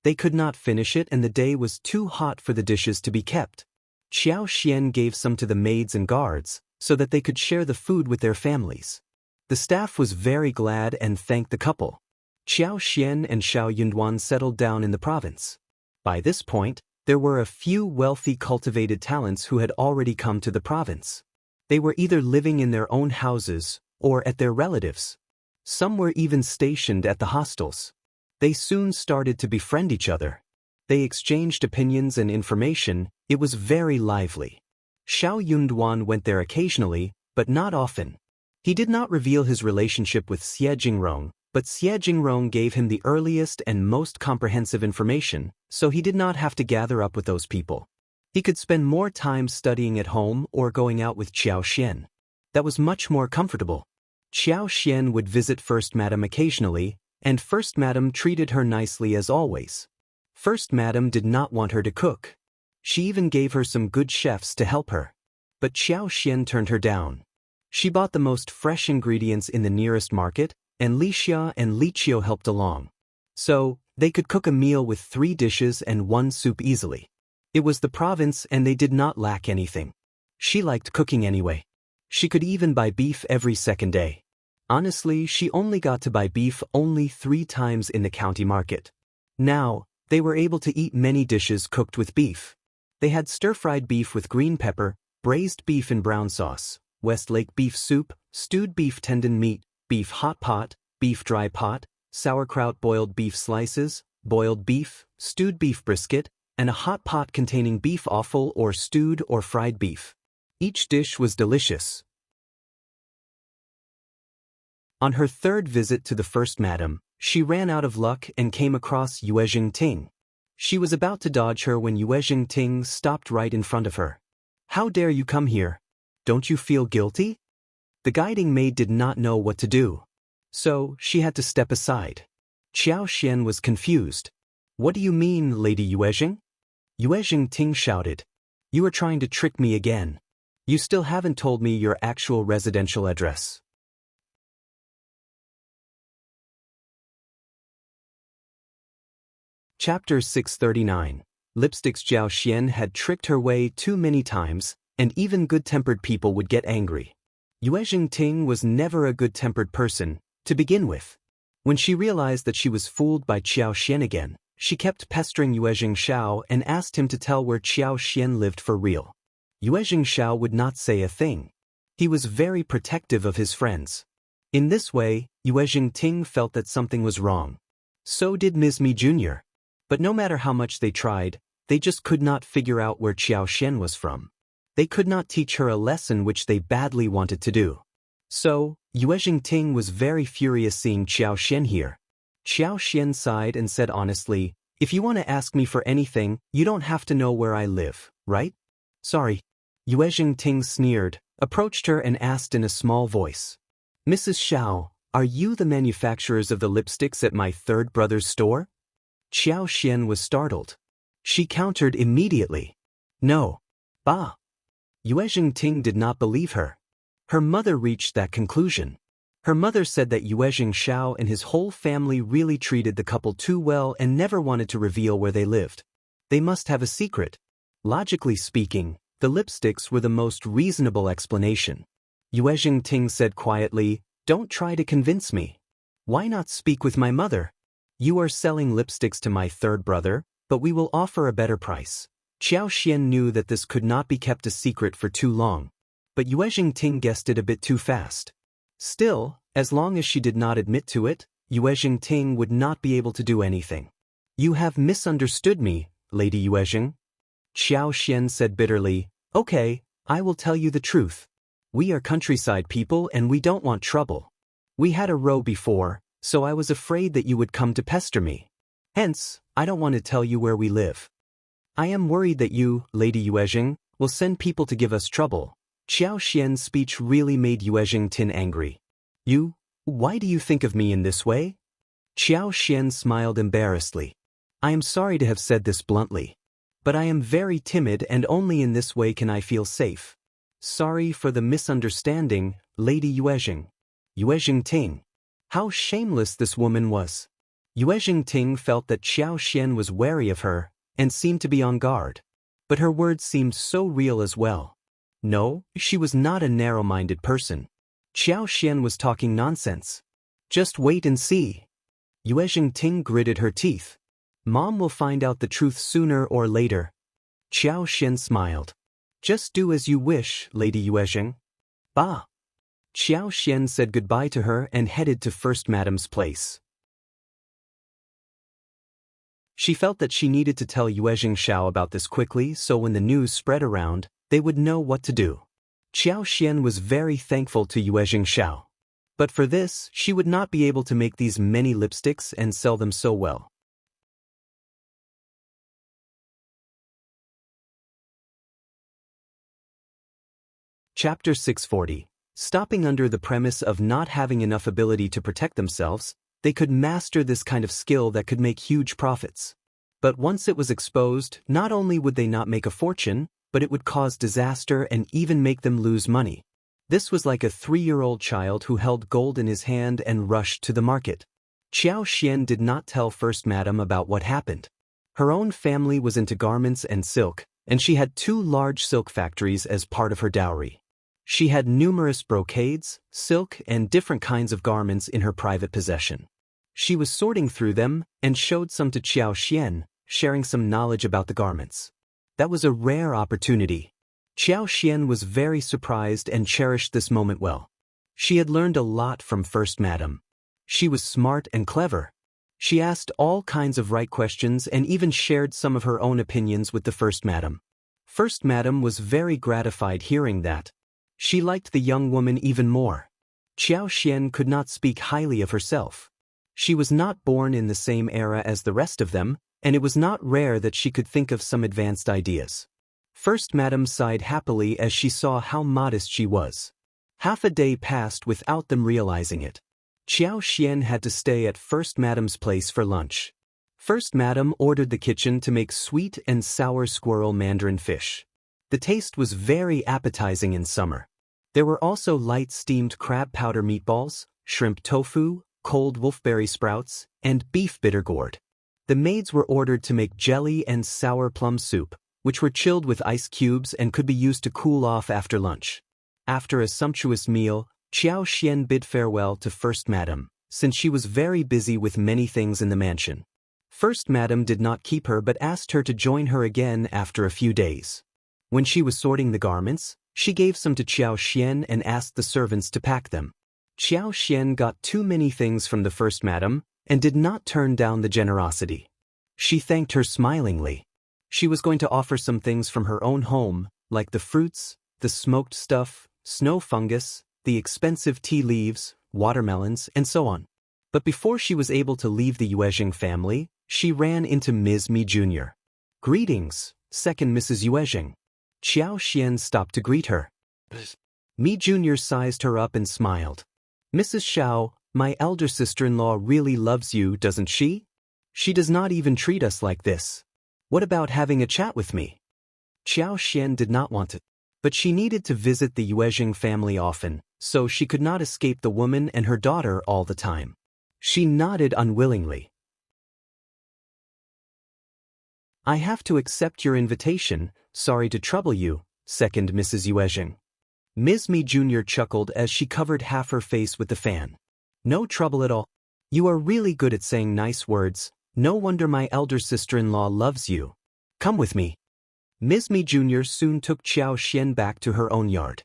They could not finish it and the day was too hot for the dishes to be kept. Qiao Xian gave some to the maids and guards, so that they could share the food with their families. The staff was very glad and thanked the couple. Qiao Xian and Shao Yunduan settled down in the province. By this point, there were a few wealthy cultivated talents who had already come to the province. They were either living in their own houses or at their relatives'. Some were even stationed at the hostels. They soon started to befriend each other. They exchanged opinions and information. It was very lively. Shao Yunduan went there occasionally, but not often. He did not reveal his relationship with Xie, but Xie gave him the earliest and most comprehensive information, so he did not have to gather up with those people. He could spend more time studying at home or going out with Qiao Xian. That was much more comfortable. Qiao Xian would visit First Madam occasionally, and First Madam treated her nicely as always. First Madam did not want her to cook. She even gave her some good chefs to help her. But Qiao Xian turned her down. She bought the most fresh ingredients in the nearest market, and Lixia and Liqiao helped along. So, they could cook a meal with 3 dishes and 1 soup easily. It was the province and they did not lack anything. She liked cooking anyway. She could even buy beef every second day. Honestly, she only got to buy beef only 3 times in the county market. Now, they were able to eat many dishes cooked with beef. They had stir-fried beef with green pepper, braised beef in brown sauce, Westlake beef soup, stewed beef tendon meat, beef hot pot, beef dry pot, sauerkraut boiled beef slices, boiled beef, stewed beef brisket, and a hot pot containing beef offal or stewed or fried beef. Each dish was delicious. On her third visit to the first madam, she ran out of luck and came across Yuezheng Ting. She was about to dodge her when Yuezheng Ting stopped right in front of her. "How dare you come here? Don't you feel guilty?" The guiding maid did not know what to do, so she had to step aside. Qiao Xian was confused. "What do you mean, Lady Yuezheng?" Yuezheng Ting shouted. "You are trying to trick me again. You still haven't told me your actual residential address." Chapter 639. Lipsticks. Zhao Xian had tricked her way too many times, and even good-tempered people would get angry. Yuezheng Ting was never a good-tempered person, to begin with. When she realized that she was fooled by Qiao Xian again, she kept pestering Yuezheng Shao and asked him to tell where Qiao Xian lived for real. Yuezheng Shao would not say a thing. He was very protective of his friends. In this way, Yuezheng Ting felt that something was wrong. So did Ms. Mi Jr. But no matter how much they tried, they just could not figure out where Qiao Xian was from. They could not teach her a lesson which they badly wanted to do. So, Yuezheng Ting was very furious seeing Qiao Xian here. Qiao Xian sighed and said honestly, "If you want to ask me for anything, you don't have to know where I live, right?" "Sorry." Yuezheng Ting sneered, approached her and asked in a small voice. "Mrs. Shao, are you the manufacturers of the lipsticks at my third brother's store?" Qiao Xian was startled. She countered immediately. "No." "Bah." Yuezheng Ting did not believe her. Her mother reached that conclusion. Her mother said that Yuezheng Shao and his whole family really treated the couple too well and never wanted to reveal where they lived. They must have a secret. Logically speaking, the lipsticks were the most reasonable explanation. Yuezheng Ting said quietly, "Don't try to convince me. Why not speak with my mother? You are selling lipsticks to my third brother, but we will offer a better price." Qiao Xian knew that this could not be kept a secret for too long. But Yuezheng Ting guessed it a bit too fast. Still, as long as she did not admit to it, Yuezheng Ting would not be able to do anything. "You have misunderstood me, Lady Yuezheng." Qiao Xian said bitterly, "Okay, I will tell you the truth. We are countryside people and we don't want trouble. We had a row before, so I was afraid that you would come to pester me. Hence, I don't want to tell you where we live. I am worried that you, Lady Yuezheng, will send people to give us trouble." Qiao Xian's speech really made Yuezheng Tin angry. Why do you think of me in this way?" Qiao Xian smiled embarrassedly. "I am sorry to have said this bluntly. But I am very timid and only in this way can I feel safe. Sorry for the misunderstanding, Lady Yuezheng." Yuezheng Ting. How shameless this woman was. Yuezheng Ting felt that Qiao Xian was wary of her and seemed to be on guard. But her words seemed so real as well. No, she was not a narrow-minded person. Qiao Xian was talking nonsense. Just wait and see. Yuezheng Ting gritted her teeth. Mom will find out the truth sooner or later. Qiao Xian smiled. Just do as you wish, Lady Yuezheng. Bah. Qiao Xian said goodbye to her and headed to First Madam's place. She felt that she needed to tell Yuezheng Shao about this quickly so when the news spread around, they would know what to do. Qiao Xian was very thankful to Yuezheng Shao. But for this, she would not be able to make these many lipsticks and sell them so well. Chapter 640. Stopping. Under the premise of not having enough ability to protect themselves, they could master this kind of skill that could make huge profits. But once it was exposed, not only would they not make a fortune, but it would cause disaster and even make them lose money. This was like a 3-year-old child who held gold in his hand and rushed to the market. Qiao Xian did not tell First Madam about what happened. Her own family was into garments and silk, and she had 2 large silk factories as part of her dowry. She had numerous brocades, silk, and different kinds of garments in her private possession. She was sorting through them and showed some to Qiao Xian, sharing some knowledge about the garments. That was a rare opportunity. Qiao Xian was very surprised and cherished this moment well. She had learned a lot from First Madam. She was smart and clever. She asked all kinds of right questions and even shared some of her own opinions with the First Madam. First Madam was very gratified hearing that. She liked the young woman even more. Qiao Xian could not speak highly of herself. She was not born in the same era as the rest of them, and it was not rare that she could think of some advanced ideas. First Madam sighed happily as she saw how modest she was. Half a day passed without them realizing it. Qiao Xian had to stay at First Madam's place for lunch. First Madam ordered the kitchen to make sweet and sour squirrel mandarin fish. The taste was very appetizing in summer. There were also light steamed crab powder meatballs, shrimp tofu, cold wolfberry sprouts, and beef bitter gourd. The maids were ordered to make jelly and sour plum soup, which were chilled with ice cubes and could be used to cool off after lunch. After a sumptuous meal, Qiao Xian bid farewell to First Madam, since she was very busy with many things in the mansion. First Madam did not keep her but asked her to join her again after a few days. When she was sorting the garments, she gave some to Qiao Xian and asked the servants to pack them. Qiao Xian got too many things from the First Madam and did not turn down the generosity. She thanked her smilingly. She was going to offer some things from her own home, like the fruits, the smoked stuff, snow fungus, the expensive tea leaves, watermelons, and so on. But before she was able to leave the Yuezheng family, she ran into Ms. Mi Jr. "Greetings, second Mrs. Yuezheng." Qiao Xian stopped to greet her. Mi Jr. sized her up and smiled. "Mrs. Shao, my elder sister-in-law really loves you, doesn't she? She does not even treat us like this. What about having a chat with me?" Qiao Xian did not want it, but she needed to visit the Yuezheng family often, so she could not escape the woman and her daughter all the time. She nodded unwillingly. "I have to accept your invitation, sorry to trouble you, second Mrs. Yuezheng." Ms. Mi Jr. chuckled as she covered half her face with the fan. "No trouble at all. You are really good at saying nice words. No wonder my elder sister-in-law loves you. Come with me." Ms. Mi Jr. soon took Qiao Xian back to her own yard.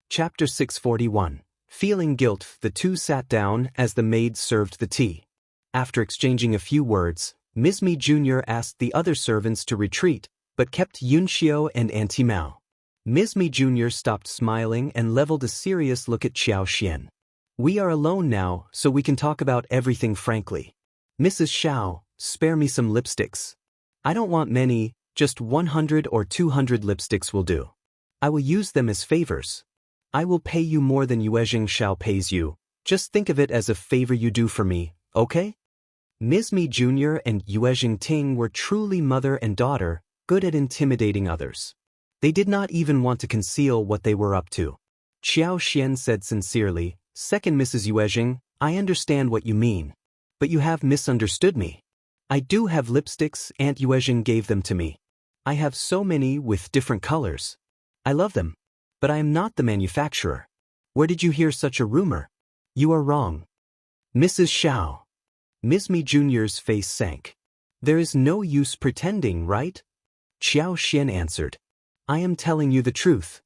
Chapter 641. Feeling guilt, the two sat down as the maids served the tea. After exchanging a few words, Ms. Mi Jr. asked the other servants to retreat, but kept Qiao and Auntie Mao. Ms. Mi Jr. stopped smiling and leveled a serious look at Qiao Xian. "We are alone now, so we can talk about everything frankly. Mrs. Shao, spare me some lipsticks. I don't want many, just 100 or 200 lipsticks will do. I will use them as favors. I will pay you more than Yuezheng Shao pays you. Just think of it as a favor you do for me, okay?" Ms. Mi Jr. and Yuezheng Ting were truly mother and daughter, good at intimidating others. They did not even want to conceal what they were up to. Qiao Xian said sincerely, "Second Mrs. Yuezheng, I understand what you mean. But you have misunderstood me. I do have lipsticks, Aunt Yuezheng gave them to me. I have so many with different colors. I love them. But I am not the manufacturer. Where did you hear such a rumor? You are wrong." "Mrs. Shao." Ms. Mi Jr.'s face sank. "There is no use pretending, right?" Qiao Xian answered. "I am telling you the truth."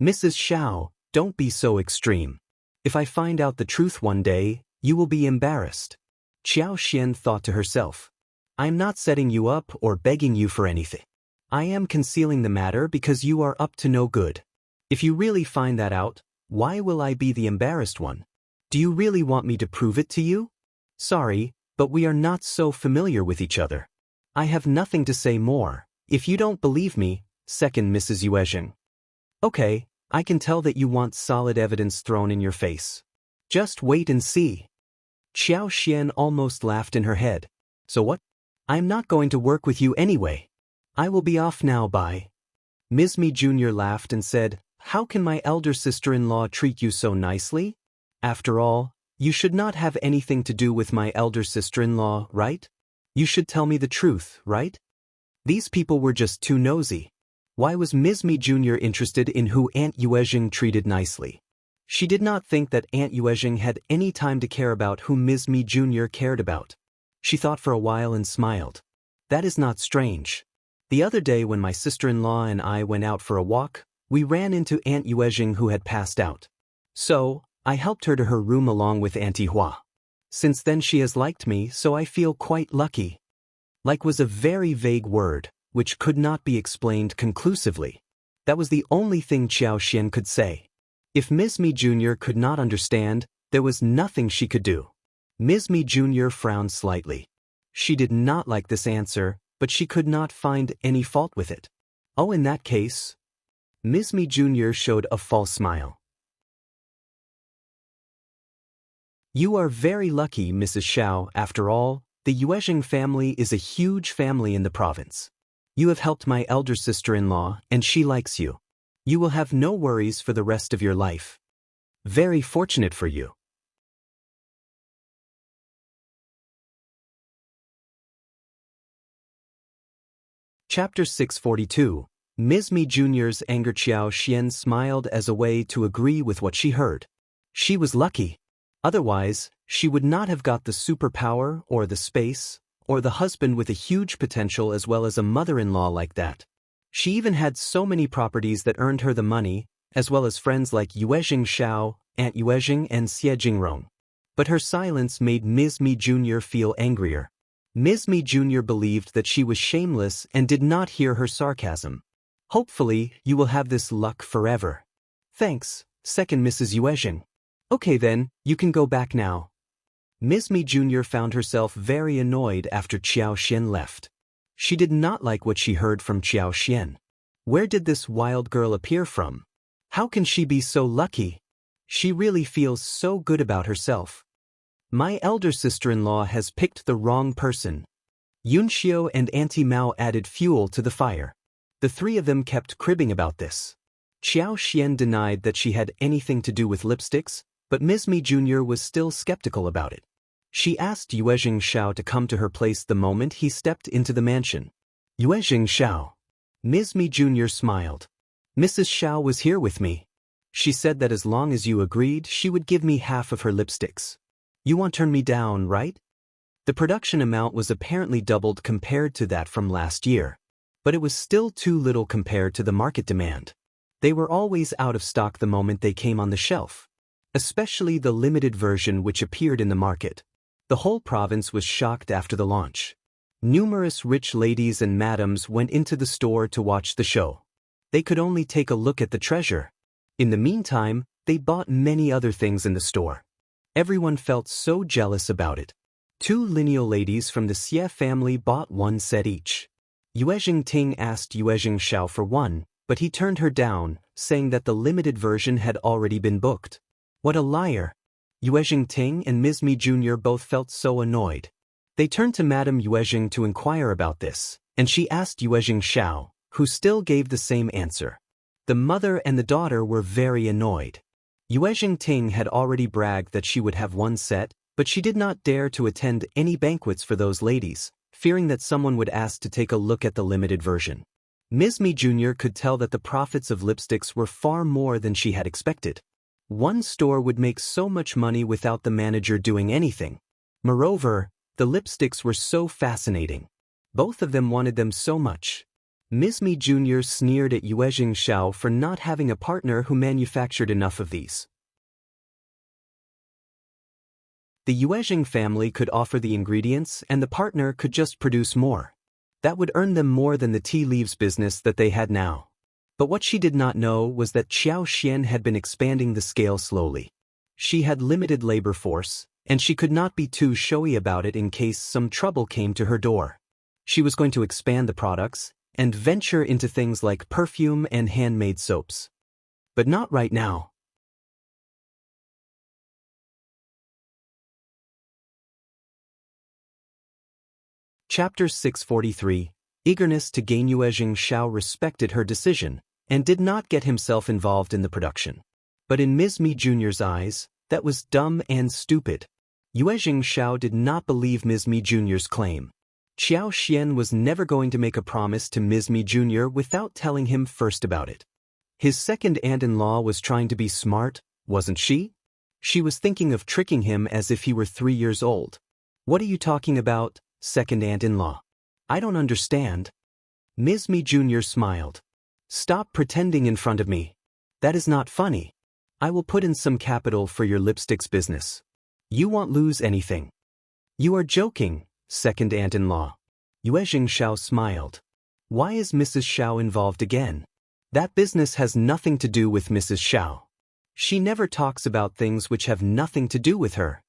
"Mrs. Shao, don't be so extreme. If I find out the truth one day, you will be embarrassed." Qiao Xian thought to herself. "I am not setting you up or begging you for anything. I am concealing the matter because you are up to no good. If you really find that out, why will I be the embarrassed one? Do you really want me to prove it to you? Sorry, but we are not so familiar with each other. I have nothing to say more, if you don't believe me, second Mrs. Yuezheng. Okay, I can tell that you want solid evidence thrown in your face. Just wait and see." Qiao Xian almost laughed in her head. "So what? I'm not going to work with you anyway. I will be off now, bye." Ms. Mi Jr. laughed and said, "How can my elder sister-in-law treat you so nicely? After all, you should not have anything to do with my elder sister-in-law, right? You should tell me the truth, right?" These people were just too nosy. Why was Ms. Mi Jr. interested in who Aunt Yuezheng treated nicely? She did not think that Aunt Yuezheng had any time to care about whom Ms. Mi Jr. cared about. She thought for a while and smiled. That is not strange. The other day when my sister-in-law and I went out for a walk, we ran into Aunt Yuezheng who had passed out. So, I helped her to her room along with Auntie Hua. Since then she has liked me, so I feel quite lucky. Like was a very vague word, which could not be explained conclusively. That was the only thing Qiao Xian could say. If Ms. Mi Jr. could not understand, there was nothing she could do. Ms. Mi Jr. frowned slightly. She did not like this answer, but she could not find any fault with it. Oh, in that case. Ms. Mi Jr. showed a false smile. You are very lucky, Mrs. Shao. After all, the Yuezheng family is a huge family in the province. You have helped my elder sister-in-law, and she likes you. You will have no worries for the rest of your life. Very fortunate for you. Chapter 642. Ms. Mi Jr.'s anger. Qiao Xian smiled as a way to agree with what she heard. She was lucky. Otherwise, she would not have got the superpower or the space, or the husband with a huge potential as well as a mother-in-law like that. She even had so many properties that earned her the money, as well as friends like Yuezheng Shao, Aunt Yuezheng and Xie Jingrong. But her silence made Ms. Mi Jr. feel angrier. Ms. Mi Jr. believed that she was shameless and did not hear her sarcasm. Hopefully, you will have this luck forever. Thanks, second Mrs. Yuezheng. Okay then, you can go back now. Ms. Mi Jr. found herself very annoyed after Qiao Xian left. She did not like what she heard from Qiao Xian. Where did this wild girl appear from? How can she be so lucky? She really feels so good about herself. My elder sister-in-law has picked the wrong person. Yunxiu and Auntie Mao added fuel to the fire. The three of them kept cribbing about this. Qiao Xian denied that she had anything to do with lipsticks, but Ms. Mi Jr. was still skeptical about it. She asked Yuezheng Shao to come to her place the moment he stepped into the mansion. Yuezheng Shao. Ms. Mi Jr. smiled. Mrs. Shao was here with me. She said that as long as you agreed, she would give me half of her lipsticks. You won't turn me down, right? The production amount was apparently doubled compared to that from last year. But it was still too little compared to the market demand. They were always out of stock the moment they came on the shelf. Especially the limited version which appeared in the market. The whole province was shocked after the launch. Numerous rich ladies and madams went into the store to watch the show. They could only take a look at the treasure. In the meantime, they bought many other things in the store. Everyone felt so jealous about it. Two lineal ladies from the Xie family bought one set each. Yuezheng Ting asked Yuezheng Shao for one, but he turned her down, saying that the limited version had already been booked. What a liar! Yuezheng Ting and Ms. Mi Jr. both felt so annoyed. They turned to Madame Yuezheng to inquire about this, and she asked Yuezheng Shao, who still gave the same answer. The mother and the daughter were very annoyed. Yuezheng Ting had already bragged that she would have one set, but she did not dare to attend any banquets for those ladies, fearing that someone would ask to take a look at the limited version. Ms. Mi Jr. could tell that the profits of lipsticks were far more than she had expected. One store would make so much money without the manager doing anything. Moreover, the lipsticks were so fascinating. Both of them wanted them so much. Ms. Mi Jr. sneered at Yuezheng Shao for not having a partner who manufactured enough of these. The Yuezheng family could offer the ingredients and the partner could just produce more. That would earn them more than the tea leaves business that they had now. But what she did not know was that Qiao Xian had been expanding the scale slowly. She had limited labor force, and she could not be too showy about it in case some trouble came to her door. She was going to expand the products and venture into things like perfume and handmade soaps. But not right now. Chapter 643. Eagerness to gain. Yuezheng Shao respected her decision and did not get himself involved in the production. But in Ms. Mi Jr.'s eyes, that was dumb and stupid. Yuezheng Shao did not believe Ms. Mi Jr.'s claim. Qiao Xian was never going to make a promise to Ms. Mi Jr. without telling him first about it. His second aunt-in-law was trying to be smart, wasn't she? She was thinking of tricking him as if he were 3 years old. What are you talking about, second aunt-in-law? I don't understand. Ms. Mi Jr. smiled. Stop pretending in front of me. That is not funny. I will put in some capital for your lipsticks business. You won't lose anything. You are joking, second aunt-in-law. Yuezheng Shao smiled. Why is Mrs. Shao involved again? That business has nothing to do with Mrs. Shao. She never talks about things which have nothing to do with her.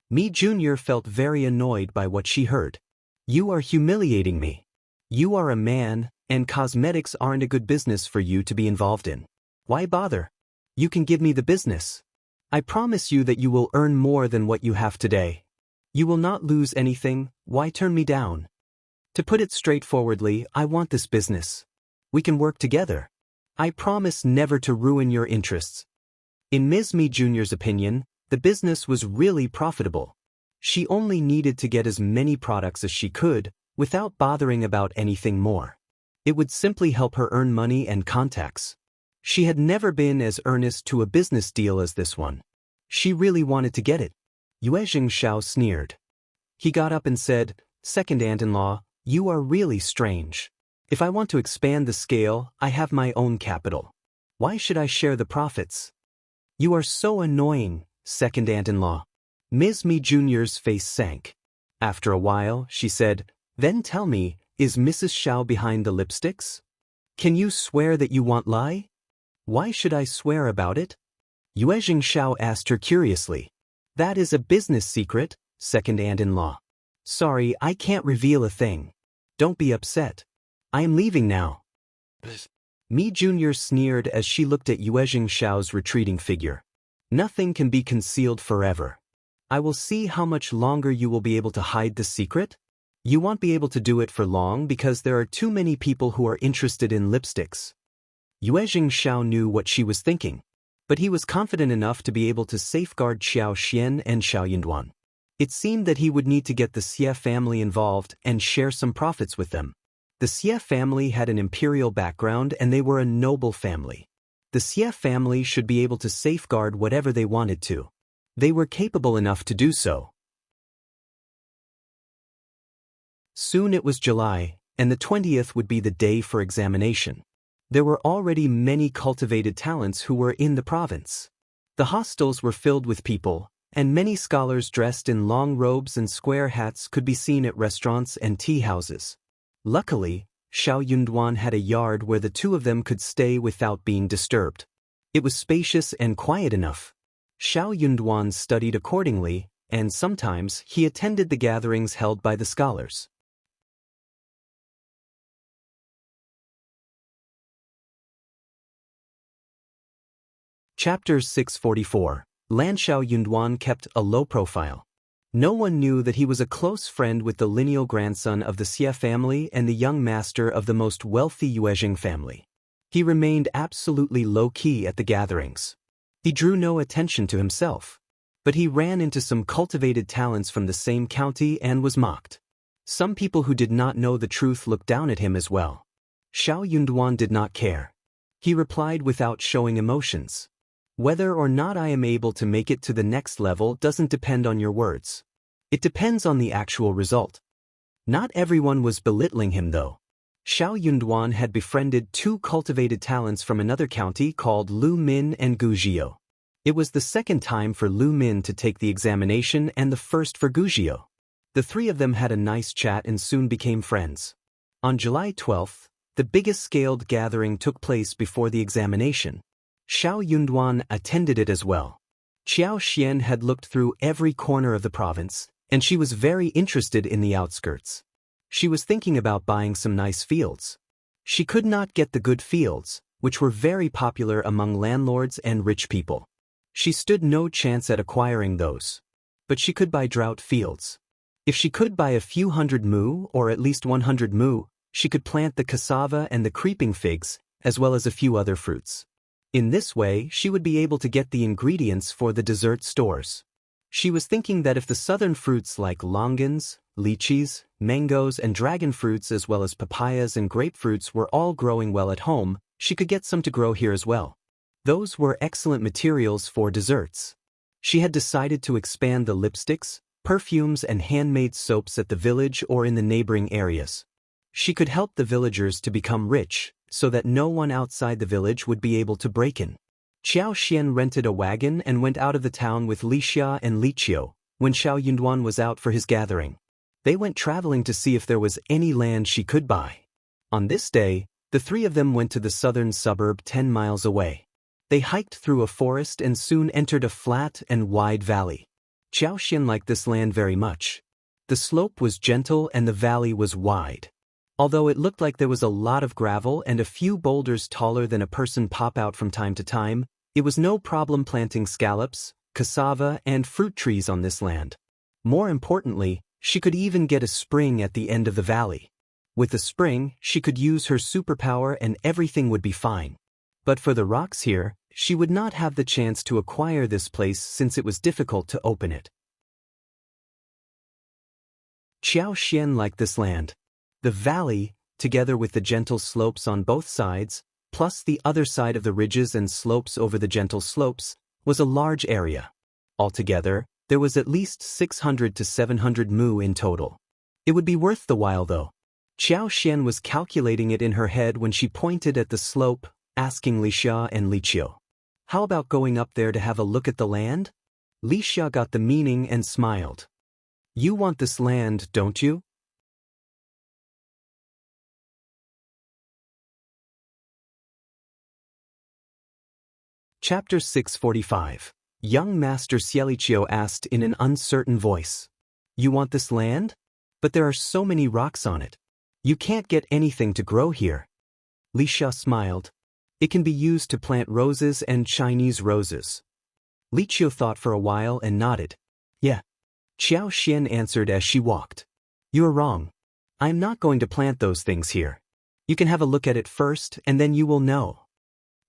Mi Jr. felt very annoyed by what she heard. You are humiliating me. You are a man, and cosmetics aren't a good business for you to be involved in. Why bother? You can give me the business. I promise you that you will earn more than what you have today. You will not lose anything, why turn me down? To put it straightforwardly, I want this business. We can work together. I promise never to ruin your interests. In Ms. Mi Jr.'s opinion, the business was really profitable. She only needed to get as many products as she could, without bothering about anything more. It would simply help her earn money and contacts. She had never been as earnest to a business deal as this one. She really wanted to get it. Yuezheng Shao sneered. He got up and said, Second aunt-in-law, you are really strange. If I want to expand the scale, I have my own capital. Why should I share the profits? You are so annoying, second aunt-in-law. Ms. Mi Jr.'s face sank. After a while, she said, Then tell me, is Mrs. Shao behind the lipsticks? Can you swear that you won't lie? Why should I swear about it? Yuezheng Shao asked her curiously. That is a business secret, second aunt-in-law. Sorry, I can't reveal a thing. Don't be upset. I am leaving now. Mi Jr. sneered as she looked at Yuezheng Shao's retreating figure. Nothing can be concealed forever. I will see how much longer you will be able to hide the secret. You won't be able to do it for long because there are too many people who are interested in lipsticks. Yuezheng Shao knew what she was thinking, but he was confident enough to be able to safeguard Qiao Xian and Xiao Yunduan. It seemed that he would need to get the Xie family involved and share some profits with them. The Xie family had an imperial background and they were a noble family. The Xie family should be able to safeguard whatever they wanted to. They were capable enough to do so. Soon it was July, and the 20th would be the day for examination. There were already many cultivated talents who were in the province. The hostels were filled with people, and many scholars dressed in long robes and square hats could be seen at restaurants and tea houses. Luckily, Xiao Yunduan had a yard where the two of them could stay without being disturbed. It was spacious and quiet enough. Xiao Yunduan studied accordingly, and sometimes he attended the gatherings held by the scholars. Chapter 644. Lan Xiao Yunduan kept a low profile. No one knew that he was a close friend with the lineal grandson of the Xie family and the young master of the most wealthy Yuezheng family. He remained absolutely low-key at the gatherings. He drew no attention to himself. But he ran into some cultivated talents from the same county and was mocked. Some people who did not know the truth looked down at him as well. Xiao Yunduan did not care. He replied without showing emotions. Whether or not I am able to make it to the next level doesn't depend on your words. It depends on the actual result. Not everyone was belittling him though. Xiao Yunduan had befriended two cultivated talents from another county called Lu Min and Qjao. It was the second time for Lu Min to take the examination and the first for Qjao. The three of them had a nice chat and soon became friends. On July 12th, the biggest scaled gathering took place before the examination. Xiao Yunduan attended it as well. Qiao Xian had looked through every corner of the province, and she was very interested in the outskirts. She was thinking about buying some nice fields. She could not get the good fields, which were very popular among landlords and rich people. She stood no chance at acquiring those. But she could buy drought fields. If she could buy a few hundred mu or at least 100 mu, she could plant the cassava and the creeping figs, as well as a few other fruits. In this way, she would be able to get the ingredients for the dessert stores. She was thinking that if the southern fruits like longans, lychees, mangoes and dragon fruits as well as papayas and grapefruits were all growing well at home, she could get some to grow here as well. Those were excellent materials for desserts. She had decided to expand the lipsticks, perfumes and handmade soaps at the village or in the neighboring areas. She could help the villagers to become rich, so that no one outside the village would be able to break in. Qiao Xian rented a wagon and went out of the town with Li Xia and Li Qiao when Shao Yunduan was out for his gathering. They went traveling to see if there was any land she could buy. On this day, the three of them went to the southern suburb 10 miles away. They hiked through a forest and soon entered a flat and wide valley. Qiao Xian liked this land very much. The slope was gentle and the valley was wide. Although it looked like there was a lot of gravel and a few boulders taller than a person pop out from time to time, it was no problem planting scallops, cassava, and fruit trees on this land. More importantly, she could even get a spring at the end of the valley. With the spring, she could use her superpower and everything would be fine. But for the rocks here, she would not have the chance to acquire this place since it was difficult to open it. Qiao Xian liked this land. The valley, together with the gentle slopes on both sides, plus the other side of the ridges and slopes over the gentle slopes, was a large area. Altogether, there was at least 600 to 700 mu in total. It would be worth the while though. Qiao Xian was calculating it in her head when she pointed at the slope, asking Li Xia and Li Qiao, "How about going up there to have a look at the land?" Li Xia got the meaning and smiled. "You want this land, don't you?" Chapter 645. Young Master Qiao asked in an uncertain voice. "You want this land? But there are so many rocks on it. You can't get anything to grow here." Li Xia smiled. "It can be used to plant roses and Chinese roses." Li Qiao thought for a while and nodded. "Yeah." Qiao Xian answered as she walked. "You are wrong. I am not going to plant those things here. You can have a look at it first and then you will know."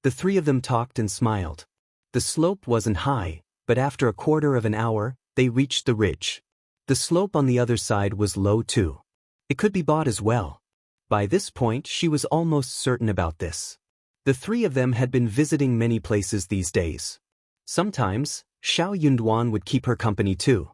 The three of them talked and smiled. The slope wasn't high, but after a quarter of an hour, they reached the ridge. The slope on the other side was low too. It could be bought as well. By this point, she was almost certain about this. The three of them had been visiting many places these days. Sometimes, Shao Yunduan would keep her company too.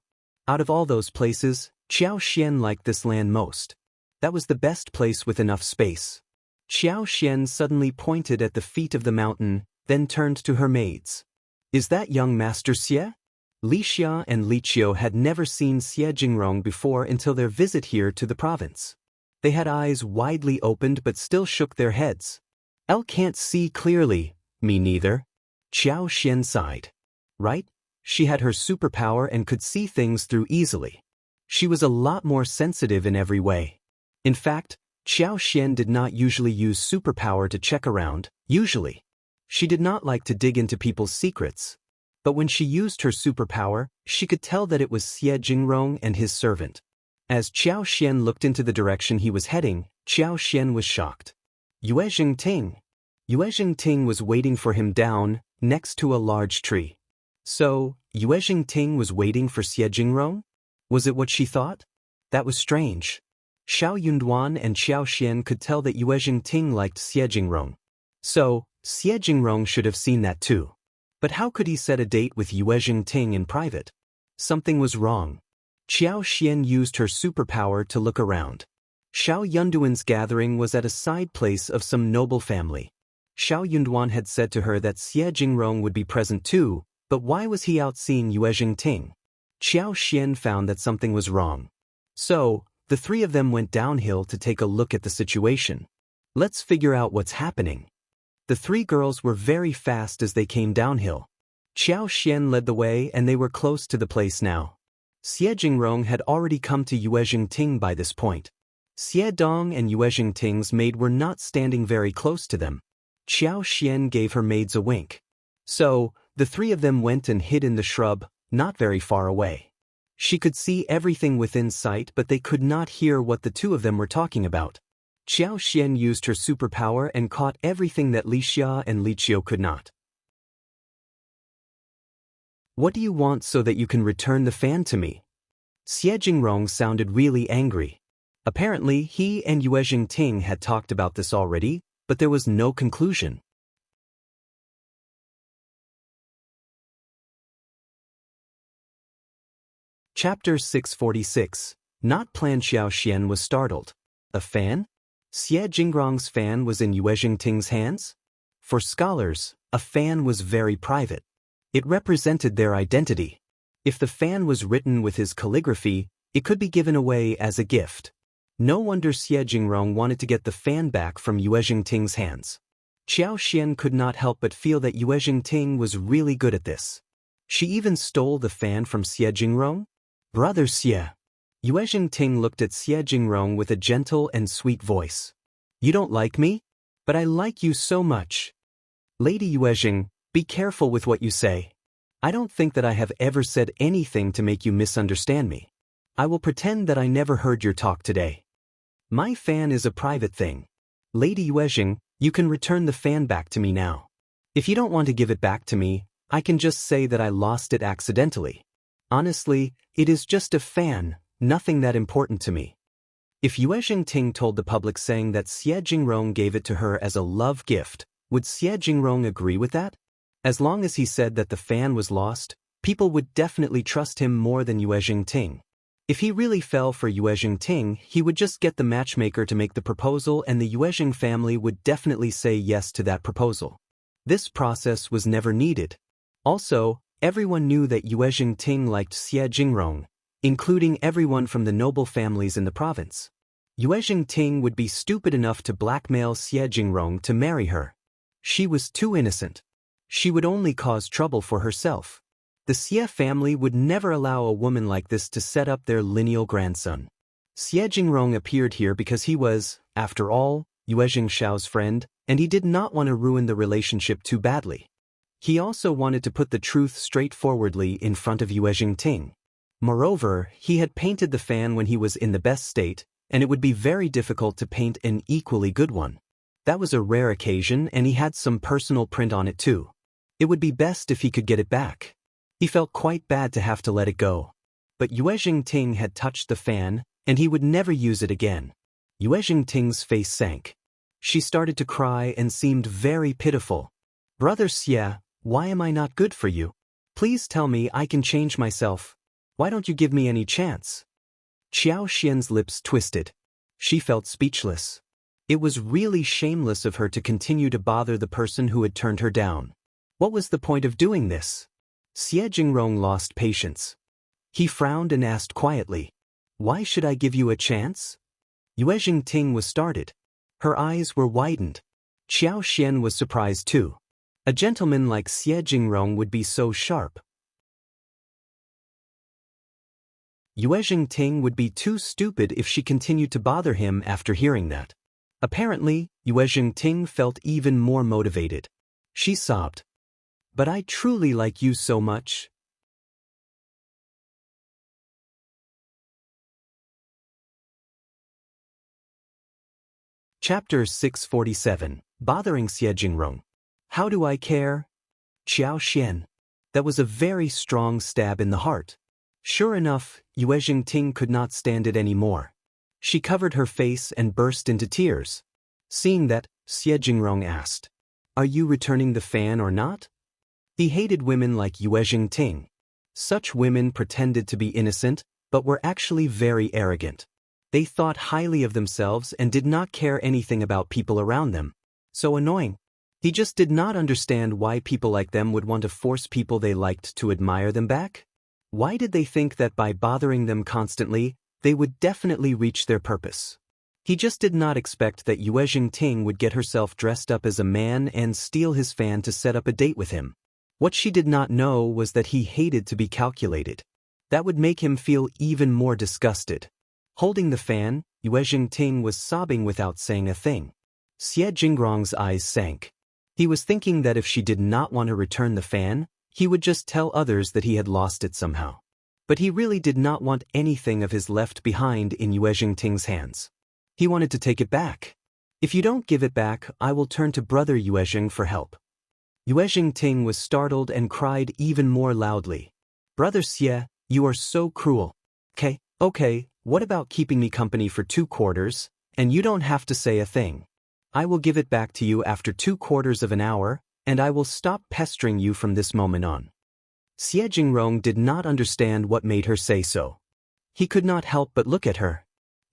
Out of all those places, Qiao Xian liked this land most. That was the best place with enough space. Qiao Xian suddenly pointed at the feet of the mountain, then turned to her maids. "Is that young Master Xie?" Li Xia and Li Qiao had never seen Xie Jingrong before until their visit here to the province. They had eyes widely opened but still shook their heads. "Elle can't see clearly." "Me neither." Qiao Xian sighed. "Right? She had her superpower and could see things through easily. She was a lot more sensitive in every way. In fact, Qiao Xian did not usually use superpower to check around, usually. She did not like to dig into people's secrets. But when she used her superpower, she could tell that it was Xie Jingrong and his servant. As Qiao Xian looked into the direction he was heading, Qiao Xian was shocked. Yuezheng Ting. Yuezheng Ting was waiting for him down, next to a large tree. So, Yuezheng Ting was waiting for Xie Jingrong? Was it what she thought? That was strange. Shao Yunduan and Qiao Xian could tell that Yuezheng Ting liked Xie Jingrong. So, Xie Jingrong should have seen that too. But how could he set a date with Yuezheng Ting in private? Something was wrong. Qiao Xian used her superpower to look around. Shao Yunduan's gathering was at a side place of some noble family. Shao Yunduan had said to her that Xie Jingrong would be present too, but why was he out seeing Yuezheng Ting? Qiao Xian found that something was wrong. So, the three of them went downhill to take a look at the situation. "Let's figure out what's happening." The three girls were very fast as they came downhill. Qiao Xian led the way and they were close to the place now. Xie Jingrong had already come to Yuezheng Ting by this point. Xie Dong and Yuezheng Ting's maid were not standing very close to them. Qiao Xian gave her maids a wink. So, the three of them went and hid in the shrub, not very far away. She could see everything within sight but they could not hear what the two of them were talking about. Qiao Xian used her superpower and caught everything that Li Xia and Li Qiao could not. "What do you want so that you can return the fan to me?" Xie Jingrong sounded really angry. Apparently he and Yuezheng Ting had talked about this already, but there was no conclusion. Chapter 646. Not planned. Xiao Xian was startled. A fan? Xie Jingrong's fan was in Yuezheng Ting's hands? For scholars, a fan was very private. It represented their identity. If the fan was written with his calligraphy, it could be given away as a gift. No wonder Xie Jingrong wanted to get the fan back from Yuezheng Ting's hands. Xiao Xian could not help but feel that Yuezheng Ting was really good at this. She even stole the fan from Xie Jingrong? Brother Xie. Yuezheng Ting looked at Xie Jingrong with a gentle and sweet voice. You don't like me? But I like you so much. Lady Yuezheng, be careful with what you say. I don't think that I have ever said anything to make you misunderstand me. I will pretend that I never heard your talk today. My fan is a private thing. Lady Yuezheng, you can return the fan back to me now. If you don't want to give it back to me, I can just say that I lost it accidentally. Honestly, it is just a fan, nothing that important to me. If Yuezheng Ting told the public saying that Xie Jingrong gave it to her as a love gift, would Xie Jingrong agree with that? As long as he said that the fan was lost, people would definitely trust him more than Yuezheng Ting. If he really fell for Yuezheng Ting, he would just get the matchmaker to make the proposal and the Yuezheng family would definitely say yes to that proposal. This process was never needed. Also, everyone knew that Yuezheng Ting liked Xie Jingrong, including everyone from the noble families in the province. Yuezheng Ting would be stupid enough to blackmail Xie Jingrong to marry her. She was too innocent. She would only cause trouble for herself. The Xie family would never allow a woman like this to set up their lineal grandson. Xie Jingrong appeared here because he was, after all, Yuezheng Shao's friend, and he did not want to ruin the relationship too badly. He also wanted to put the truth straightforwardly in front of Yuezheng Ting. Moreover, he had painted the fan when he was in the best state, and it would be very difficult to paint an equally good one. That was a rare occasion and he had some personal print on it too. It would be best if he could get it back. He felt quite bad to have to let it go. But Yuezheng Ting had touched the fan, and he would never use it again. Yuezheng Ting's face sank. She started to cry and seemed very pitiful. Brother Xie, why am I not good for you? Please tell me I can change myself. Why don't you give me any chance? Qiao Xian's lips twisted. She felt speechless. It was really shameless of her to continue to bother the person who had turned her down. What was the point of doing this? Xie Jingrong lost patience. He frowned and asked quietly, Why should I give you a chance? Yuezheng Ting was startled. Her eyes were widened. Qiao Xian was surprised too. A gentleman like Xie Jingrong would be so sharp. Yuezheng Ting would be too stupid if she continued to bother him after hearing that. Apparently, Yuezheng Ting felt even more motivated. She sobbed. But I truly like you so much. Chapter 647. Bothering Xie Jingrong. How do I care? Qiao Xian. That was a very strong stab in the heart. Sure enough, Yuezheng Ting could not stand it anymore. She covered her face and burst into tears. Seeing that, Xie Jingrong asked, Are you returning the fan or not? He hated women like Yuezheng Ting. Such women pretended to be innocent, but were actually very arrogant. They thought highly of themselves and did not care anything about people around them. So annoying. He just did not understand why people like them would want to force people they liked to admire them back. Why did they think that by bothering them constantly, they would definitely reach their purpose? He just did not expect that Yuezheng Ting would get herself dressed up as a man and steal his fan to set up a date with him. What she did not know was that he hated to be calculated. That would make him feel even more disgusted. Holding the fan, Yuezheng Ting was sobbing without saying a thing. Xie Jingrong's eyes sank. He was thinking that if she did not want to return the fan, he would just tell others that he had lost it somehow. But he really did not want anything of his left behind in Yuezheng Ting's hands. He wanted to take it back. If you don't give it back, I will turn to Brother Yuezheng for help. Yuezheng Ting was startled and cried even more loudly. Brother Xie, you are so cruel. Okay, what about keeping me company for 2 quarters, and you don't have to say a thing. I will give it back to you after 2/4 of an hour, and I will stop pestering you from this moment on. Xie Jingrong did not understand what made her say so. He could not help but look at her.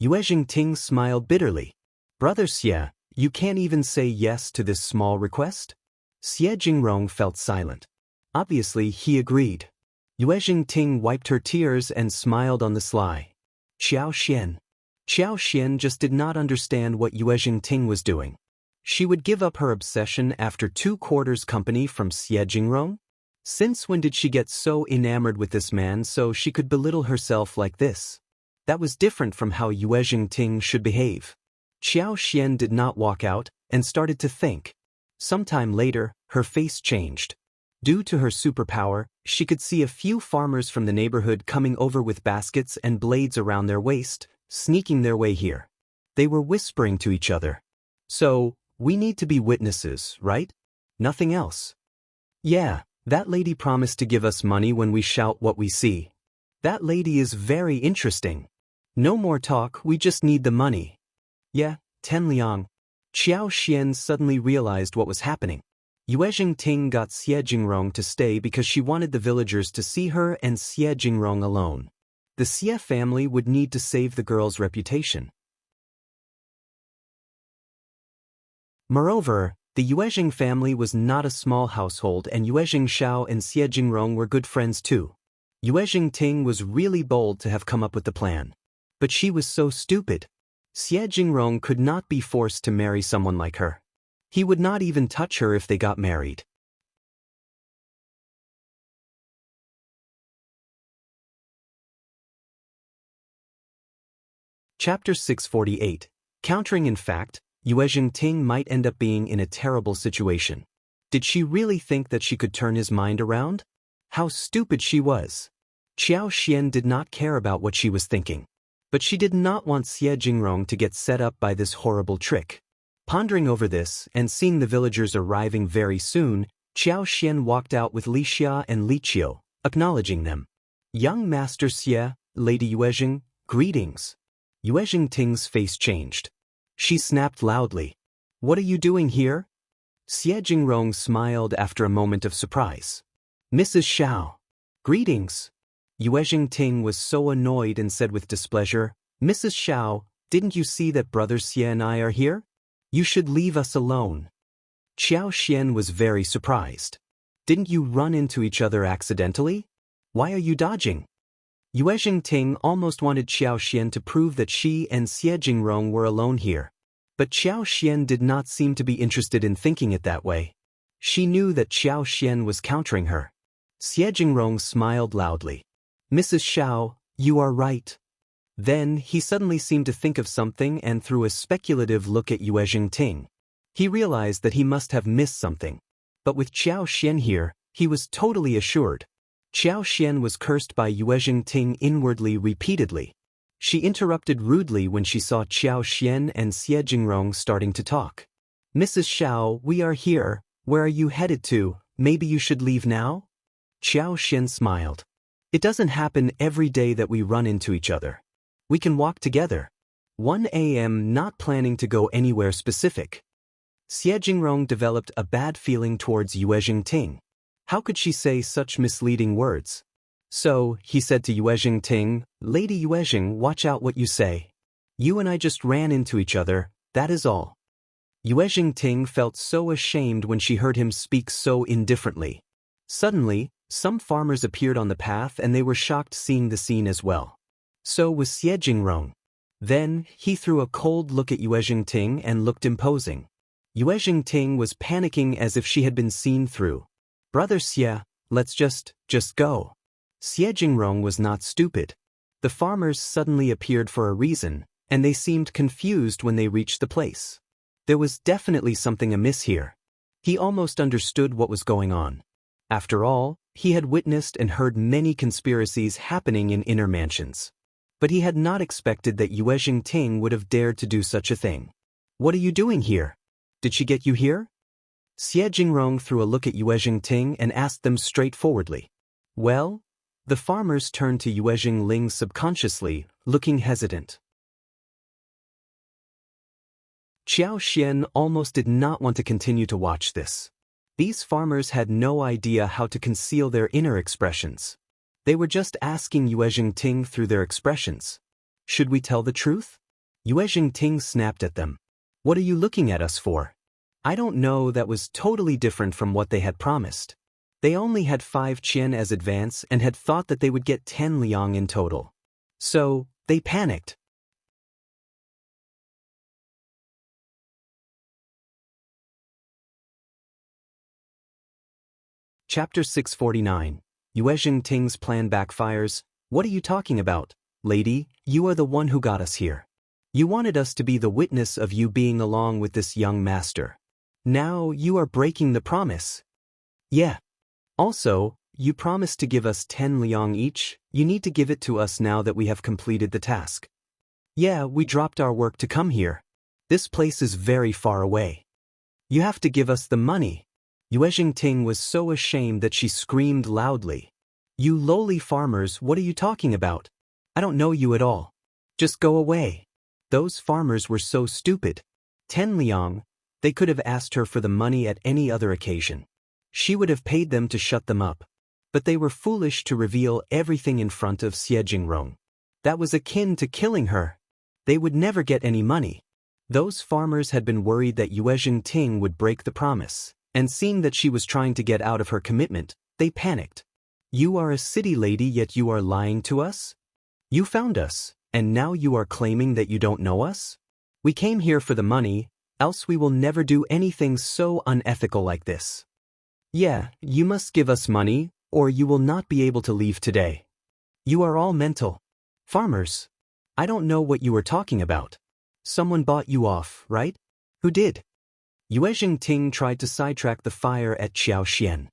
Yuezheng Ting smiled bitterly. Brother Xie, you can't even say yes to this small request? Xie Jingrong felt silent. Obviously, he agreed. Yuezheng Ting wiped her tears and smiled on the sly. Qiao Xian just did not understand what Yuezheng Ting was doing. She would give up her obsession after 2 quarters company from Xie Jingrong? Since when did she get so enamored with this man so she could belittle herself like this? That was different from how Yuezheng Ting should behave. Qiao Xian did not walk out and started to think. Sometime later, her face changed. Due to her superpower, she could see a few farmers from the neighborhood coming over with baskets and blades around their waist, sneaking their way here. They were whispering to each other. So, we need to be witnesses, right? Nothing else. Yeah, that lady promised to give us money when we shout what we see. That lady is very interesting. No more talk, we just need the money. Yeah, Liang. Qiao Xian suddenly realized what was happening. Yuezheng Ting got Xie Jingrong to stay because she wanted the villagers to see her and Xie Jingrong alone. The Xie family would need to save the girl's reputation. Moreover, the Yuezheng family was not a small household and Yuezheng Shao and Xie Jingrong were good friends too. Yuezheng Ting was really bold to have come up with the plan. But she was so stupid. Xie Jingrong could not be forced to marry someone like her. He would not even touch her if they got married. Chapter 648. Countering. In fact, Yuezheng Ting might end up being in a terrible situation. Did she really think that she could turn his mind around? How stupid she was. Qiao Xian did not care about what she was thinking. But she did not want Xie Jingrong to get set up by this horrible trick. Pondering over this and seeing the villagers arriving very soon, Qiao Xian walked out with Li Xia and Li Qiao, acknowledging them. Young Master Xie, Lady Yuezheng, greetings. Yuezheng Ting's face changed. She snapped loudly. What are you doing here? Xie Jingrong smiled after a moment of surprise. Mrs. Shao. Greetings. Yuezheng Ting was so annoyed and said with displeasure, Mrs. Shao, didn't you see that Brother Xie and I are here? You should leave us alone. Qiao Xian was very surprised. Didn't you run into each other accidentally? Why are you dodging? Yuezheng Ting almost wanted Qiao Xian to prove that she and Xie Jingrong were alone here. But Qiao Xian did not seem to be interested in thinking it that way. She knew that Qiao Xian was countering her. Xie Jingrong smiled loudly. Mrs. Shao, you are right. Then he suddenly seemed to think of something and threw a speculative look at Yuezheng Ting. He realized that he must have missed something. But with Qiao Xian here, he was totally assured. Qiao Xian was cursed by Yuezheng Ting inwardly repeatedly. She interrupted rudely when she saw Qiao Xian and Xie Jingrong starting to talk. Mrs. Shao, we are here. Where are you headed to? Maybe you should leave now? Qiao Xian smiled. It doesn't happen every day that we run into each other. We can walk together. 1 a.m. not planning to go anywhere specific. Xie Jingrong developed a bad feeling towards Yuezheng Ting. How could she say such misleading words? So, he said to Yuezheng Ting, Lady Yuezheng, watch out what you say. You and I just ran into each other, that is all. Yuezheng Ting felt so ashamed when she heard him speak so indifferently. Suddenly, some farmers appeared on the path and they were shocked seeing the scene as well. So was Xie Jingrong. Then, he threw a cold look at Yuezheng Ting and looked imposing. Yuezheng Ting was panicking as if she had been seen through. Brother Xie, let's just go. Xie Jingrong was not stupid. The farmers suddenly appeared for a reason, and they seemed confused when they reached the place. There was definitely something amiss here. He almost understood what was going on. After all, he had witnessed and heard many conspiracies happening in inner mansions. But he had not expected that Yuezheng Ting would have dared to do such a thing. What are you doing here? Did she get you here? Xie Jingrong threw a look at Yuezheng Ting and asked them straightforwardly. Well? The farmers turned to Yuezheng Ling subconsciously, looking hesitant. Qiao Xian almost did not want to continue to watch this. These farmers had no idea how to conceal their inner expressions. They were just asking Yuezheng Ting through their expressions. Should we tell the truth? Yuezheng Ting snapped at them. What are you looking at us for? I don't know, that was totally different from what they had promised. They only had 5 qian as advance and had thought that they would get 10 liang in total. So, they panicked. Chapter 649. Yuezheng Ting's plan backfires. What are you talking about, lady? You are the one who got us here. You wanted us to be the witness of you being along with this young master. Now you are breaking the promise. Yeah. Also, you promised to give us 10 liang each. You need to give it to us now that we have completed the task. Yeah, we dropped our work to come here. This place is very far away. You have to give us the money. Yuezheng Ting was so ashamed that she screamed loudly. You lowly farmers, what are you talking about? I don't know you at all. Just go away. Those farmers were so stupid. 10 liang, they could have asked her for the money at any other occasion. She would have paid them to shut them up. But they were foolish to reveal everything in front of Xie Jingrong. That was akin to killing her. They would never get any money. Those farmers had been worried that Yuezheng Ting would break the promise, and seeing that she was trying to get out of her commitment, they panicked. You are a city lady, yet you are lying to us? You found us, and now you are claiming that you don't know us? We came here for the money, else we will never do anything so unethical like this. Yeah, you must give us money, or you will not be able to leave today. You are all mental. Farmers. I don't know what you are talking about. Someone bought you off, right? Who did? Yuezheng Ting tried to sidetrack the fire at Qiao Xian.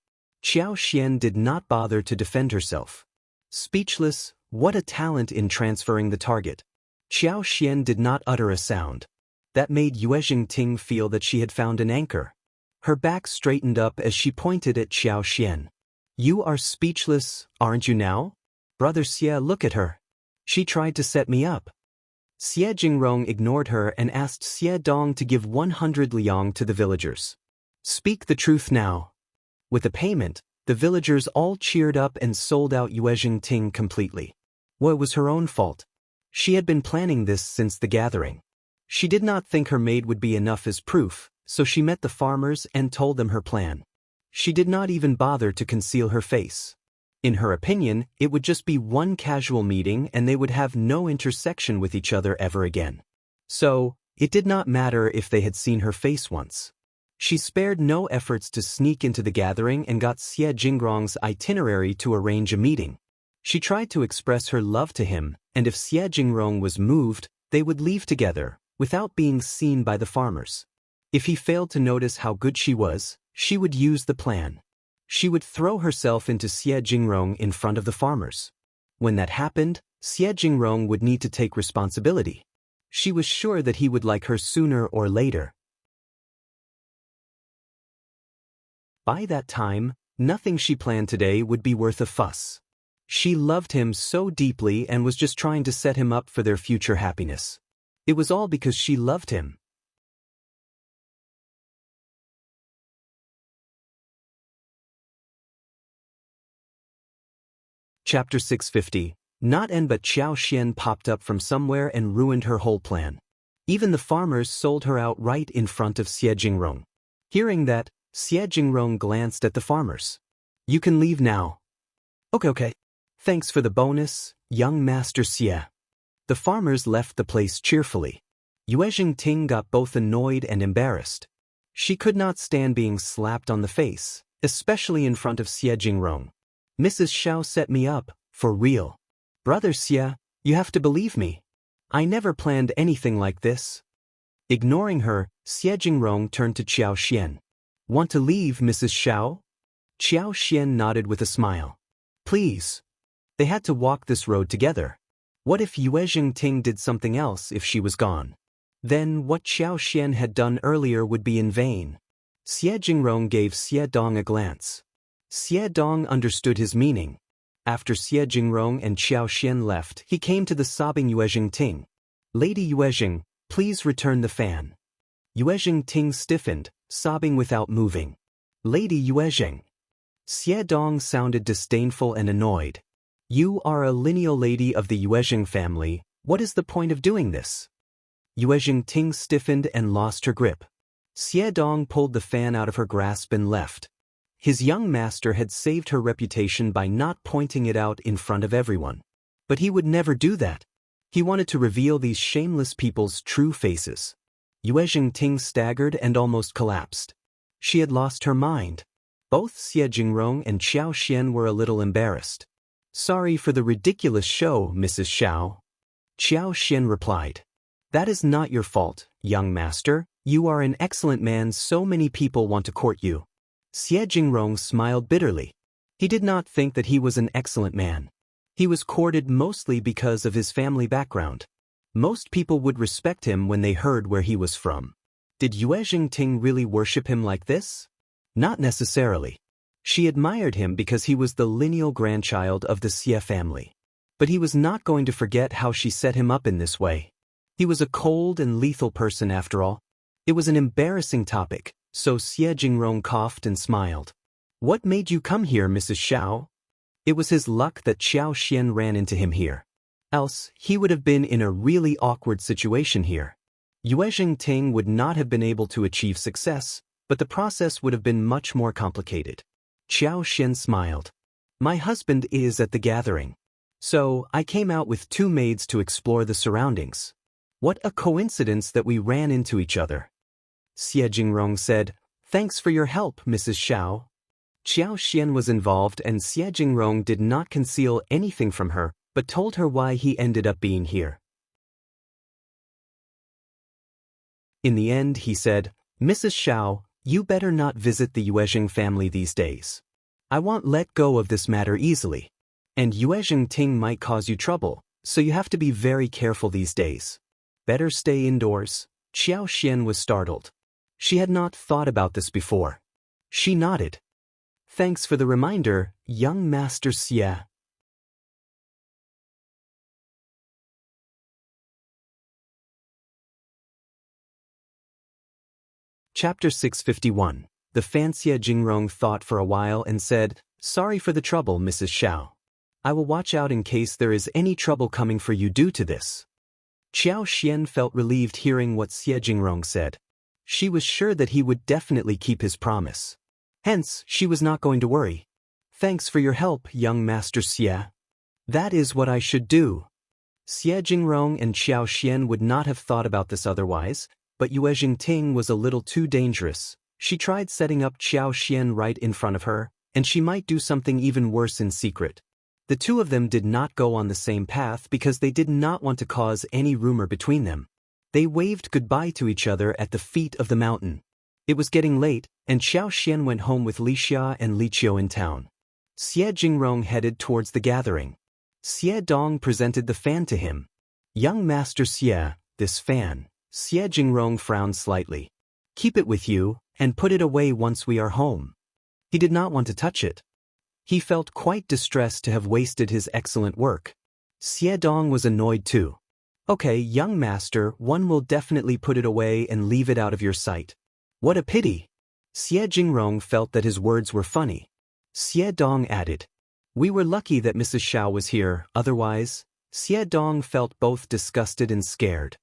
Qiao Xian did not bother to defend herself. Speechless, what a talent in transferring the target. Qiao Xian did not utter a sound. That made Yuezheng Ting feel that she had found an anchor. Her back straightened up as she pointed at Qiao Xian. You are speechless, aren't you now? Brother Xie, look at her. She tried to set me up. Xie Jingrong ignored her and asked Xie Dong to give 100 liang to the villagers. Speak the truth now. With the payment, the villagers all cheered up and sold out Yuezheng Ting completely. Well, it was her own fault. She had been planning this since the gathering. She did not think her maid would be enough as proof, so she met the farmers and told them her plan. She did not even bother to conceal her face. In her opinion, it would just be one casual meeting and they would have no intersection with each other ever again. So, it did not matter if they had seen her face once. She spared no efforts to sneak into the gathering and got Xie Jingrong's itinerary to arrange a meeting. She tried to express her love to him, and if Xie Jingrong was moved, they would leave together, without being seen by the farmers. If he failed to notice how good she was, she would use the plan. She would throw herself into Xie Jingrong in front of the farmers. When that happened, Xie Jingrong would need to take responsibility. She was sure that he would like her sooner or later. By that time, nothing she planned today would be worth a fuss. She loved him so deeply and was just trying to set him up for their future happiness. It was all because she loved him. Chapter 650. Not N but Qiao Xian popped up from somewhere and ruined her whole plan. Even the farmers sold her out right in front of Xie Jingrong. Hearing that, Xie Jingrong glanced at the farmers. You can leave now. Okay. Thanks for the bonus, young Master Xie. The farmers left the place cheerfully. Yuezheng Ting got both annoyed and embarrassed. She could not stand being slapped on the face, especially in front of Xie Jingrong. Mrs. Shao set me up, for real. Brother Xie, you have to believe me. I never planned anything like this. Ignoring her, Xie Jingrong turned to Qiao Xian. Want to leave, Mrs. Shao? Qiao Xian nodded with a smile. Please. They had to walk this road together. What if Yuezheng Ting did something else if she was gone? Then what Qiao Xian had done earlier would be in vain. Xie Jingrong gave Xie Dong a glance. Xie Dong understood his meaning. After Xie Jingrong and Qiao Xian left, he came to the sobbing Yuezheng Ting. Lady Yuezheng, please return the fan. Yuezheng Ting stiffened, sobbing without moving. Lady Yuezheng. Xie Dong sounded disdainful and annoyed. You are a lineal lady of the Yuezheng family, what is the point of doing this? Yuezheng Ting stiffened and lost her grip. Xie Dong pulled the fan out of her grasp and left. His young master had saved her reputation by not pointing it out in front of everyone. But he would never do that. He wanted to reveal these shameless people's true faces. Yuezheng Ting staggered and almost collapsed. She had lost her mind. Both Xie Jingrong and Qiao Xian were a little embarrassed. Sorry for the ridiculous show, Mrs. Shao. Qiao Xian replied. That is not your fault, young master. You are an excellent man, so many people want to court you. Xie Jingrong smiled bitterly. He did not think that he was an excellent man. He was courted mostly because of his family background. Most people would respect him when they heard where he was from. Did Yuezheng Ting really worship him like this? Not necessarily. She admired him because he was the lineal grandchild of the Xie family. But he was not going to forget how she set him up in this way. He was a cold and lethal person after all. It was an embarrassing topic, so Xie Jingrong coughed and smiled. What made you come here, Mrs. Shao? It was his luck that Qiao Xian ran into him here. Else, he would have been in a really awkward situation here. Yuezheng Ting would not have been able to achieve success, but the process would have been much more complicated. Qiao Xian smiled. My husband is at the gathering. So, I came out with 2 maids to explore the surroundings. What a coincidence that we ran into each other. Xie Jingrong said, Thanks for your help, Mrs. Shao. Qiao Xian was involved and Xie Jingrong did not conceal anything from her, but told her why he ended up being here. In the end, he said, Mrs. Shao, you better not visit the Yuezheng family these days. I won't let go of this matter easily. And Yuezheng Ting might cause you trouble, so you have to be very careful these days. Better stay indoors. Qiao Xian was startled. She had not thought about this before. She nodded. Thanks for the reminder, young Master Xie. Chapter 651. The Xie Jingrong thought for a while and said, Sorry for the trouble, Mrs. Shao. I will watch out in case there is any trouble coming for you due to this. Qiao Xian felt relieved hearing what Xie Jingrong said. She was sure that he would definitely keep his promise. Hence, she was not going to worry. Thanks for your help, young Master Xie. That is what I should do. Xie Jingrong and Qiao Xian would not have thought about this otherwise, but Yuezheng Ting was a little too dangerous. She tried setting up Qiao Xian right in front of her, and she might do something even worse in secret. The two of them did not go on the same path because they did not want to cause any rumor between them. They waved goodbye to each other at the feet of the mountain. It was getting late, and Qiao Xian went home with Li Xia and Li Qiao in town. Xie Jingrong headed towards the gathering. Xie Dong presented the fan to him. Young Master Xie, this fan. Xie Jingrong frowned slightly. Keep it with you, and put it away once we are home. He did not want to touch it. He felt quite distressed to have wasted his excellent work. Xie Dong was annoyed too. Okay, young master, one will definitely put it away and leave it out of your sight. What a pity. Xie Jingrong felt that his words were funny. Xie Dong added. We were lucky that Mrs. Shao was here, otherwise. Xie Dong felt both disgusted and scared.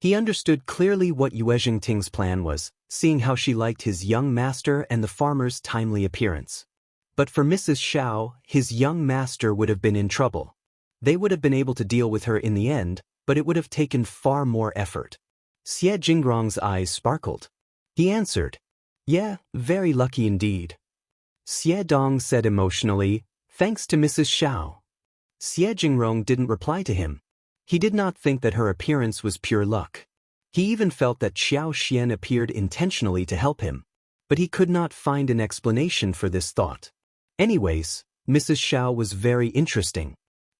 He understood clearly what Yuezheng Ting's plan was, seeing how she liked his young master and the farmer's timely appearance. But for Mrs. Shao, his young master would have been in trouble. They would have been able to deal with her in the end, but it would have taken far more effort. Xie Jingrong's eyes sparkled. He answered, Yeah, very lucky indeed. Xie Dong said emotionally, Thanks to Mrs. Shao. Xie Jingrong didn't reply to him. He did not think that her appearance was pure luck. He even felt that Qiao Xian appeared intentionally to help him. But he could not find an explanation for this thought. Anyways, Mrs. Shao was very interesting.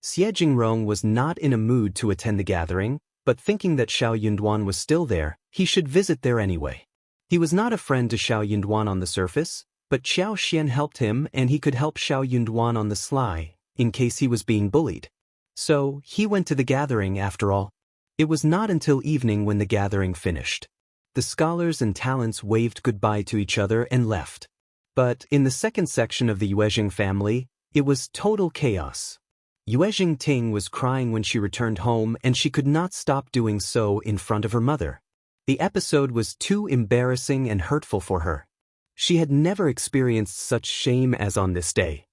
Xie Jingrong was not in a mood to attend the gathering, but thinking that Shao Yunduan was still there, he should visit there anyway. He was not a friend to Shao Yunduan on the surface, but Qiao Xian helped him and he could help Shao Yunduan on the sly, in case he was being bullied. So, he went to the gathering after all. It was not until evening when the gathering finished. The scholars and talents waved goodbye to each other and left. But in the second section of the Yuezheng family, it was total chaos. Yuezheng Ting was crying when she returned home, and she could not stop doing so in front of her mother. The episode was too embarrassing and hurtful for her. She had never experienced such shame as on this day.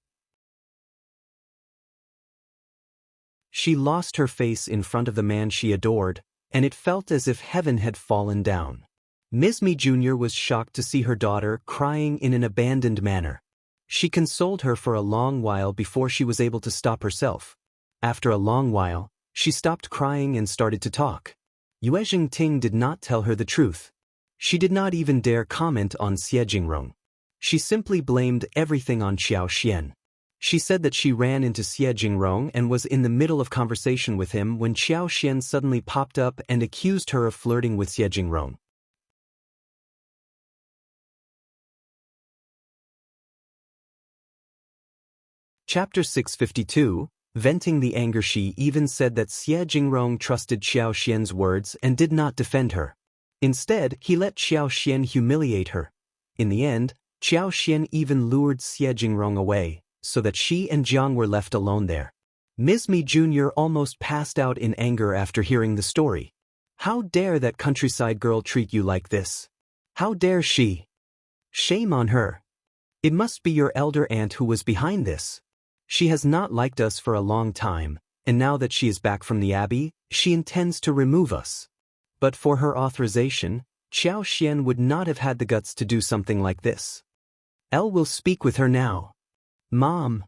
She lost her face in front of the man she adored, and it felt as if heaven had fallen down. Ms. Mi Jr. was shocked to see her daughter crying in an abandoned manner. She consoled her for a long while before she was able to stop herself. After a long while, she stopped crying and started to talk. Yuezheng Ting did not tell her the truth. She did not even dare comment on Xie Jingrong. She simply blamed everything on Qiao Xian. She said that she ran into Xie Jingrong and was in the middle of conversation with him when Qiao Xian suddenly popped up and accused her of flirting with Xie Jingrong. Chapter 652, Venting the Anger. She even said that Xie Jingrong trusted Qiao Xian's words and did not defend her. Instead, he let Qiao Xian humiliate her. In the end, Qiao Xian even lured Xie Jingrong away, so that she and Jiang were left alone there. Ms. Mi Jr. almost passed out in anger after hearing the story. How dare that countryside girl treat you like this? How dare she? Shame on her. It must be your elder aunt who was behind this. She has not liked us for a long time, and now that she is back from the abbey, she intends to remove us. But for her authorization, Qiao Xian would not have had the guts to do something like this. Elle will speak with her now. Mom.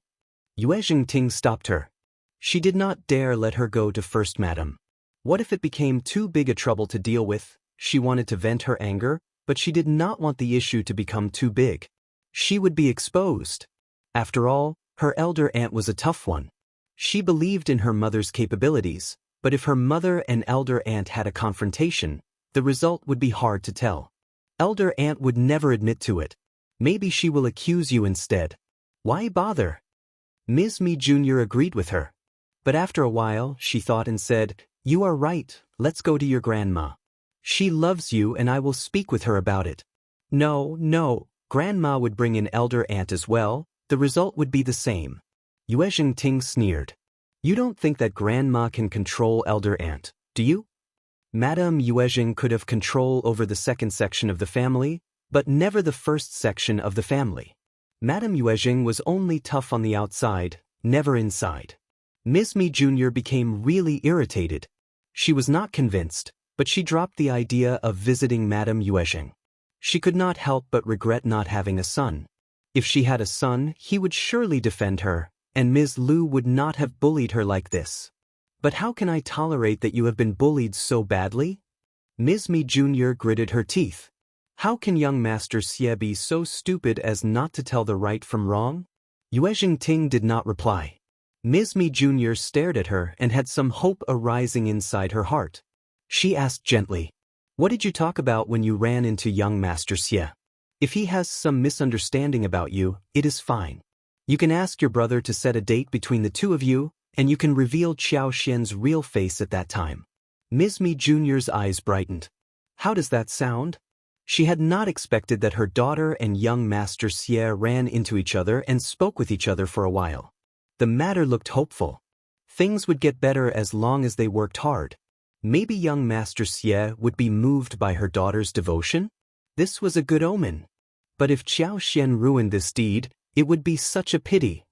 Yuezheng Ting stopped her. She did not dare let her go to First Madam. What if it became too big a trouble to deal with? She wanted to vent her anger, but she did not want the issue to become too big. She would be exposed. After all, her elder aunt was a tough one. She believed in her mother's capabilities, but if her mother and elder aunt had a confrontation, the result would be hard to tell. Elder aunt would never admit to it. Maybe she will accuse you instead. Why bother? Ms. Mi Jr. agreed with her. But after a while, she thought and said, "You are right, let's go to your grandma. She loves you and I will speak with her about it." No, grandma would bring in elder aunt as well. The result would be the same. Yuezheng Ting sneered. You don't think that grandma can control elder aunt, do you? Madame Yuezheng could have control over the second section of the family, but never the first section of the family. Madame Yuezheng was only tough on the outside, never inside. Ms. Mi Jr. became really irritated. She was not convinced, but she dropped the idea of visiting Madame Yuezheng. She could not help but regret not having a son. If she had a son, he would surely defend her, and Ms. Lu would not have bullied her like this. But how can I tolerate that you have been bullied so badly? Ms. Mi Jr. gritted her teeth. How can young Master Xie be so stupid as not to tell the right from wrong? Yuezheng Ting did not reply. Ms. Mi Jr. stared at her and had some hope arising inside her heart. She asked gently, "What did you talk about when you ran into young Master Xie? If he has some misunderstanding about you, it is fine. You can ask your brother to set a date between the two of you, and you can reveal Qiao Xian's real face at that time." Ms. Mi Jr.'s eyes brightened. How does that sound? She had not expected that her daughter and young Master Xie ran into each other and spoke with each other for a while. The matter looked hopeful. Things would get better as long as they worked hard. Maybe young Master Xie would be moved by her daughter's devotion? This was a good omen. But if Qiao Xian ruined this deed, it would be such a pity.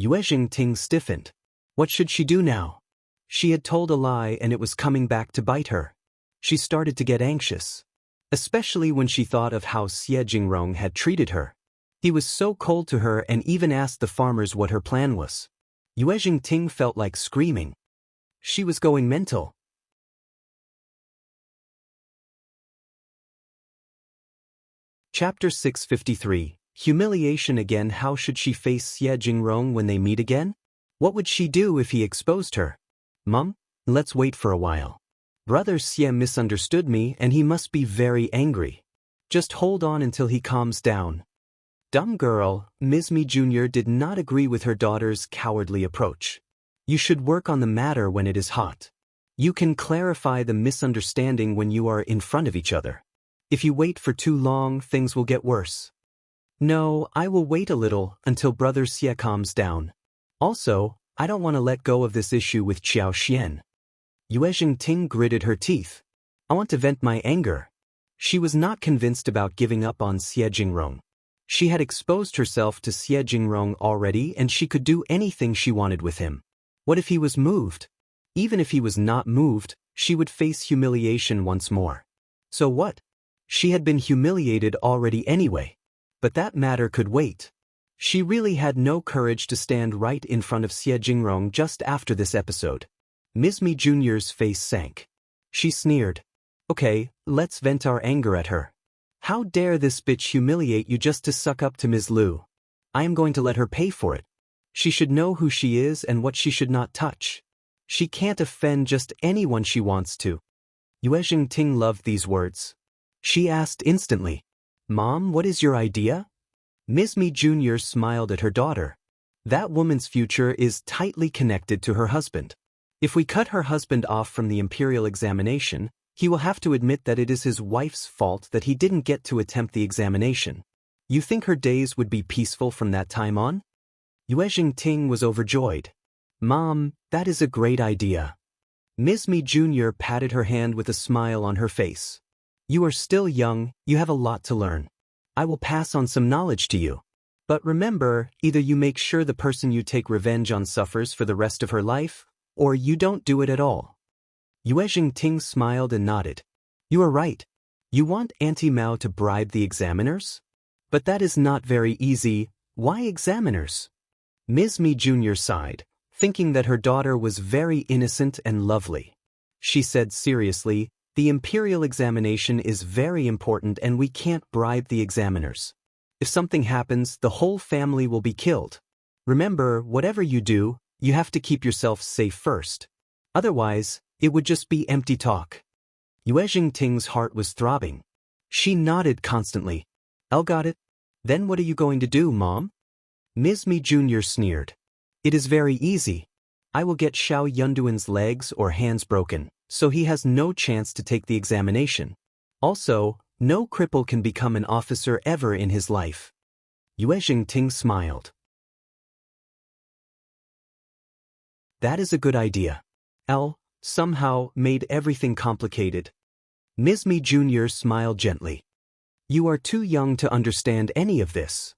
Yuezheng Ting stiffened. What should she do now? She had told a lie and it was coming back to bite her. She started to get anxious, especially when she thought of how Xie Jingrong had treated her. He was so cold to her and even asked the farmers what her plan was. Yuezheng Ting felt like screaming. She was going mental. Chapter 653, Humiliation again. How should she face Xie Jingrong when they meet again? What would she do if he exposed her? Mom, let's wait for a while. Brother Xie misunderstood me and he must be very angry. Just hold on until he calms down. Dumb girl. Ms. Mi Jr. did not agree with her daughter's cowardly approach. You should work on the matter when it is hot. You can clarify the misunderstanding when you are in front of each other. If you wait for too long, things will get worse. No, I will wait a little until Brother Xie calms down. Also, I don't want to let go of this issue with Qiao Xian. Yuezheng Ting gritted her teeth. I want to vent my anger. She was not convinced about giving up on Xie Jingrong. She had exposed herself to Xie Jingrong already and she could do anything she wanted with him. What if he was moved? Even if he was not moved, she would face humiliation once more. So what? She had been humiliated already anyway. But that matter could wait. She really had no courage to stand right in front of Xie Jingrong just after this episode. Ms. Mi Jr.'s face sank. She sneered. Okay, let's vent our anger at her. How dare this bitch humiliate you just to suck up to Ms. Lu? I am going to let her pay for it. She should know who she is and what she should not touch. She can't offend just anyone she wants to. Yuezheng Ting loved these words. She asked instantly, Mom, what is your idea? Ms. Mi Jr. smiled at her daughter. That woman's future is tightly connected to her husband. If we cut her husband off from the imperial examination, he will have to admit that it is his wife's fault that he didn't get to attempt the examination. You think her days would be peaceful from that time on? Yuezheng Ting was overjoyed. Mom, that is a great idea. Ms. Mi Jr. patted her hand with a smile on her face. You are still young, you have a lot to learn. I will pass on some knowledge to you. But remember, either you make sure the person you take revenge on suffers for the rest of her life, or you don't do it at all. Yuezheng Ting smiled and nodded. You are right. You want Auntie Mao to bribe the examiners? But that is not very easy. Why examiners? Ms. Mi Jr. sighed, thinking that her daughter was very innocent and lovely. She said seriously, the imperial examination is very important and we can't bribe the examiners. If something happens, the whole family will be killed. Remember, whatever you do, you have to keep yourself safe first. Otherwise, it would just be empty talk. Yuezheng Ting's heart was throbbing. She nodded constantly. Elle got it. Then what are you going to do, Mom? Ms. Mi Jr. sneered. It is very easy. I will get Shao Yunduan's legs or hands broken, so he has no chance to take the examination. Also, no cripple can become an officer ever in his life. Yuezheng Ting smiled. That is a good idea. Elle, somehow, made everything complicated. Ms. Mi Jr. smiled gently. You are too young to understand any of this.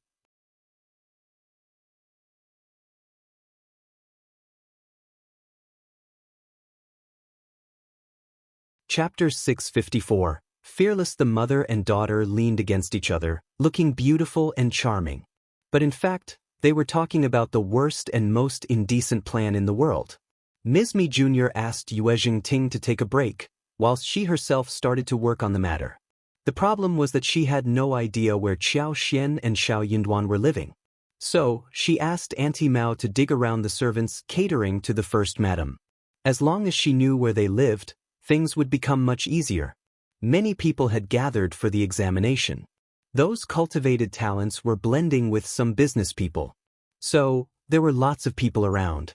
Chapter 654. Fearless. The mother and daughter leaned against each other, looking beautiful and charming. But in fact, they were talking about the worst and most indecent plan in the world. Ms. Mi Jr. asked Yuezheng Ting to take a break, whilst she herself started to work on the matter. The problem was that she had no idea where Qiao Xian and Shao Yunduan were living. So, she asked Auntie Mao to dig around the servants catering to the first madam. As long as she knew where they lived, things would become much easier. Many people had gathered for the examination. Those cultivated talents were blending with some business people. So, there were lots of people around.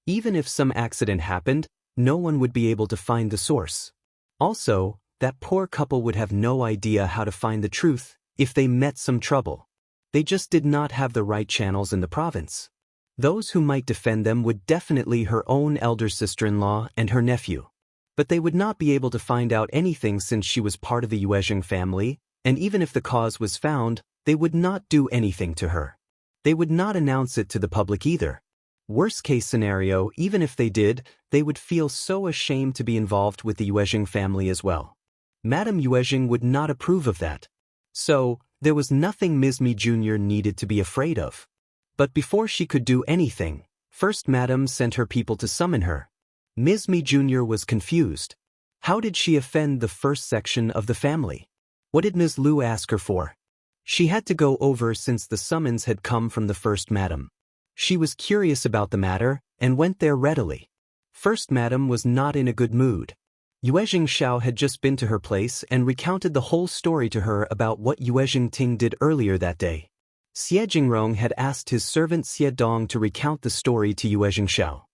Even if some accident happened, no one would be able to find the source. Also, that poor couple would have no idea how to find the truth if they met some trouble. They just did not have the right channels in the province. Those who might defend them would definitely her own elder sister-in-law and her nephew. But they would not be able to find out anything since she was part of the Yuezheng family, and even if the cause was found, they would not do anything to her. They would not announce it to the public either. Worst case scenario, even if they did, they would feel so ashamed to be involved with the Yuezheng family as well. Madame Yuezheng would not approve of that. So, there was nothing Ms. Mi Jr. needed to be afraid of. But before she could do anything, First Madam sent her people to summon her. Ms. Mi Jr. was confused. How did she offend the first section of the family? What did Ms. Lu ask her for? She had to go over since the summons had come from the First Madam. She was curious about the matter, and went there readily. First Madam was not in a good mood. Yuezheng Shao had just been to her place and recounted the whole story to her about what Yuezheng Ting did earlier that day. Xie Jingrong had asked his servant Xie Dong to recount the story to Yuezheng Shao.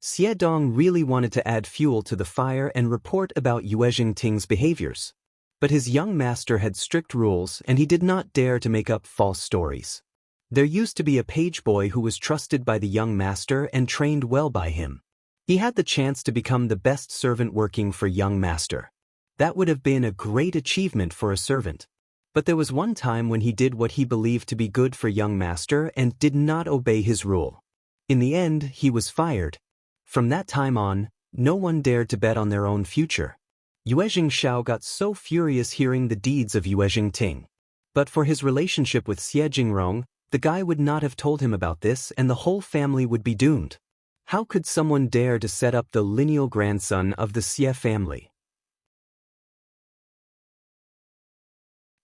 Xie Dong really wanted to add fuel to the fire and report about Yuezheng Ting's behaviors. But his young master had strict rules and he did not dare to make up false stories. There used to be a page boy who was trusted by the young master and trained well by him. He had the chance to become the best servant working for young master. That would have been a great achievement for a servant. But there was one time when he did what he believed to be good for young master and did not obey his rule. In the end, he was fired. From that time on, no one dared to bet on their own future. Yuezheng Shao got so furious hearing the deeds of Yuezheng Ting. But for his relationship with Xie Jingrong, the guy would not have told him about this and the whole family would be doomed. How could someone dare to set up the lineal grandson of the Xie family?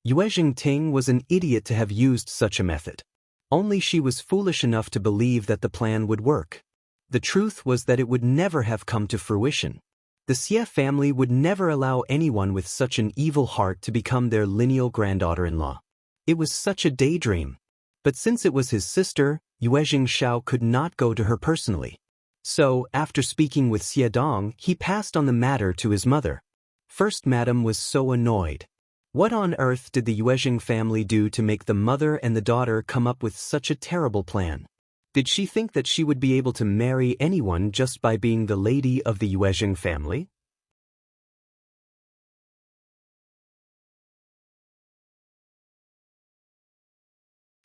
Yuezheng Ting was an idiot to have used such a method. Only she was foolish enough to believe that the plan would work. The truth was that it would never have come to fruition. The Xie family would never allow anyone with such an evil heart to become their lineal granddaughter-in-law. It was such a daydream. But since it was his sister, Yuezheng Shao could not go to her personally. So, after speaking with Xie Dong, he passed on the matter to his mother. First Madam was so annoyed. What on earth did the Yuezheng family do to make the mother and the daughter come up with such a terrible plan? Did she think that she would be able to marry anyone just by being the lady of the Yuezheng family?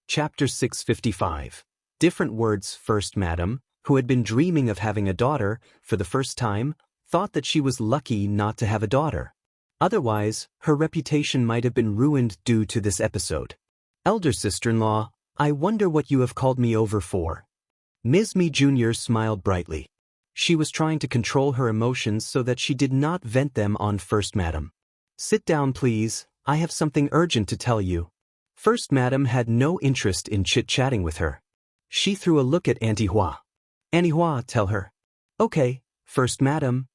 Chapter 655. Different words. First Madam, who had been dreaming of having a daughter, for the first time, thought that she was lucky not to have a daughter. Otherwise, her reputation might have been ruined due to this episode. Elder sister-in-law, I wonder what you have called me over for. Ms. Mi Jr. smiled brightly. She was trying to control her emotions so that she did not vent them on First Madam. Sit down please, I have something urgent to tell you. First Madam had no interest in chit-chatting with her. She threw a look at Auntie Hua. Auntie Hua, tell her. Okay, First Madam.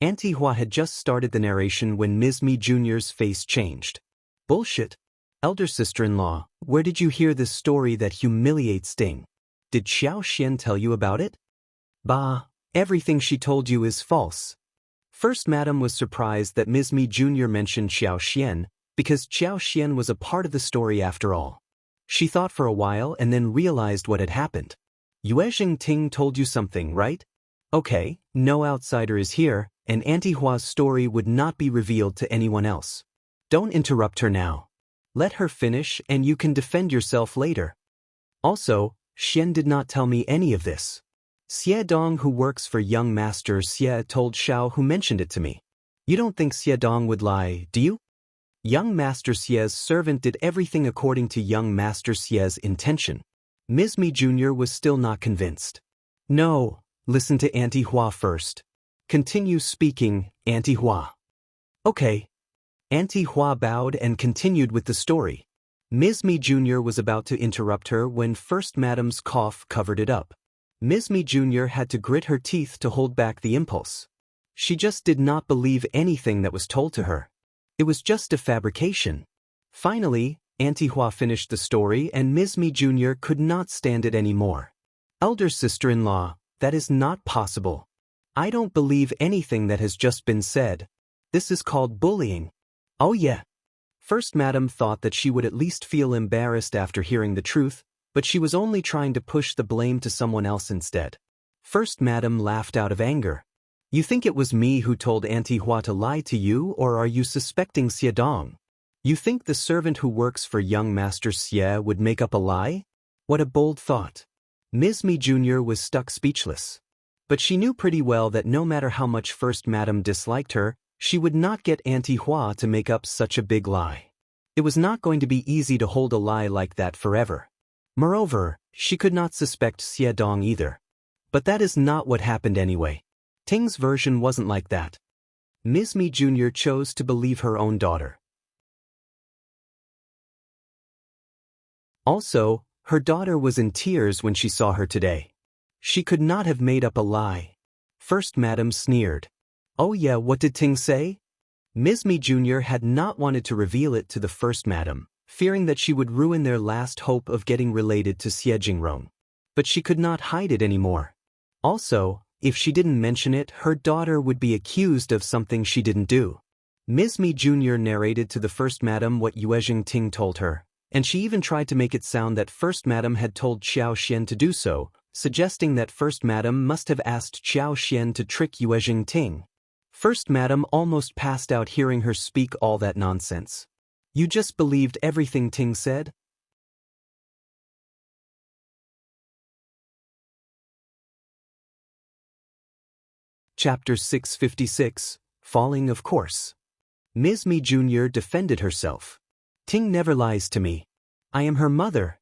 Auntie Hua had just started the narration when Ms. Mi Jr.'s face changed. Bullshit. Elder sister-in-law, where did you hear this story that humiliates Ting? Did Xiao Xian tell you about it? Bah, everything she told you is false. First Madam was surprised that Ms. Mi Jr. mentioned Xiao Xian, because Xiao Xian was a part of the story after all. She thought for a while and then realized what had happened. Yuezheng Ting told you something, right? Okay, no outsider is here, and Auntie Hua's story would not be revealed to anyone else. Don't interrupt her now. Let her finish and you can defend yourself later. Also, Xian did not tell me any of this. Xie Dong, who works for young master Xie, told Shao, who mentioned it to me. You don't think Xie Dong would lie, do you? Young master Xie's servant did everything according to young master Xie's intention. Ms. Mi Jr. was still not convinced. No, listen to Auntie Hua first. Continue speaking, Auntie Hua. Okay. Auntie Hua bowed and continued with the story. Ms. Mi Jr. was about to interrupt her when First Madam's cough covered it up. Ms. Mi Jr. had to grit her teeth to hold back the impulse. She just did not believe anything that was told to her. It was just a fabrication. Finally, Auntie Hua finished the story and Ms. Mi Jr. could not stand it anymore. Elder sister-in-law, that is not possible. I don't believe anything that has just been said. This is called bullying. Oh yeah. First Madam thought that she would at least feel embarrassed after hearing the truth, but she was only trying to push the blame to someone else instead. First Madam laughed out of anger. You think it was me who told Auntie Hua to lie to you, or are you suspecting Xie Dong? You think the servant who works for young Master Xie would make up a lie? What a bold thought. Ms. Mi Jr. was stuck speechless. But she knew pretty well that no matter how much First Madam disliked her, she would not get Auntie Hua to make up such a big lie. It was not going to be easy to hold a lie like that forever. Moreover, she could not suspect Xie Dong either. But that is not what happened anyway. Ting's version wasn't like that. Ms. Mi Jr. chose to believe her own daughter. Also, her daughter was in tears when she saw her today. She could not have made up a lie. First Madam sneered. Oh yeah, what did Ting say? Ms. Mi Jr. had not wanted to reveal it to the First Madam, fearing that she would ruin their last hope of getting related to Xie Jingrong. But she could not hide it anymore. Also, if she didn't mention it, her daughter would be accused of something she didn't do. Ms. Mi Jr. narrated to the First Madam what Yuezheng Ting told her, and she even tried to make it sound that First Madam had told Qiao Xian to do so, suggesting that First Madam must have asked Qiao Xian to trick Yuezheng Ting. First Madam almost passed out hearing her speak all that nonsense. You just believed everything Ting said? Chapter 656, Falling of Course. Ms. Mi Jr. defended herself. Ting never lies to me. I am her mother.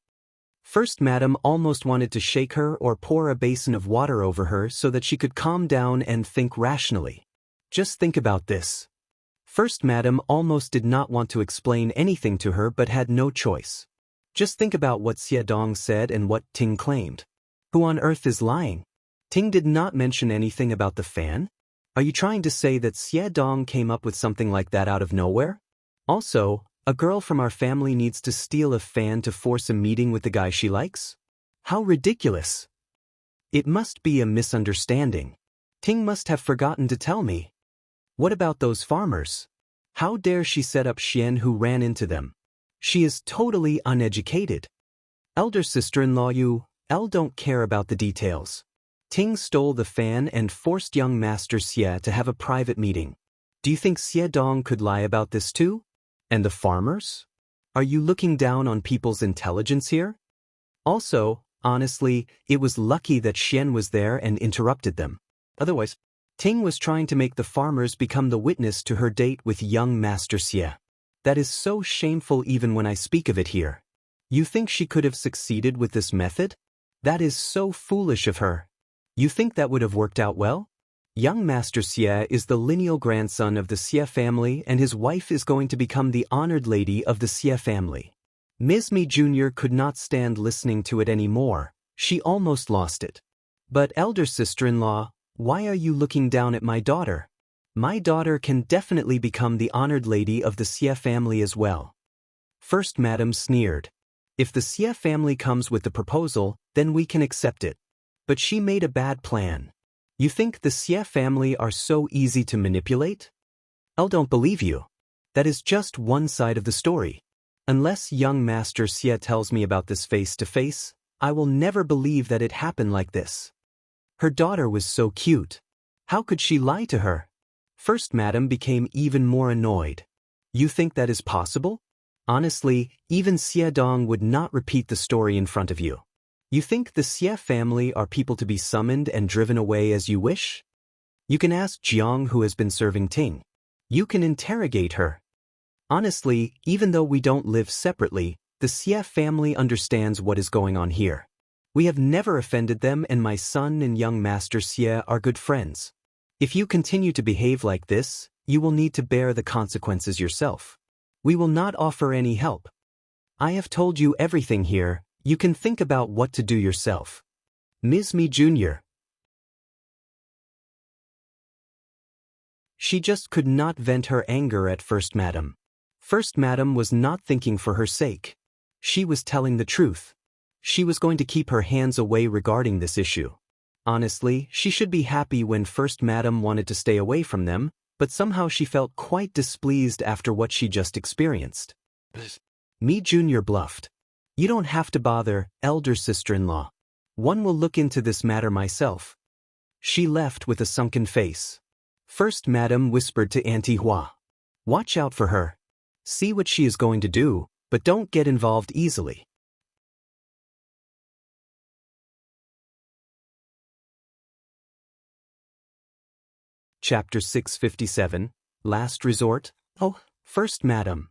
First Madam almost wanted to shake her or pour a basin of water over her so that she could calm down and think rationally. Just think about this. First Madam almost did not want to explain anything to her but had no choice. Just think about what Xie Dong said and what Ting claimed. Who on earth is lying? Ting did not mention anything about the fan? Are you trying to say that Xie Dong came up with something like that out of nowhere? Also, a girl from our family needs to steal a fan to force a meeting with the guy she likes? How ridiculous! It must be a misunderstanding. Ting must have forgotten to tell me. What about those farmers? How dare she set up Xian who ran into them? She is totally uneducated. Elder sister-in-law you, don't care about the details. Ting stole the fan and forced young Master Xie to have a private meeting. Do you think Xie Dong could lie about this too? And the farmers? Are you looking down on people's intelligence here? Also, honestly, it was lucky that Xian was there and interrupted them. Otherwise, Ting was trying to make the farmers become the witness to her date with young Master Xie. That is so shameful even when I speak of it here. You think she could have succeeded with this method? That is so foolish of her. You think that would have worked out well? Young Master Xie is the lineal grandson of the Xie family and his wife is going to become the honored lady of the Xie family. Ms. Mi Jr. could not stand listening to it anymore. She almost lost it. But elder sister-in-law, why are you looking down at my daughter? My daughter can definitely become the honored lady of the Xie family as well. First Madam sneered. If the Xie family comes with the proposal, then we can accept it. But she made a bad plan. You think the Xie family are so easy to manipulate? I don't believe you. That is just one side of the story. Unless young Master Xie tells me about this face to face, I will never believe that it happened like this. Her daughter was so cute. How could she lie to her? First Madam became even more annoyed. You think that is possible? Honestly, even Xie Dong would not repeat the story in front of you. You think the Xie family are people to be summoned and driven away as you wish? You can ask Jiang who has been serving Ting. You can interrogate her. Honestly, even though we don't live separately, the Xie family understands what is going on here. We have never offended them and my son and young Master Xie are good friends. If you continue to behave like this, you will need to bear the consequences yourself. We will not offer any help. I have told you everything here. You can think about what to do yourself. Ms. Mi Jr. She just could not vent her anger at First Madam. First Madam was not thinking for her sake. She was telling the truth. She was going to keep her hands away regarding this issue. Honestly, she should be happy when First Madam wanted to stay away from them, but somehow she felt quite displeased after what she just experienced. Mi Jr. bluffed. You don't have to bother, elder sister-in-law. One will look into this matter myself. She left with a sunken face. First Madam whispered to Auntie Hua. Watch out for her. See what she is going to do, but don't get involved easily. Chapter 657, Last Resort. Oh, First Madam.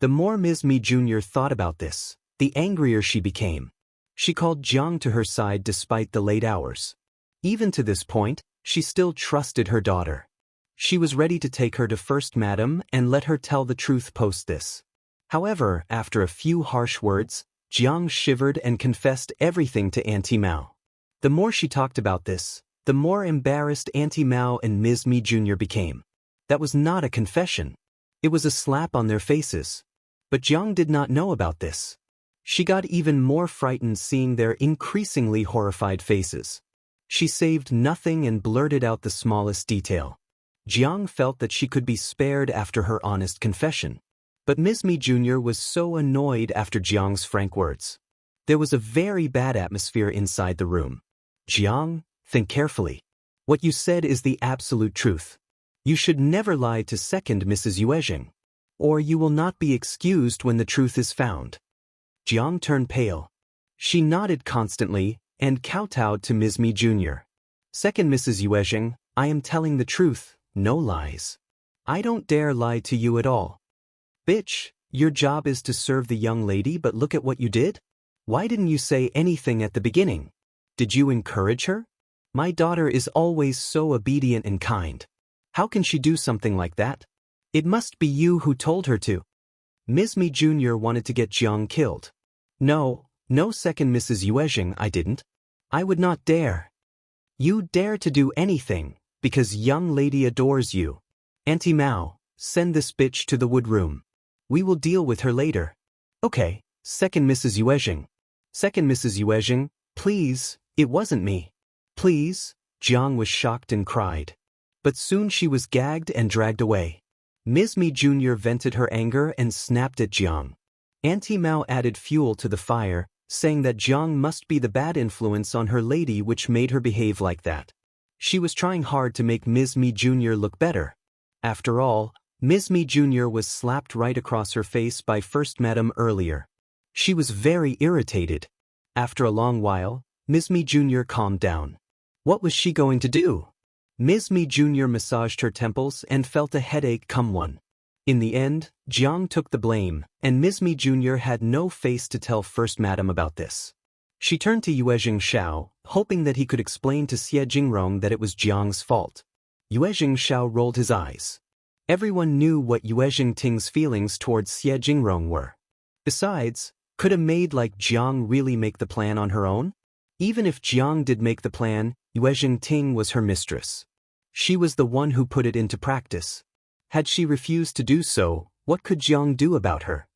The more Ms. Mi Jr. thought about this, the angrier she became. She called Jiang to her side despite the late hours. Even to this point, she still trusted her daughter. She was ready to take her to First Madam and let her tell the truth post this. However, after a few harsh words, Jiang shivered and confessed everything to Auntie Mao. The more she talked about this, the more embarrassed Auntie Mao and Ms. Mi Jr. became. That was not a confession. It was a slap on their faces. But Jiang did not know about this. She got even more frightened seeing their increasingly horrified faces. She saved nothing and blurted out the smallest detail. Jiang felt that she could be spared after her honest confession. But Ms. Mi Jr. was so annoyed after Jiang's frank words. There was a very bad atmosphere inside the room. Jiang, think carefully. What you said is the absolute truth. You should never lie to second Mrs. Yuezheng, or you will not be excused when the truth is found. Jiang turned pale. She nodded constantly and kowtowed to Ms. Mi Jr. Second Mrs. Yuezheng, I am telling the truth, no lies. I don't dare lie to you at all. Bitch, your job is to serve the young lady, but look at what you did? Why didn't you say anything at the beginning? Did you encourage her? My daughter is always so obedient and kind. How can she do something like that? It must be you who told her to. Ms. Mi Jr. wanted to get Jiang killed. No, second Mrs. Yuezheng, I didn't. I would not dare. You dare to do anything, because young lady adores you. Auntie Mao, send this bitch to the wood room. We will deal with her later. Okay, second Mrs. Yuezheng. Second Mrs. Yuezheng, please, it wasn't me. Please, Jiang was shocked and cried. But soon she was gagged and dragged away. Ms. Mi Jr. vented her anger and snapped at Jiang. Auntie Mao added fuel to the fire, saying that Jiang must be the bad influence on her lady which made her behave like that. She was trying hard to make Ms. Mi Jr. look better. After all, Ms. Mi Jr. was slapped right across her face by First Madam earlier. She was very irritated. After a long while, Ms. Mi Jr. calmed down. What was she going to do? Ms. Mi Jr. massaged her temples and felt a headache come on. In the end, Jiang took the blame, and Ms. Mi Jr. had no face to tell First Madam about this. She turned to Yuezheng Shao, hoping that he could explain to Xie Jingrong that it was Jiang's fault. Yuezheng Shao rolled his eyes. Everyone knew what Yuezheng Ting's feelings towards Xie Jingrong were. Besides, could a maid like Jiang really make the plan on her own? Even if Jiang did make the plan, Yuezheng Ting was her mistress. She was the one who put it into practice. Had she refused to do so, what could Jiang do about her?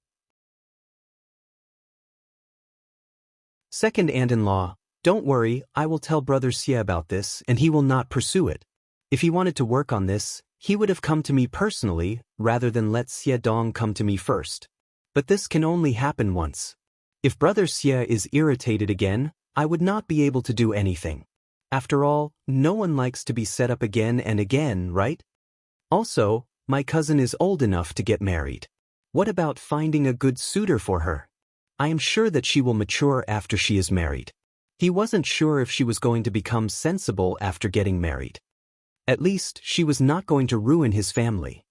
Second aunt-in-law, don't worry, I will tell Brother Xie about this and he will not pursue it. If he wanted to work on this, he would have come to me personally, rather than let Xie Dong come to me first. But this can only happen once. If Brother Xie is irritated again, I would not be able to do anything. After all, no one likes to be set up again and again, right? Also, my cousin is old enough to get married. What about finding a good suitor for her? I am sure that she will mature after she is married. He wasn't sure if she was going to become sensible after getting married. At least, she was not going to ruin his family.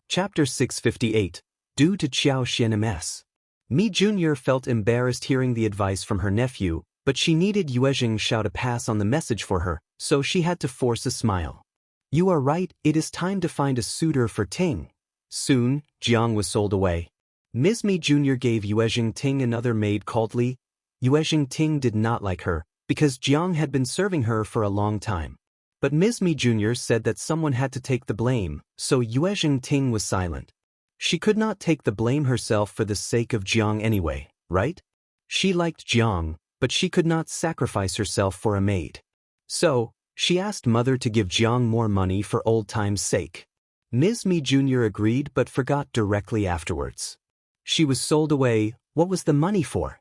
Chapter 658, Due to Qiao Xian MS. Mi Jr. felt embarrassed hearing the advice from her nephew, but she needed Yuezheng Shao to pass on the message for her, so she had to force a smile. You are right, it is time to find a suitor for Ting. Soon, Jiang was sold away. Ms. Mi Jr. gave Yuezheng Ting another maid called Li. Yuezheng Ting did not like her, because Jiang had been serving her for a long time. But Ms. Mi Jr. said that someone had to take the blame, so Yuezheng Ting was silent. She could not take the blame herself for the sake of Jiang anyway, right? She liked Jiang, but she could not sacrifice herself for a maid. So, she asked Mother to give Jiang more money for old time's sake. Ms. Mi Jr. agreed but forgot directly afterwards. She was sold away, what was the money for?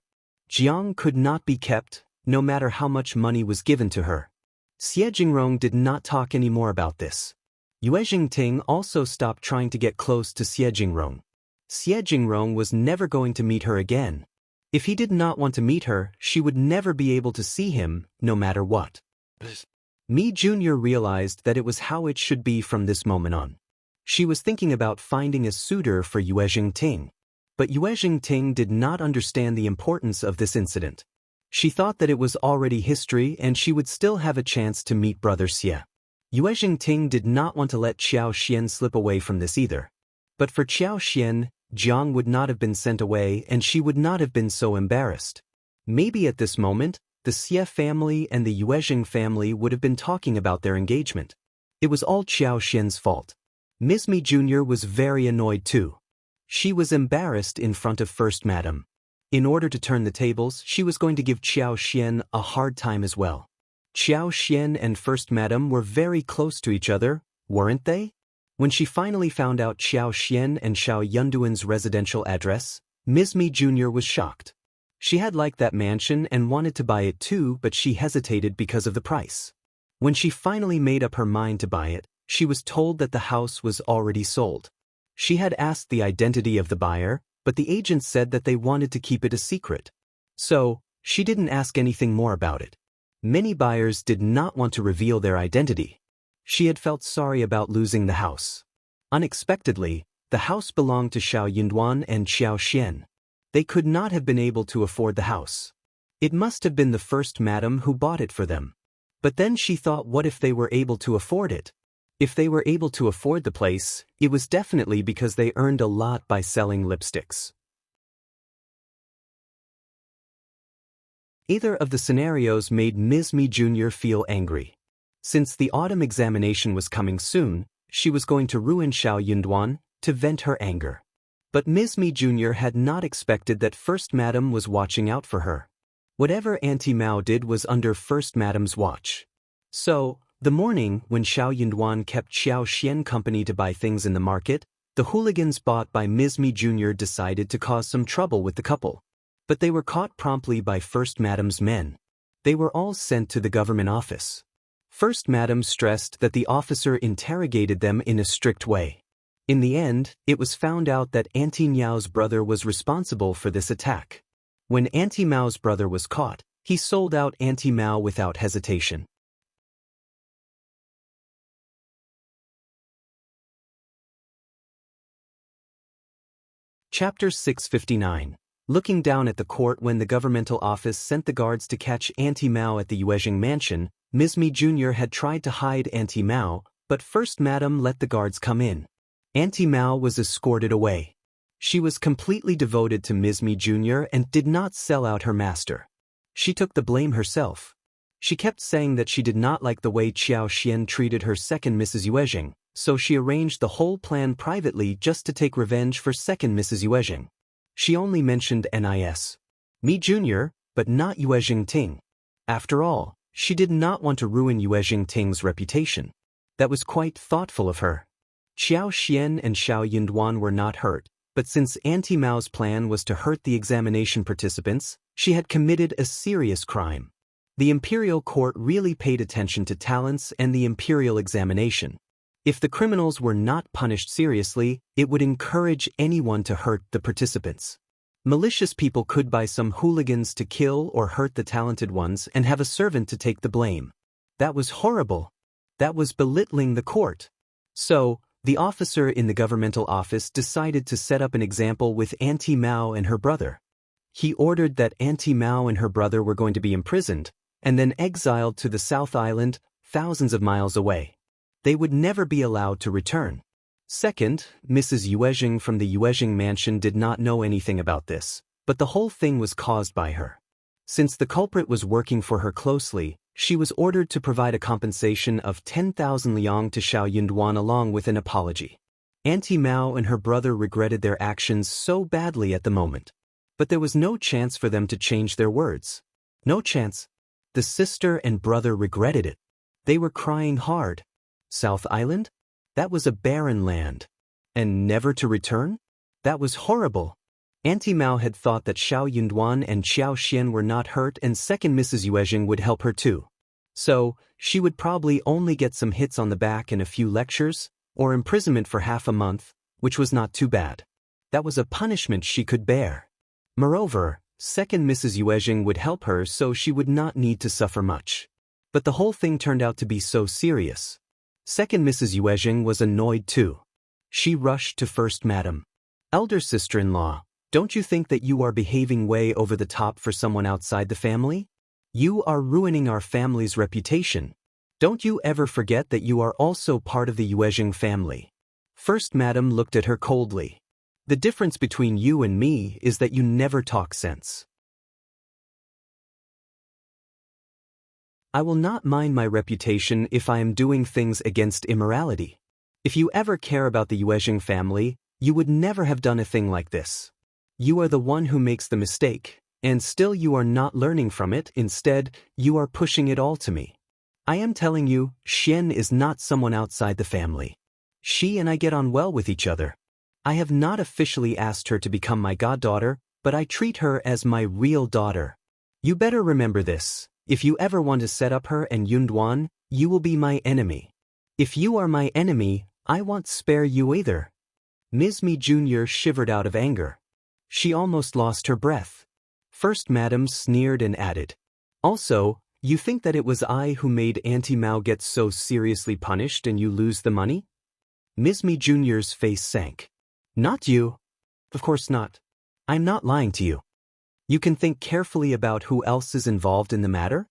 Jiang could not be kept, no matter how much money was given to her. Xie Jingrong did not talk anymore about this. Yuezheng Ting also stopped trying to get close to Xie Jingrong. Xie Jingrong was never going to meet her again. If he did not want to meet her, she would never be able to see him, no matter what. Mi Jr. realized that it was how it should be from this moment on. She was thinking about finding a suitor for Yuezheng Ting. But Yuezheng Ting did not understand the importance of this incident. She thought that it was already history and she would still have a chance to meet Brother Xie. Yuezheng Ting did not want to let Qiao Xian slip away from this either. But for Qiao Xian, Jiang would not have been sent away and she would not have been so embarrassed. Maybe at this moment, the Xie family and the Yuezheng family would have been talking about their engagement. It was all Qiao Xian's fault. Ms. Mi Jr. was very annoyed too. She was embarrassed in front of First Madam. In order to turn the tables, she was going to give Qiao Xian a hard time as well. Qiao Xian and First Madam were very close to each other, weren't they? When she finally found out Qiao Xian and Shao Yunduan's residential address, Ms. Mi Jr. was shocked. She had liked that mansion and wanted to buy it too, but she hesitated because of the price. When she finally made up her mind to buy it, she was told that the house was already sold. She had asked the identity of the buyer, but the agent said that they wanted to keep it a secret. So, she didn't ask anything more about it. Many buyers did not want to reveal their identity. She had felt sorry about losing the house. Unexpectedly, the house belonged to Shao Yunduan and Qiao Xian. They could not have been able to afford the house. It must have been the First Madam who bought it for them. But then she thought, what if they were able to afford it? If they were able to afford the place, it was definitely because they earned a lot by selling lipsticks. Either of the scenarios made Ms. Mi Jr. feel angry. Since the autumn examination was coming soon, she was going to ruin Shao Yunduan to vent her anger. But Ms. Mi Jr. had not expected that First Madam was watching out for her. Whatever Auntie Mao did was under First Madam's watch. So, the morning when Shao Yunduan kept Qiao Xian company to buy things in the market, the hooligans bought by Ms. Mi Jr. decided to cause some trouble with the couple. But they were caught promptly by First Madam's men. They were all sent to the government office. First Madam stressed that the officer interrogated them in a strict way. In the end, it was found out that Auntie Miao's brother was responsible for this attack. When Auntie Mao's brother was caught, he sold out Auntie Mao without hesitation. Chapter 659. Looking down at the court. When the governmental office sent the guards to catch Auntie Mao at the Yuezheng mansion, Ms. Mi Jr. had tried to hide Auntie Mao, but First Madam let the guards come in. Auntie Mao was escorted away. She was completely devoted to Ms. Mi Jr. and did not sell out her master. She took the blame herself. She kept saying that she did not like the way Qiao Xian treated her second Mrs. Yuezheng, so she arranged the whole plan privately just to take revenge for second Mrs. Yuezheng. She only mentioned Nis. Mi Jr., but not Yuezheng Ting. After all, she did not want to ruin Yuezheng Ting's reputation. That was quite thoughtful of her. Qiao Xian and Shao Yunduan were not hurt, but since Auntie Mao's plan was to hurt the examination participants, she had committed a serious crime. The imperial court really paid attention to talents and the imperial examination. If the criminals were not punished seriously, it would encourage anyone to hurt the participants. Malicious people could buy some hooligans to kill or hurt the talented ones and have a servant to take the blame. That was horrible. That was belittling the court. So, the officer in the governmental office decided to set up an example with Auntie Mao and her brother. He ordered that Auntie Mao and her brother were going to be imprisoned, and then exiled to the South Island, thousands of miles away. They would never be allowed to return. Second, Mrs. Yuezheng from the Yuezheng mansion did not know anything about this, but the whole thing was caused by her. Since the culprit was working for her closely, she was ordered to provide a compensation of 10,000 liang to Shao Yunduan along with an apology. Auntie Mao and her brother regretted their actions so badly at the moment. But there was no chance for them to change their words. No chance. The sister and brother regretted it. They were crying hard. South Island? That was a barren land. And never to return? That was horrible. Auntie Mao had thought that Shao Yunduan and Qiao Xian were not hurt and second Mrs. Yuezheng would help her too. So, she would probably only get some hits on the back and a few lectures, or imprisonment for half a month, which was not too bad. That was a punishment she could bear. Moreover, second Mrs. Yuezheng would help her so she would not need to suffer much. But the whole thing turned out to be so serious. Second Mrs. Yuezheng was annoyed too. She rushed to First Madam. Elder sister-in-law, don't you think that you are behaving way over the top for someone outside the family? You are ruining our family's reputation. Don't you ever forget that you are also part of the Yuezheng family. First Madam looked at her coldly. The difference between you and me is that you never talk sense. I will not mind my reputation if I am doing things against immorality. If you ever care about the Yuezheng family, you would never have done a thing like this. You are the one who makes the mistake, and still you are not learning from it. Instead, you are pushing it all to me. I am telling you, Xian is not someone outside the family. She and I get on well with each other. I have not officially asked her to become my goddaughter, but I treat her as my real daughter. You better remember this. If you ever want to set up her and Yunduan, you will be my enemy. If you are my enemy, I won't spare you either. Ms. Mi Jr. shivered out of anger. She almost lost her breath. First Madam sneered and added, "Also, you think that it was I who made Auntie Mao get so seriously punished and you lose the money?" Ms. Mi Jr.'s face sank. "Not you. Of course not. I'm not lying to you. You can think carefully about who else is involved in the matter."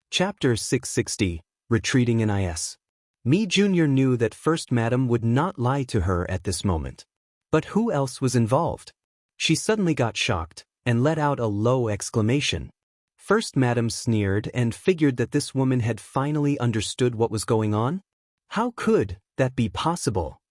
Chapter 660, Retreating in IS. Mi Jr. knew that First Madam would not lie to her at this moment. But who else was involved? She suddenly got shocked and let out a low exclamation. First Madam sneered and figured that this woman had finally understood what was going on. How could that be possible?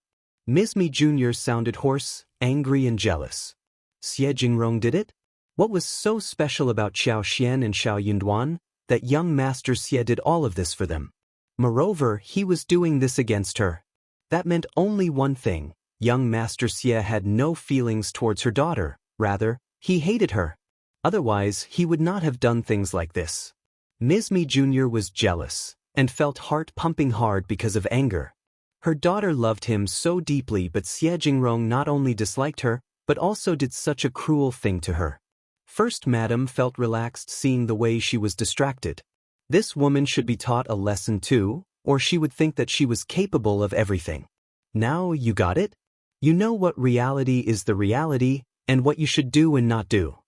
Ms. Mi Jr. sounded hoarse, angry and jealous. Xie Jingrong did it? What was so special about Qiao Xian and Shao Yunduan that young Master Xie did all of this for them? Moreover, he was doing this against her. That meant only one thing. Young Master Xie had no feelings towards her daughter. Rather, he hated her. Otherwise, he would not have done things like this. Ms. Mi Jr. was jealous and felt heart pumping hard because of anger. Her daughter loved him so deeply, but Xie Jingrong not only disliked her, but also did such a cruel thing to her. First Madam felt relaxed seeing the way she was distracted. This woman should be taught a lesson too, or she would think that she was capable of everything. Now you got it? You know what reality is the reality, and what you should do and not do.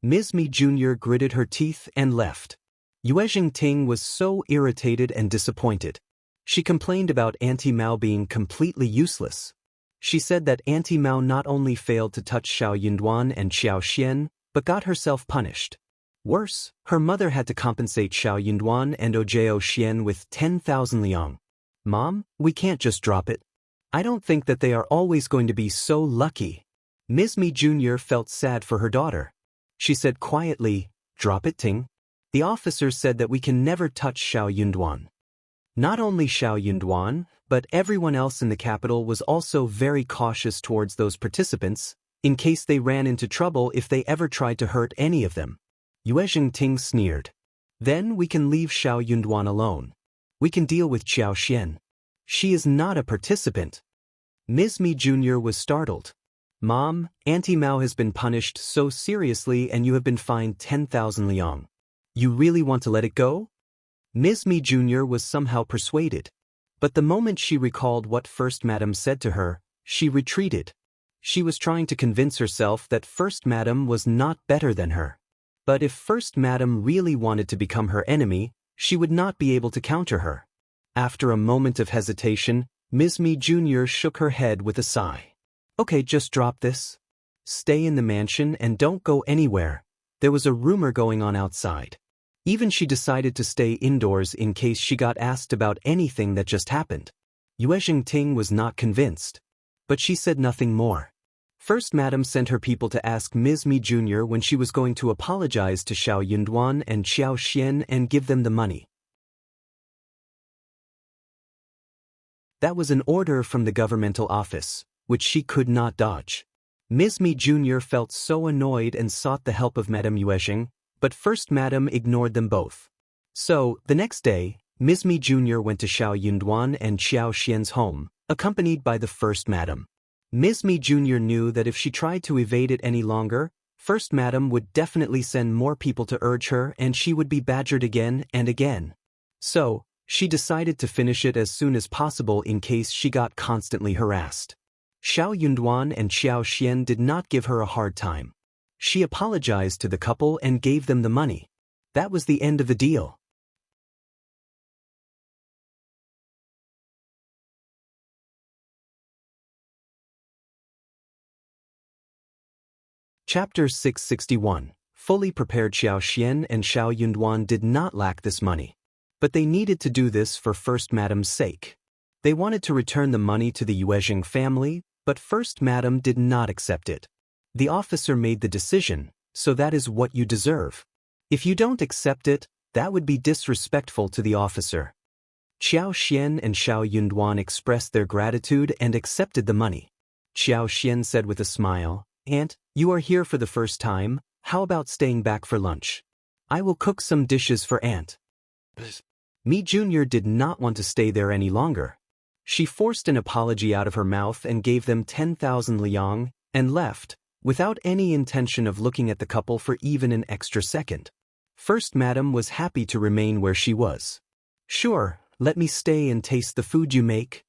Ms. Mi Jr. gritted her teeth and left. Yuezheng Ting was so irritated and disappointed. She complained about Auntie Mao being completely useless. She said that Auntie Mao not only failed to touch Shao Yunduan and Qiao Xian, but got herself punished. Worse, her mother had to compensate Shao Yunduan and Ojao Xian with 10,000 liang. Mom, we can't just drop it. I don't think that they are always going to be so lucky. Ms. Mi Jr. felt sad for her daughter. She said quietly, "Drop it, Ting. The officer said that we can never touch Shao Yunduan." Not only Shao Yunduan, but everyone else in the capital was also very cautious towards those participants, in case they ran into trouble if they ever tried to hurt any of them. Yuezheng Ting sneered. "Then we can leave Shao Yunduan alone. We can deal with Qiao Xian. She is not a participant." Ms. Mi Jr. was startled. "Mom, Auntie Mao has been punished so seriously and you have been fined 10,000 liang. You really want to let it go?" Ms. Mi Jr. was somehow persuaded. But the moment she recalled what First Madam said to her, she retreated. She was trying to convince herself that First Madam was not better than her. But if First Madam really wanted to become her enemy, she would not be able to counter her. After a moment of hesitation, Ms. Mi Jr. shook her head with a sigh. "Okay, just drop this. Stay in the mansion and don't go anywhere. There was a rumor going on outside." Even she decided to stay indoors in case she got asked about anything that just happened. Yuezheng Ting was not convinced. But she said nothing more. First Madam sent her people to ask Ms. Mi Jr. when she was going to apologize to Shao Yunduan and Qiao Xian and give them the money. That was an order from the governmental office, which she could not dodge. Ms. Mi Jr. felt so annoyed and sought the help of Madame Yuezheng, but First Madam ignored them both. So, the next day, Ms. Mi Jr. went to Shao Yunduan and Qiao Xian's home, accompanied by the First Madam. Ms. Mi Jr. knew that if she tried to evade it any longer, First Madam would definitely send more people to urge her and she would be badgered again and again. So, she decided to finish it as soon as possible in case she got constantly harassed. Shao Yunduan and Qiao Xian did not give her a hard time. She apologized to the couple and gave them the money. That was the end of the deal. Chapter 661. Fully prepared. Qiao Xian and Shao Yunduan did not lack this money. But they needed to do this for First Madam's sake. They wanted to return the money to the Yuezheng family, but First Madam did not accept it. The officer made the decision, so that is what you deserve. If you don't accept it, that would be disrespectful to the officer. Qiao Xian and Shao Yunduan expressed their gratitude and accepted the money. Qiao Xian said with a smile, "Aunt, you are here for the first time, how about staying back for lunch? I will cook some dishes for Aunt." Mi Jr. did not want to stay there any longer. She forced an apology out of her mouth and gave them 10,000 liang, and left, without any intention of looking at the couple for even an extra second. First Madam was happy to remain where she was. "Sure, let me stay and taste the food you make."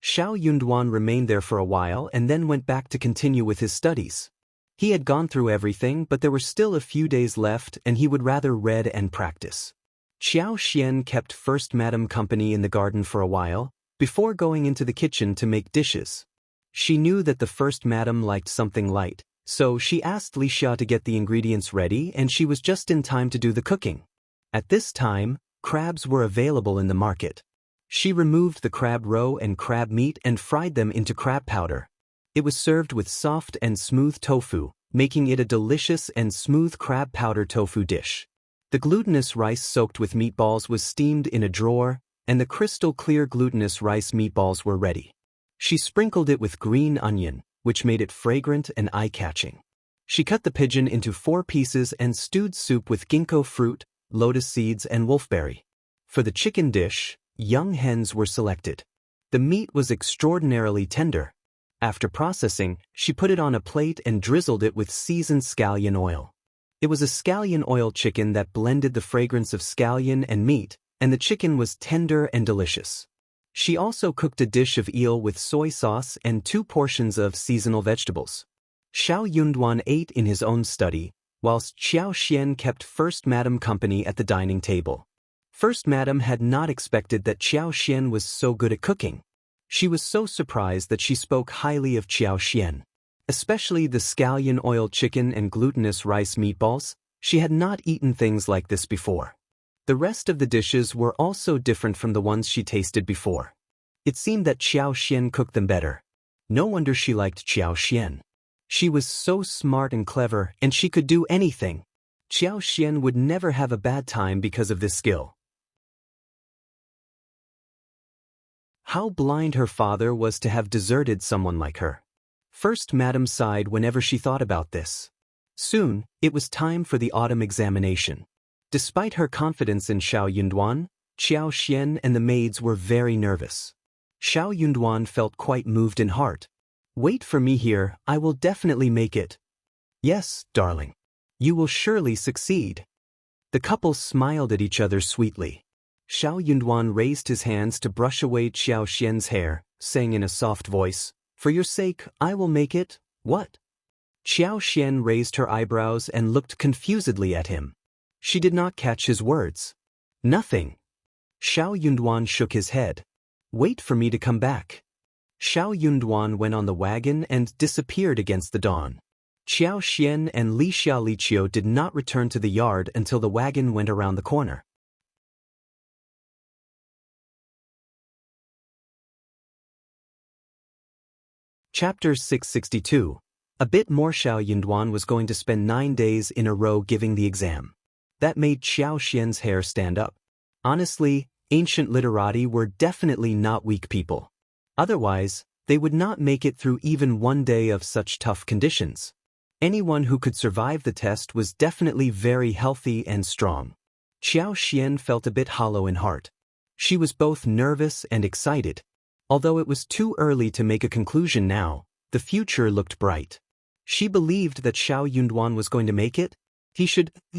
Shao Yunduan remained there for a while and then went back to continue with his studies. He had gone through everything, but there were still a few days left and he would rather read and practice. Qiao Xian kept First Madam company in the garden for a while, before going into the kitchen to make dishes. She knew that the First Madam liked something light, so she asked Li Xia to get the ingredients ready and she was just in time to do the cooking. At this time, crabs were available in the market. She removed the crab roe and crab meat and fried them into crab powder. It was served with soft and smooth tofu, making it a delicious and smooth crab powder tofu dish. The glutinous rice soaked with meatballs was steamed in a drawer, and the crystal clear glutinous rice meatballs were ready. She sprinkled it with green onion, which made it fragrant and eye-catching. She cut the pigeon into 4 pieces and stewed soup with ginkgo fruit, lotus seeds and wolfberry. For the chicken dish, young hens were selected. The meat was extraordinarily tender. After processing, she put it on a plate and drizzled it with seasoned scallion oil. It was a scallion oil chicken that blended the fragrance of scallion and meat, and the chicken was tender and delicious. She also cooked a dish of eel with soy sauce and 2 portions of seasonal vegetables. Shao Yunduan ate in his own study, whilst Qiao Xian kept First Madam company at the dining table. First Madam had not expected that Qiao Xian was so good at cooking. She was so surprised that she spoke highly of Qiao Xian. Especially the scallion oil chicken and glutinous rice meatballs, she had not eaten things like this before. The rest of the dishes were also different from the ones she tasted before. It seemed that Qiao Xian cooked them better. No wonder she liked Qiao Xian. She was so smart and clever, and she could do anything. Qiao Xian would never have a bad time because of this skill. How blind her father was to have deserted someone like her. First Madam sighed whenever she thought about this. Soon, it was time for the autumn examination. Despite her confidence in Shao Yunduan, Qiao Xian and the maids were very nervous. Shao Yunduan felt quite moved in heart. "Wait for me here, I will definitely make it." "Yes, darling. You will surely succeed." The couple smiled at each other sweetly. Shao Yunduan raised his hands to brush away Qiao Xian's hair, saying in a soft voice, "For your sake, I will make it." "What?" Qiao Xian raised her eyebrows and looked confusedly at him. She did not catch his words. "Nothing." Shao Yunduan shook his head. "Wait for me to come back." Shao Yunduan went on the wagon and disappeared against the dawn. Qiao Xian and Li Qiao did not return to the yard until the wagon went around the corner. Chapter 662. A bit more. Shao Yunduan was going to spend 9 days in a row giving the exam. That made Qiao Xian's hair stand up. Honestly, ancient literati were definitely not weak people. Otherwise, they would not make it through even 1 day of such tough conditions. Anyone who could survive the test was definitely very healthy and strong. Qiao Xian felt a bit hollow in heart. She was both nervous and excited. Although it was too early to make a conclusion now, the future looked bright. She believed that Shao Yunduan was going to make it.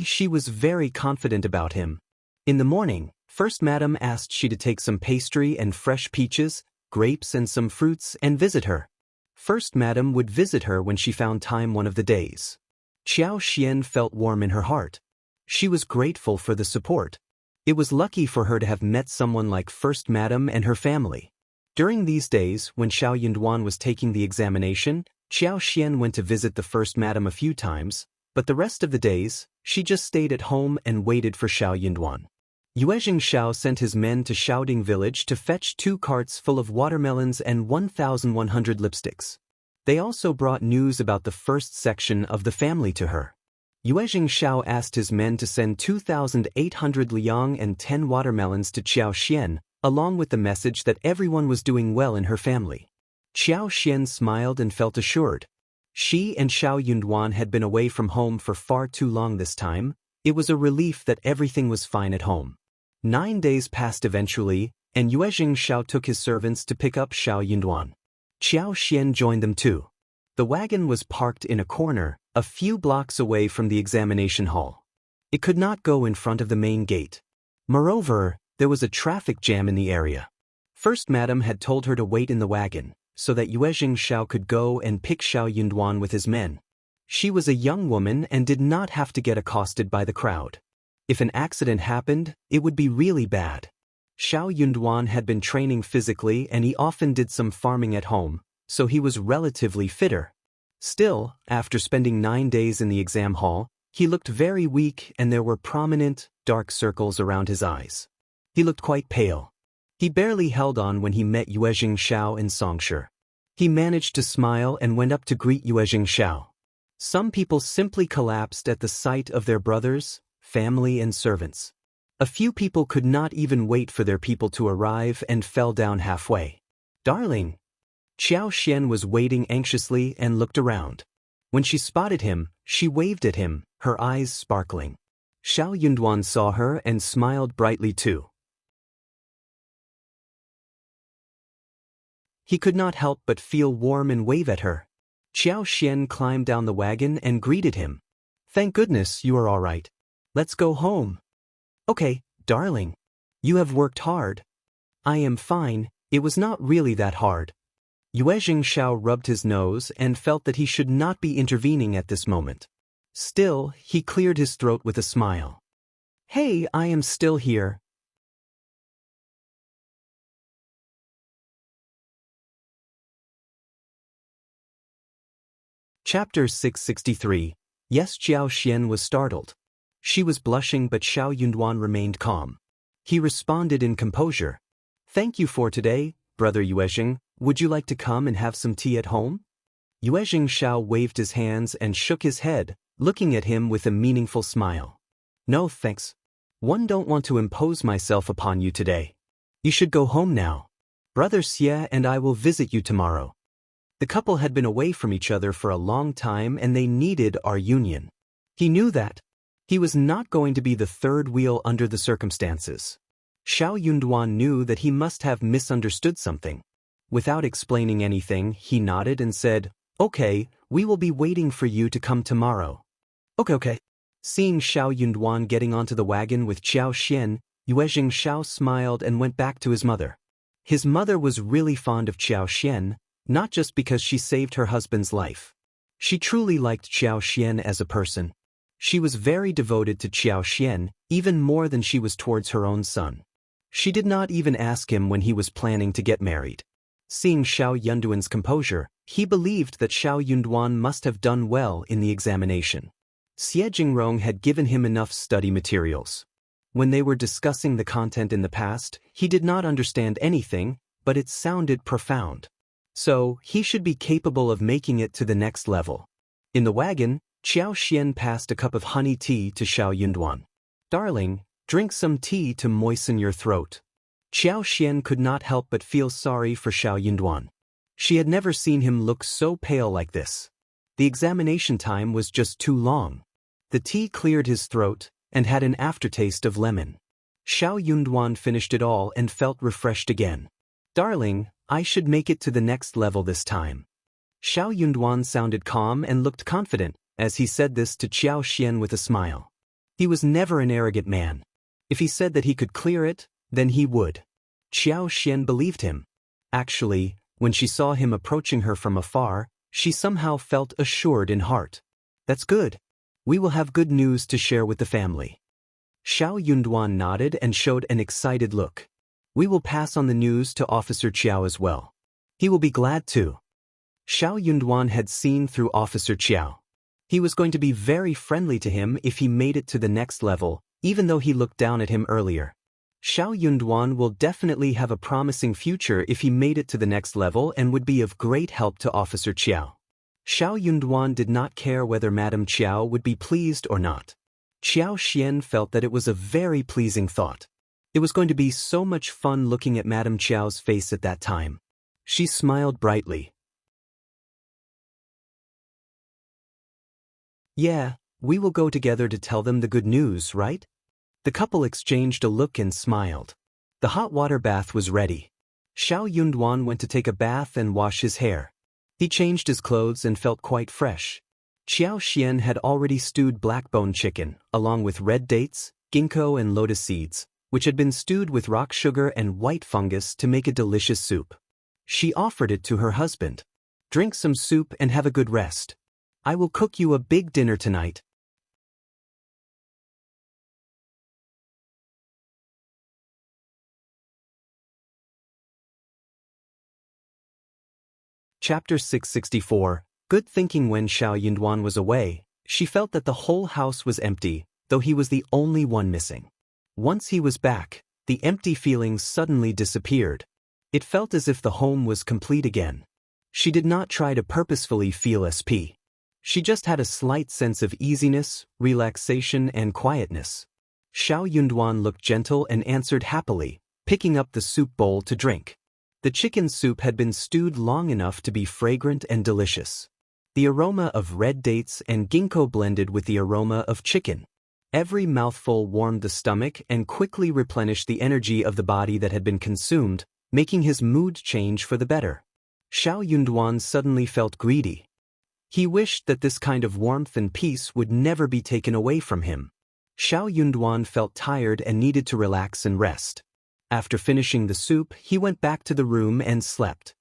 She was very confident about him. In the morning, First Madam asked she to take some pastry and fresh peaches, grapes and some fruits and visit her. First Madam would visit her when she found time one of the days. Qiao Xian felt warm in her heart. She was grateful for the support. It was lucky for her to have met someone like First Madam and her family. During these days, when Shao Yunduan was taking the examination, Qiao Xian went to visit the First Madam a few times, but the rest of the days, she just stayed at home and waited for Shao Yunduan. Yuezheng Shao sent his men to Shouting village to fetch 2 carts full of watermelons and 1,100 lipsticks. They also brought news about the first section of the family to her. Yuezheng Shao asked his men to send 2,800 liulang and 10 watermelons to Qiao, along with the message that everyone was doing well in her family. Qiao smiled and felt assured. She and Shao Yunduan had been away from home for far too long this time. It was a relief that everything was fine at home. 9 days passed eventually, and Yuezheng Shao took his servants to pick up Shao Yunduan. Qiao joined them too. The wagon was parked in a corner, a few blocks away from the examination hall. It could not go in front of the main gate. Moreover, there was a traffic jam in the area. First Madam had told her to wait in the wagon, so that Yuezheng Shao could go and pick Shao Yunduan with his men. She was a young woman and did not have to get accosted by the crowd. If an accident happened, it would be really bad. Shao Yunduan had been training physically and he often did some farming at home, so he was relatively fitter. Still, after spending 9 days in the exam hall, he looked very weak and there were prominent, dark circles around his eyes. He looked quite pale. He barely held on when he met Yuezheng Shao and Songshi. He managed to smile and went up to greet Yuezheng Shao. Some people simply collapsed at the sight of their brothers, family and servants. A few people could not even wait for their people to arrive and fell down halfway. "Darling!" Qiao was waiting anxiously and looked around. When she spotted him, she waved at him, her eyes sparkling. Shao Yunduan saw her and smiled brightly too. He could not help but feel warm and wave at her. Qiao climbed down the wagon and greeted him. "Thank goodness you are all right. Let's go home." "Okay, darling. You have worked hard." "I am fine, it was not really that hard." Yuezheng Shao rubbed his nose and felt that he should not be intervening at this moment. Still, he cleared his throat with a smile. "Hey, I am still here." Chapter 663. Yes, Qiao was startled. She was blushing but Shao Yunduan remained calm. He responded in composure. "Thank you for today, Brother Yuezheng. Would you like to come and have some tea at home?" Yuezheng Shao waved his hands and shook his head, looking at him with a meaningful smile. "No thanks. One don't want to impose myself upon you today. You should go home now. Brother Xie and I will visit you tomorrow." The couple had been away from each other for a long time and they needed our union. He knew that. He was not going to be the third wheel under the circumstances. Shao Yunduan knew that he must have misunderstood something. Without explaining anything, he nodded and said, "Okay, we will be waiting for you to come tomorrow." Okay. Seeing Shao Yunduan getting onto the wagon with Qiao, Yuezheng Shao smiled and went back to his mother. His mother was really fond of Qiao, not just because she saved her husband's life. She truly liked Qiao as a person. She was very devoted to Qiao, even more than she was towards her own son. She did not even ask him when he was planning to get married. Seeing Shao Yunduan's composure, he believed that Shao Yunduan must have done well in the examination. Xie Jingrong had given him enough study materials. When they were discussing the content in the past, he did not understand anything, but it sounded profound. So, he should be capable of making it to the next level. In the wagon, Qiao passed a cup of honey tea to Shao Yunduan. "Darling, drink some tea to moisten your throat." Qiao could not help but feel sorry for Shao Yunduan. She had never seen him look so pale like this. The examination time was just too long. The tea cleared his throat and had an aftertaste of lemon. Shao Yunduan finished it all and felt refreshed again. "Darling, I should make it to the next level this time." Shao Yunduan sounded calm and looked confident as he said this to Qiao with a smile. He was never an arrogant man. If he said that he could clear it, then he would. Qiao believed him. Actually, when she saw him approaching her from afar, she somehow felt assured in heart. "That's good. We will have good news to share with the family." Shao Yunduan nodded and showed an excited look. "We will pass on the news to Officer Qjao as well. He will be glad too." Shao Yunduan had seen through Officer Qjao. He was going to be very friendly to him if he made it to the next level, even though he looked down at him earlier. Shao Yunduan will definitely have a promising future if he made it to the next level and would be of great help to Officer Qiao. Shao Yunduan did not care whether Madame Qiao would be pleased or not. Qiao Xian felt that it was a very pleasing thought. It was going to be so much fun looking at Madame Qiao's face at that time. She smiled brightly. Yeah, we will go together to tell them the good news, right? The couple exchanged a look and smiled. The hot water bath was ready. Shao Yunduan went to take a bath and wash his hair. He changed his clothes and felt quite fresh. Qiao Xian had already stewed black-bone chicken, along with red dates, ginkgo and lotus seeds, which had been stewed with rock sugar and white fungus to make a delicious soup. She offered it to her husband. Drink some soup and have a good rest. I will cook you a big dinner tonight. Chapter 664. Good thinking. When Shao Yunduan was away, she felt that the whole house was empty, though he was the only one missing. Once he was back, the empty feelings suddenly disappeared. It felt as if the home was complete again. She did not try to purposefully feel SP. She just had a slight sense of easiness, relaxation, and quietness. Shao Yunduan looked gentle and answered happily, picking up the soup bowl to drink. The chicken soup had been stewed long enough to be fragrant and delicious. The aroma of red dates and ginkgo blended with the aroma of chicken. Every mouthful warmed the stomach and quickly replenished the energy of the body that had been consumed, making his mood change for the better. Shao Yunduan suddenly felt greedy. He wished that this kind of warmth and peace would never be taken away from him. Shao Yunduan felt tired and needed to relax and rest. After finishing the soup, he went back to the room and slept.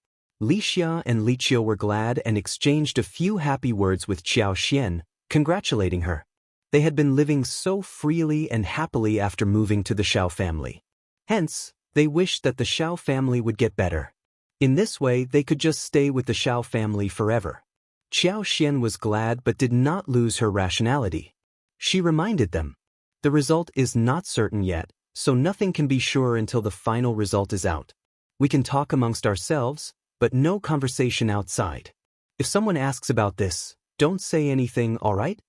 Xia and Qiao were glad and exchanged a few happy words with Qiao Xian, congratulating her. They had been living so freely and happily after moving to the Shao family. Hence, they wished that the Shao family would get better. In this way, they could just stay with the Shao family forever. Qiao Xian was glad but did not lose her rationality. She reminded them, the result is not certain yet, so nothing can be sure until the final result is out. We can talk amongst ourselves, but no conversation outside. If someone asks about this, don't say anything, all right?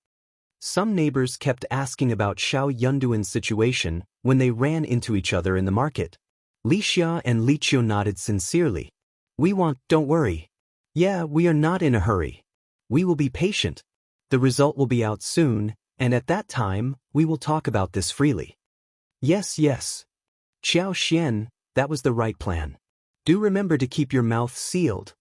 Some neighbors kept asking about Shao Yunduan's situation when they ran into each other in the market. Xia and Qiao nodded sincerely. Don't worry. Yeah, we are not in a hurry. We will be patient. The result will be out soon, and at that time, we will talk about this freely. Yes. Qiao Xian, that was the right plan. Do remember to keep your mouth sealed.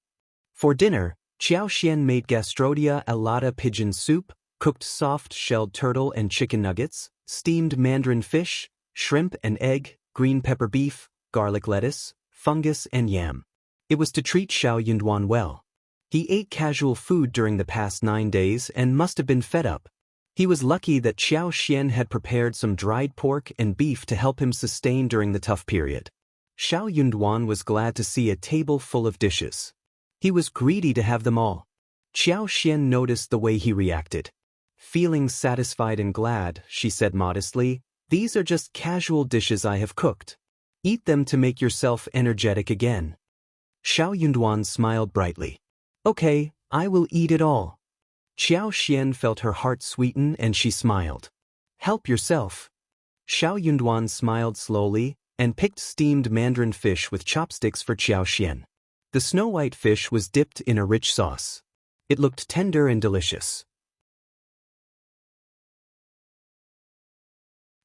For dinner, Qiao Xian made gastrodia alata pigeon soup, cooked soft-shelled turtle and chicken nuggets, steamed mandarin fish, shrimp and egg, green pepper beef, garlic lettuce, fungus and yam. It was to treat Shao Yunduan well. He ate casual food during the past 9 days and must have been fed up. He was lucky that Qiao Xian had prepared some dried pork and beef to help him sustain during the tough period. Shao Yunduan was glad to see a table full of dishes. He was greedy to have them all. Qiao Xian noticed the way he reacted. Feeling satisfied and glad, she said modestly, "These are just casual dishes I have cooked. Eat them to make yourself energetic again." Shao Yunduan smiled brightly. "Okay, I will eat it all." Qiao Xian felt her heart sweeten and she smiled. "Help yourself." Shao Yunduan smiled slowly and picked steamed mandarin fish with chopsticks for Qiao Xian. The snow-white fish was dipped in a rich sauce. It looked tender and delicious.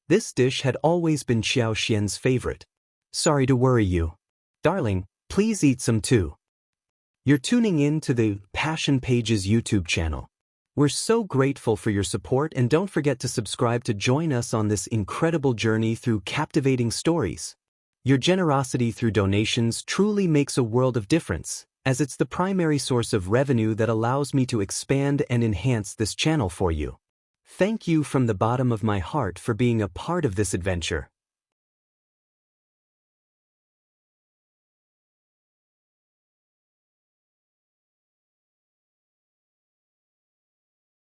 This dish had always been Qiao Xian's favorite. "Sorry to worry you. Darling, please eat some too." You're tuning in to the Passion Pages YouTube channel. We're so grateful for your support, and don't forget to subscribe to join us on this incredible journey through captivating stories. Your generosity through donations truly makes a world of difference, as it's the primary source of revenue that allows me to expand and enhance this channel for you. Thank you from the bottom of my heart for being a part of this adventure.